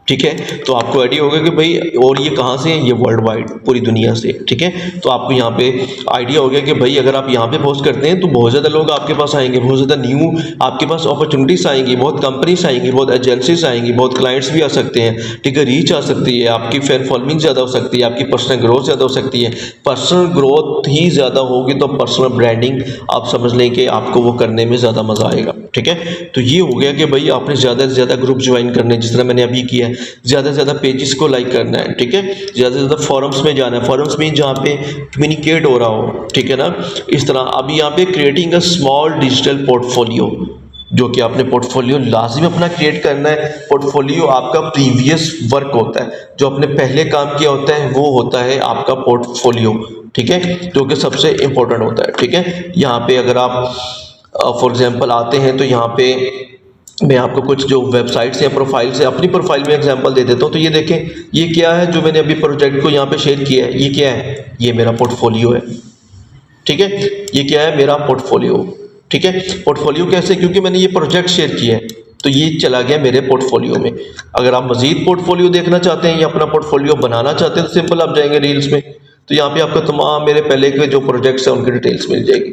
ठीक है। तो आपको आइडिया होगा कि भाई और ये कहाँ से हैं, ये वर्ल्ड वाइड पूरी दुनिया से, ठीक है। तो आपको यहाँ पे आइडिया हो गया कि भाई अगर आप यहाँ पे पोस्ट करते हैं तो बहुत ज़्यादा लोग आपके पास आएंगे, बहुत ज़्यादा न्यू आपके पास अपॉर्चुनिटीज़ आएंगी, बहुत कंपनीज आएंगी, बहुत एजेंसीज आएंगी, बहुत क्लाइंट्स भी आ सकते हैं, ठीक है। रीच आ सकती है, आपकी फैन फॉलोइंग ज़्यादा हो सकती है, आपकी पर्सनल ग्रोथ ज़्यादा हो सकती है। पर्सनल ग्रोथ ही ज़्यादा होगी तो पर्सनल ब्रांडिंग आप समझ लें कि आपको वो करने में ज़्यादा मज़ा आएगा, ठीक है। तो ये हो गया कि भाई आपने ज़्यादा से ज़्यादा ग्रुप ज्वाइन करने, जिस तरह मैंने अभी किया है, ज़्यादा से ज़्यादा पेजेस को लाइक करना है, ठीक है। ज़्यादा से ज़्यादा फॉरम्स में जाना है, फॉरम्स में जहाँ पे कम्युनिकेट हो रहा हो, ठीक है ना। इस तरह अब यहाँ पे creating a small digital portfolio, जो कि आपने पोर्टफोलियो लाजिम अपना क्रिएट करना है। पोर्टफोलियो आपका प्रीवियस वर्क होता है, जो आपने पहले काम किया होता है वो होता है आपका पोर्टफोलियो, ठीक है, जो कि सबसे इंपॉर्टेंट होता है, ठीक है। यहाँ पे अगर आप फॉर एग्जांपल आते हैं तो यहाँ पे मैं आपको कुछ जो वेबसाइट्स या प्रोफाइल से अपनी प्रोफाइल में एग्जांपल दे देता हूँ। तो ये देखें, ये क्या है जो मैंने अभी प्रोजेक्ट को यहाँ पे शेयर किया है, ये क्या है, ये मेरा पोर्टफोलियो है, ठीक है। ये क्या है, मेरा पोर्टफोलियो, ठीक है। पोर्टफोलियो कैसे, क्योंकि मैंने ये प्रोजेक्ट शेयर किया है तो ये चला गया मेरे पोर्टफोलियो में। अगर आप मजीद पोर्टफोलियो देखना चाहते हैं या अपना पोर्टफोलियो बनाना चाहते हैं तो सिंपल आप जाएंगे रील्स में, तो यहाँ पे आपको तमाम मेरे पहले के जो प्रोजेक्ट्स हैं उनकी डिटेल्स मिल जाएगी।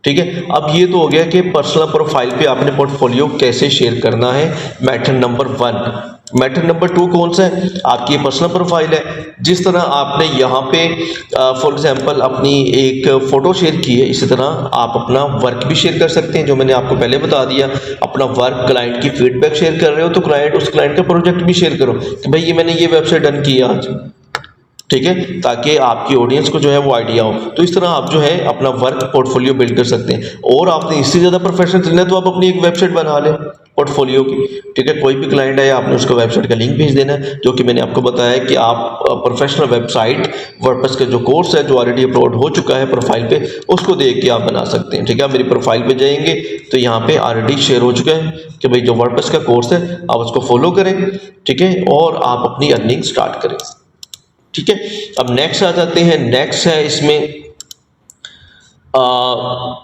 ठीक है, अब ये तो हो गया कि पर्सनल प्रोफाइल पे आपने पोर्टफोलियो कैसे शेयर करना है, मेथड नंबर 1। मेथड नंबर 2 कौन सा है, आपकी पर्सनल प्रोफाइल है। जिस तरह आपने यहाँ पे फॉर एग्जांपल अपनी एक फ़ोटो शेयर की है, इसी तरह आप अपना वर्क भी शेयर कर सकते हैं, जो मैंने आपको पहले बता दिया। अपना वर्क, क्लाइंट की फीडबैक शेयर कर रहे हो तो उस क्लाइंट का प्रोजेक्ट भी शेयर करो कि भाई ये मैंने ये वेबसाइट डन की है आज। ठीक है, ताकि आपकी ऑडियंस को जो है वो आइडिया हो। तो इस तरह आप जो है अपना वर्क पोर्टफोलियो बिल्ड कर सकते हैं। और आपने इससे ज़्यादा प्रोफेशनल चलना है तो आप अपनी एक वेबसाइट बना लें पोर्टफोलियो की। ठीक है, कोई भी क्लाइंट है आपने उसको वेबसाइट का लिंक भेज देना है, जो कि मैंने आपको बताया कि आप प्रोफेशनल वेबसाइट वर्डप्रेस का जो कोर्स है जो ऑलरेडी अपलोड हो चुका है प्रोफाइल पे, उसको देख के आप बना सकते हैं। ठीक है, मेरी प्रोफाइल पे जाएंगे तो यहाँ पे ऑलरेडी शेयर हो चुका है कि भाई जो वर्डप्रेस का कोर्स है आप उसको फॉलो करें। ठीक है, और आप अपनी अर्निंग स्टार्ट करें। ठीक है, अब नेक्स्ट आ जाते हैं। नेक्स्ट है इसमें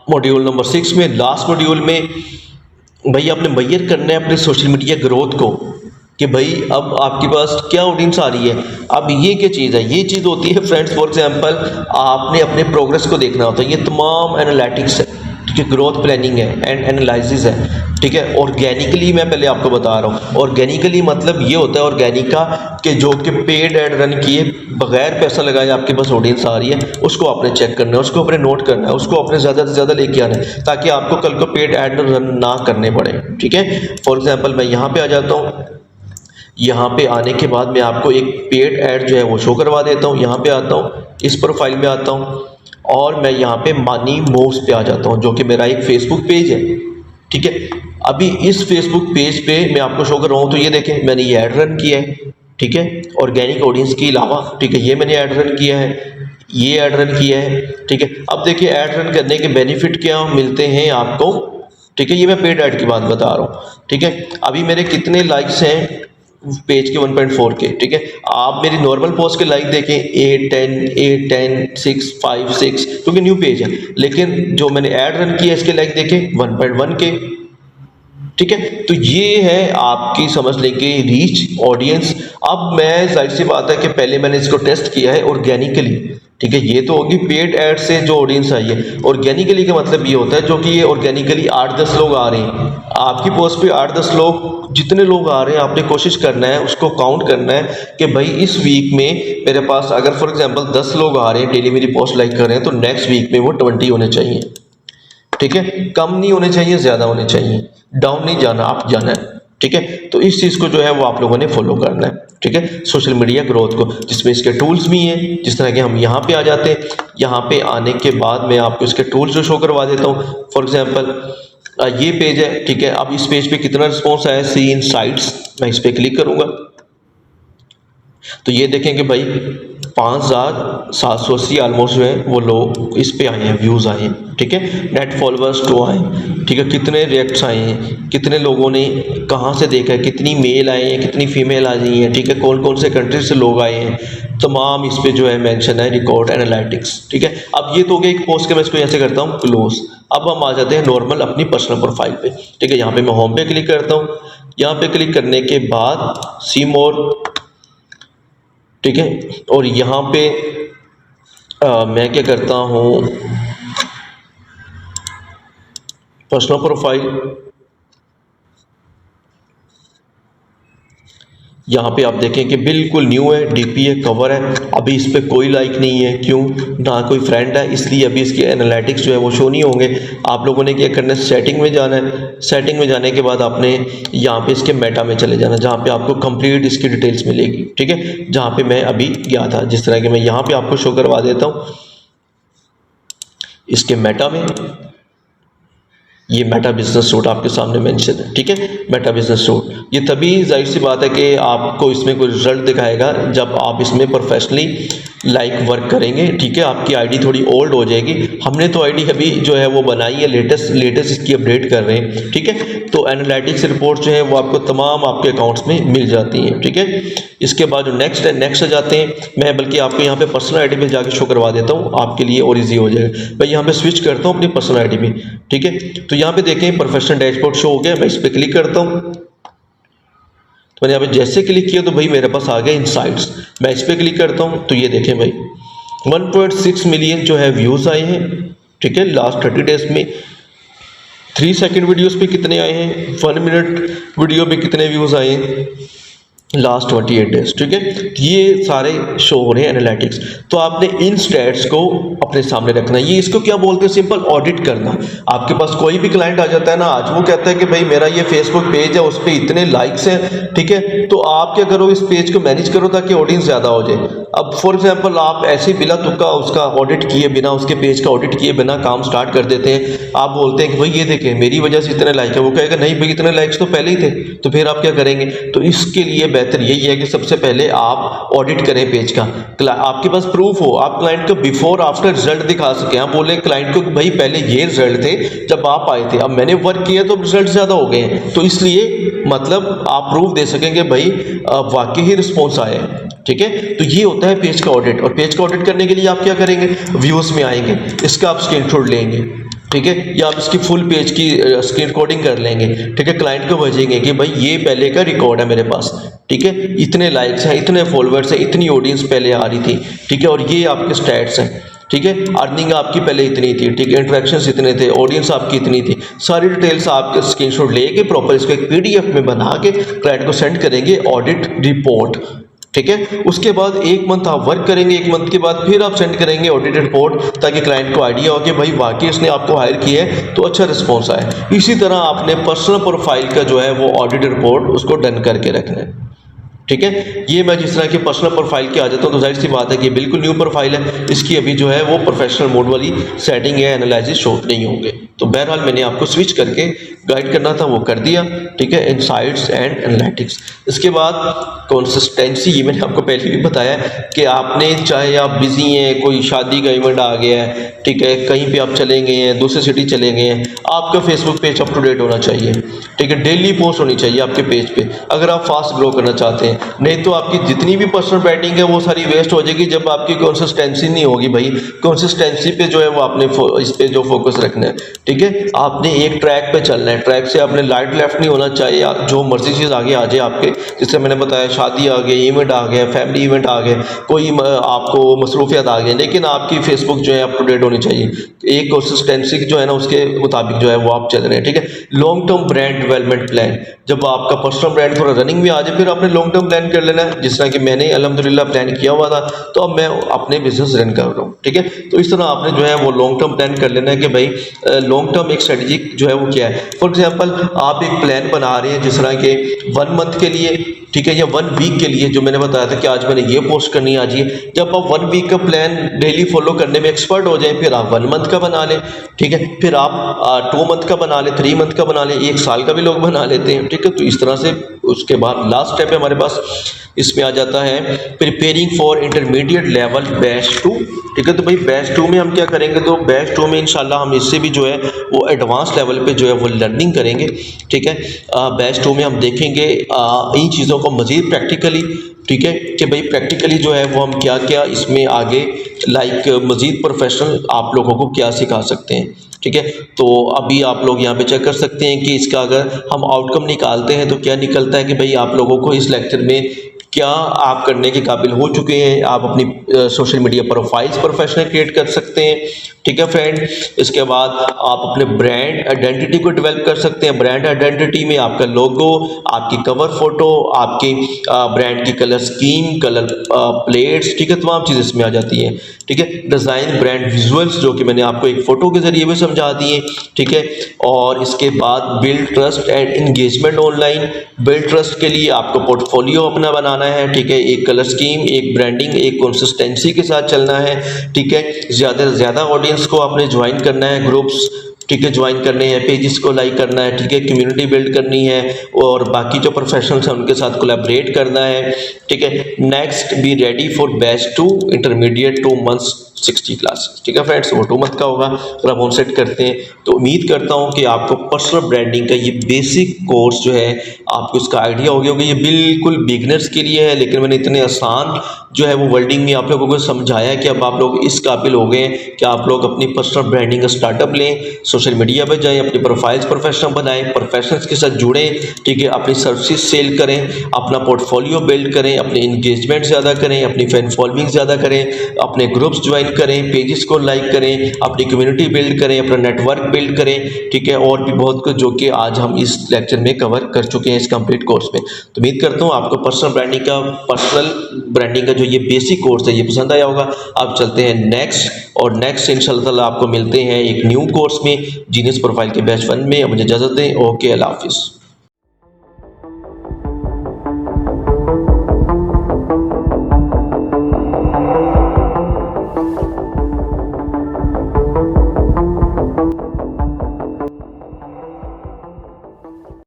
मॉड्यूल नंबर 6 में, लास्ट मॉड्यूल में भाई आपने मेजर करना है अपने सोशल मीडिया ग्रोथ को कि भाई अब आपके पास क्या ऑडियंस आ रही है। अब ये क्या चीज़ है, ये चीज़ होती है फ्रेंड्स, फॉर एग्जांपल आपने अपने प्रोग्रेस को देखना होता है। ये तमाम एनालिटिक्स है, ठीक है, ग्रोथ प्लानिंग है एंड एनालिसिस है। ठीक है, ऑर्गेनिकली मैं पहले आपको बता रहा हूँ। ऑर्गेनिकली मतलब ये होता है ऑर्गेनिक का कि जो कि पेड ऐड रन किए बगैर पैसा लगाए आपके पास ऑडियंस आ रही है, उसको आपने चेक करना है, उसको अपने नोट करना है, उसको अपने ज़्यादा से ज़्यादा लेके आना है ताकि आपको कल को पेड ऐड रन ना करने पड़े। ठीक है, फॉर एग्जाम्पल मैं यहाँ पे आ जाता हूँ। यहाँ पे आने के बाद मैं आपको एक पेड ऐड जो है वो शो करवा देता हूँ। यहाँ पे आता हूँ, इस प्रोफाइल में आता हूँ और मैं यहाँ पे मनी मूव्स पे आ जाता हूँ, जो कि मेरा एक फेसबुक पेज है। ठीक है, अभी इस फेसबुक पेज पे मैं आपको शो कर रहा हूँ, तो ये देखें मैंने ये ऐड रन किया है। ठीक है, ऑर्गेनिक ऑडियंस के अलावा, ठीक है, ये मैंने ऐड रन किया है, ये ऐड रन किया है। ठीक है, अब देखिए ऐड रन करने के बेनिफिट क्या मिलते हैं आपको। ठीक है, ये मैं पेड ऐड की बात बता रहा हूँ। ठीक है, अभी मेरे कितने लाइक्स हैं पेज के 1.4 के। ठीक है, आप मेरी नॉर्मल पोस्ट के लाइक देखें 8 10 8 10 6 5 6, क्योंकि न्यू पेज है। लेकिन जो मैंने ऐड रन किया इसके लाइक देखें 1.1 के। ठीक है, तो ये है आपकी समझ लेंगे रीच ऑडियंस। अब मैं जाहिर सी बात है कि पहले मैंने इसको टेस्ट किया है ऑर्गेनिकली। ठीक है, ये तो होगी पेड ऐड से जो ऑडियंस आई है। ऑर्गेनिकली का मतलब ये होता है जो कि ये ऑर्गेनिकली 8-10 लोग आ रहे हैं आपकी पोस्ट पे, 8-10 लोग, जितने लोग आ रहे हैं आपने कोशिश करना है उसको काउंट करना है कि भाई इस वीक में मेरे पास अगर फॉर एग्जांपल 10 लोग आ रहे हैं डेली मेरी पोस्ट लाइक कर रहे हैं, तो नेक्स्ट वीक में वो 20 होने चाहिए। ठीक है, कम नहीं होने चाहिए, ज़्यादा होने चाहिए, डाउन नहीं जाना, अप जाना है। ठीक है, तो इस चीज़ को जो है वो आप लोगों ने फॉलो करना है। ठीक है, सोशल मीडिया ग्रोथ को, जिसमें इसके टूल्स भी हैं। जिस तरह के हम यहाँ पे आ जाते हैं, यहाँ पे आने के बाद मैं आपको इसके टूल्स जो शो करवा देता हूँ। फॉर एग्जांपल ये पेज है। ठीक है, अब इस पेज पे कितना रिस्पॉन्स आया, सी इनसाइट्स, मैं इस पर क्लिक करूँगा तो ये देखें कि भाई 5780 ऑलमोस्ट जो है वो लोग इस पे आए हैं, व्यूज़ आए हैं। ठीक है, नेट फॉलोअर्स 2 आए। ठीक है, कितने रिएक्ट्स आए हैं, कितने लोगों ने कहाँ से देखा है, कितनी मेल आए हैं, कितनी फीमेल आ गई हैं। ठीक है, कौन कौन से कंट्री से लोग आए हैं, तमाम इस पे जो है मेंशन है, रिकॉर्ड एनालिटिक्स। ठीक है, अब ये तो हो गया एक पोस्ट के, मैं इसको ऐसे करता हूँ क्लोज। अब हम आ जाते हैं नॉर्मल अपनी पर्सनल प्रोफाइल पे। ठीक है, यहाँ पे मैं होम पे क्लिक करता हूँ। यहाँ पे क्लिक करने के बाद सी मोर, ठीक है, और यहाँ पे मैं क्या करता हूँ, पर्सनल प्रोफाइल, यहाँ पे आप देखें कि बिल्कुल न्यू है, डीपी है, कवर है। अभी इस पे कोई लाइक नहीं है, क्यों ना कोई फ्रेंड है, इसलिए अभी इसके एनालिटिक्स जो है वो शो नहीं होंगे। आप लोगों ने क्या करना है, सेटिंग में जाना है। सेटिंग में जाने के बाद आपने यहाँ पे इसके मेटा में चले जाना, जहाँ पे आपको कंप्लीट इसकी डिटेल्स मिलेगी। ठीक है, जहाँ पे मैं अभी गया था, जिस तरह के मैं यहाँ पे आपको शो करवा देता हूँ इसके मेटा में। ये मेटा बिजनेस सूट आपके सामने मेंशन है। ठीक है, मेटा बिजनेस सूट, ये तभी जाहिर सी बात है कि आपको इसमें कोई रिजल्ट दिखाएगा जब आप इसमें प्रोफेशनली लाइक वर्क करेंगे। ठीक है, आपकी आईडी थोड़ी ओल्ड हो जाएगी। हमने तो आईडी अभी जो है वो बनाई है, लेटेस्ट इसकी अपडेट कर रहे हैं। ठीक है, तो एनालिटिक्स रिपोर्ट जो है वो आपको तमाम आपके अकाउंट्स में मिल जाती हैं। ठीक है, इसके बाद जो नेक्स्ट है, नेक्स्ट आ जाते हैं। मैं बल्कि आपको यहाँ पे पर्सनल आईडी पे जाके शो करवा देता हूँ, आपके लिए और ईजी हो जाएगा। मैं यहाँ पे स्विच करता हूँ अपनी पर्सनल आईडी में। ठीक है, तो यहाँ पे देखें प्रोफेशनल डैशबोर्ड शो हो गया। मैं इस पर क्लिक करता हूँ, मैंने यहाँ पे जैसे क्लिक किया तो भाई मेरे पास आ गया इनसाइट्स। मैं इस पर क्लिक करता हूँ तो ये देखें भाई 1.6 मिलियन जो है व्यूज़ आए हैं, ठीक है, लास्ट 30 डेज में। 3 सेकंड वीडियोस पे कितने आए हैं, 1 मिनट वीडियो पे कितने व्यूज़ आए हैं लास्ट 28 डेज, ठीक है। ये सारे शो हो रहे हैं एनालिटिक्स। तो आपने इन स्टैट्स को अपने सामने रखना है। ये इसको क्या बोलते हैं, सिंपल ऑडिट करना। आपके पास कोई भी क्लाइंट आ जाता है ना, आज वो कहता है कि भाई मेरा ये फेसबुक पेज है, उस पर इतने लाइक्स हैं, ठीक है, तो आप क्या करो, इस पेज को मैनेज करो ताकि ऑडियंस ज़्यादा हो जाए। अब फॉर एग्जाम्पल आप ऐसे बिला तुक्का उसका ऑडिट किए बिना, उसके पेज का ऑडिट किए बिना काम स्टार्ट कर देते हैं। आप बोलते हैं कि भाई ये देखें मेरी वजह से इतने लाइक है, वो कहेगा नहीं भाई इतने लाइक्स तो पहले ही थे, तो फिर आप क्या करेंगे। तो इसके लिए बेहतर यही है कि सबसे पहले आप ऑडिट करें पेज का। आपके पास प्रूफ हो, आप क्लाइंट को बिफोर आफ्टर रिजल्ट दिखा सकें। आप बोले क्लाइंट को कि भाई पहले ये रिजल्ट थे जब आप आए थे, अब मैंने वर्क किया तो रिजल्ट ज़्यादा हो गए हैं, तो इसलिए मतलब आप प्रूफ दे सकेंगे भाई वाकई ही रिस्पॉन्स आया है, ठीक है। तो ये होता है पेज का ऑडिट। और पेज का ऑडिट करने के लिए आप क्या करेंगे, व्यूज़ में आएंगे, इसका आप स्क्रीनशॉट लेंगे, ठीक है, या आप इसकी फुल पेज की स्क्रीन रिकॉर्डिंग कर लेंगे, ठीक है, क्लाइंट को भेजेंगे कि भाई ये पहले का रिकॉर्ड है मेरे पास, ठीक है, इतने लाइक्स हैं, इतने फॉलोअर्स हैं, इतनी ऑडियंस पहले आ रही थी, ठीक है, और ये आपके स्टैट्स हैं, ठीक है, अर्निंग आपकी पहले इतनी थी, ठीक है, इंटरेक्शंस इतने थे, ऑडियंस आपकी इतनी थी, सारी डिटेल्स आपके स्क्रीनशॉट लेके प्रॉपर इसको एक पीडीएफ में बना के क्लाइंट को सेंड करेंगे, ऑडिट रिपोर्ट, ठीक है। उसके बाद 1 मंथ आप वर्क करेंगे, 1 मंथ के बाद फिर आप सेंड करेंगे ऑडिट रिपोर्ट, ताकि क्लाइंट को आइडिया हो कि भाई वाकई इसने आपको हायर किया है तो अच्छा रिस्पॉन्स आया। इसी तरह आपने पर्सनल प्रोफाइल का जो है वो ऑडिट रिपोर्ट उसको डन करके रखना है, ठीक है। ये मैं जिस तरह की पर्सनल प्रोफाइल की आ जाता हूँ तो जाहिर सी बात है कि बिल्कुल न्यू प्रोफाइल है, इसकी अभी जो है वो प्रोफेशनल मोड वाली सेटिंग या एनालिसिस शो नहीं होंगे। तो बहरहाल मैंने आपको स्विच करके गाइड करना था वो कर दिया, ठीक है, इनसाइट्स एंड एनालिटिक्स। इसके बाद कंसिस्टेंसी, ये मैंने आपको पहले भी बताया कि आपने चाहे आप बिजी हैं, कोई शादी का इवेंट आ गया है, ठीक है, कहीं पे आप चले गए हैं, दूसरे सिटी चले गए हैं, आपका Facebook page up to date होना चाहिए, ठीक है, डेली पोस्ट होनी चाहिए आपके पेज पे अगर आप फास्ट ग्रो करना चाहते हैं। नहीं तो आपकी जितनी भी पर्सनल ब्रांडिंग है वो सारी वेस्ट हो जाएगी जब आपकी कंसिस्टेंसी नहीं होगी। भाई कंसिस्टेंसी पे जो है वो आपने इस पे जो फोकस रखना है, ठीक है, आपने एक ट्रैक पे चलना है, ट्रैक से आपने लाइट लेफ्ट नहीं होना चाहिए, जो मर्जी चीज़ आगे आ जाए आपके, जिससे मैंने बताया शादी आ गई, इवेंट आ गया, फैमिली इवेंट आ गए, कोई आपको मसरूफियत आ गई, लेकिन आपकी फेसबुक जो है अप टू डेट होनी चाहिए, एक कंसिस्टेंसी जो है ना उसके मुताबिक जो है वो आप चल रहे हैं, ठीक है। Long term brand development plan, जब आपका पर्सनल ब्रांड थोड़ा रनिंग में आ जाए फिर आपने लॉन्ग टर्म प्लान कर लेना है, जिस तरह कि मैंने अल्हम्दुलिल्लाह प्लान किया हुआ था, तो अब मैं अपने बिजनेस रन कर रहा हूँ, ठीक है। तो इस तरह आपने जो है वो लॉन्ग टर्म प्लान कर लेना है कि भाई लॉन्ग टर्म एक स्ट्रेटजी जो है वो क्या है। फॉर एग्जांपल आप एक प्लान बना रहे हैं जिस तरह के 1 मंथ के लिए, ठीक है, या 1 वीक के लिए, जो मैंने बताया था कि आज मैंने ये पोस्ट करनी है आज ये। जब आप 1 वीक का प्लान डेली फॉलो करने में एक्सपर्ट हो जाए फिर आप 1 मंथ का बना लें, ठीक है, फिर आप 2 मंथ का बना लें, 3 मंथ का बना लें, 1 साल का भी लोग बना लेते हैं, ठीक है। तो इस तरह से उसके बाद लास्ट स्टेप है हमारे पास, इसमें आ जाता है preparing for intermediate level batch 2, ठीक है। तो भाई बैच 2 में हम क्या करेंगे, तो बैच 2 में इंशाल्लाह हम इससे भी जो है वो एडवांस लेवल पे जो है वो लर्निंग करेंगे, ठीक है। बैच 2 में हम देखेंगे इन चीज़ों को मज़ीद प्रैक्टिकली, ठीक है, कि भाई प्रैक्टिकली जो है वो हम क्या क्या इसमें आगे लाइक मज़ीद प्रोफेशनल आप लोगों को क्या सिखा सकते हैं, ठीक है। तो अभी आप लोग यहाँ पे चेक कर सकते हैं कि इसका अगर हम आउटकम निकालते हैं तो क्या निकलता है कि भाई आप लोगों को इस लेक्चर में क्या आप करने के काबिल हो चुके हैं। आप अपनी social media profiles professional create कर सकते हैं, ठीक है फ्रेंड। इसके बाद आप अपने ब्रांड आइडेंटिटी को डेवलप कर सकते हैं। ब्रांड आइडेंटिटी में आपका लोगो, आपकी कवर फोटो, आपकी ब्रांड की कलर स्कीम, कलर प्लेट्स, ठीक है, तमाम चीज़ें इसमें आ जाती हैं, ठीक है। डिज़ाइन ब्रांड विजुअल्स जो कि मैंने आपको एक फ़ोटो के ज़रिए भी समझा दिए, ठीक है। और इसके बाद build trust and engagement online. Build trust के लिए आपको पोर्टफोलियो अपना बनाना है, ठीक है, एक कलर स्कीम, एक ब्रांडिंग, एक कंसिस्टेंसी के साथ चलना है, ठीक है। ज़्यादा से ज़्यादा ऑडियंस को आपने ज्वाइन करना है, ग्रुप्स, ठीक है, ज्वाइन करने हैं, पेजेस को लाइक करना है, ठीक है, कम्युनिटी बिल्ड करनी है और बाकी जो प्रोफेशनल्स हैं उनके साथ कोलैबोरेट करना है, ठीक है। Next be ready for batch 2 intermediate 2 months 60 classes, ठीक है फ्रेंड्स, वो 2 मंथ का होगा अगर आप ऑन सेट करते हैं। तो उम्मीद करता हूँ कि आपको पर्सनल ब्रांडिंग का ये बेसिक कोर्स जो है आपको इसका आइडिया हो गया होगा। ये बिल्कुल बिगनर्स के लिए है, लेकिन मैंने इतने आसान जो है वो वर्डिंग में आप लोगों को समझाया कि अब आप लोग इस काबिल हो गए कि आप लोग अपनी पर्सनल ब्रांडिंग का स्टार्टअप लें, सोशल मीडिया पर जाएं, अपनी प्रोफाइल्स प्रोफेशनल बनाएं, प्रोफेशनल्स के साथ जुड़ें, ठीक है, अपनी सर्विसेज सेल करें, अपना पोर्टफोलियो बिल्ड करें, अपनी इंगेजमेंट ज़्यादा करें, अपनी फैन फॉलोइंग ज़्यादा करें, अपने ग्रुप्स ज्वाइन करें, पेजेस को लाइक करें, अपनी कम्युनिटी बिल्ड करें, अपना नेटवर्क बिल्ड करें, ठीक है, और भी बहुत कुछ जो कि आज हम इस लेक्चर में कवर कर चुके हैं इस कंप्लीट कोर्स में। तो उम्मीद करता हूँ आपको पर्सनल ब्रांडिंग का जो ये बेसिक कोर्स है ये पसंद आया होगा। अब चलते हैं नेक्स्ट इंशाल्लाह ताला आपको मिलते हैं एक न्यू कोर्स में, जीनियस प्रोफाइल के बैच 1 में। मुझे इजाज़त दें। ओके, अल्लाह हाफिज़।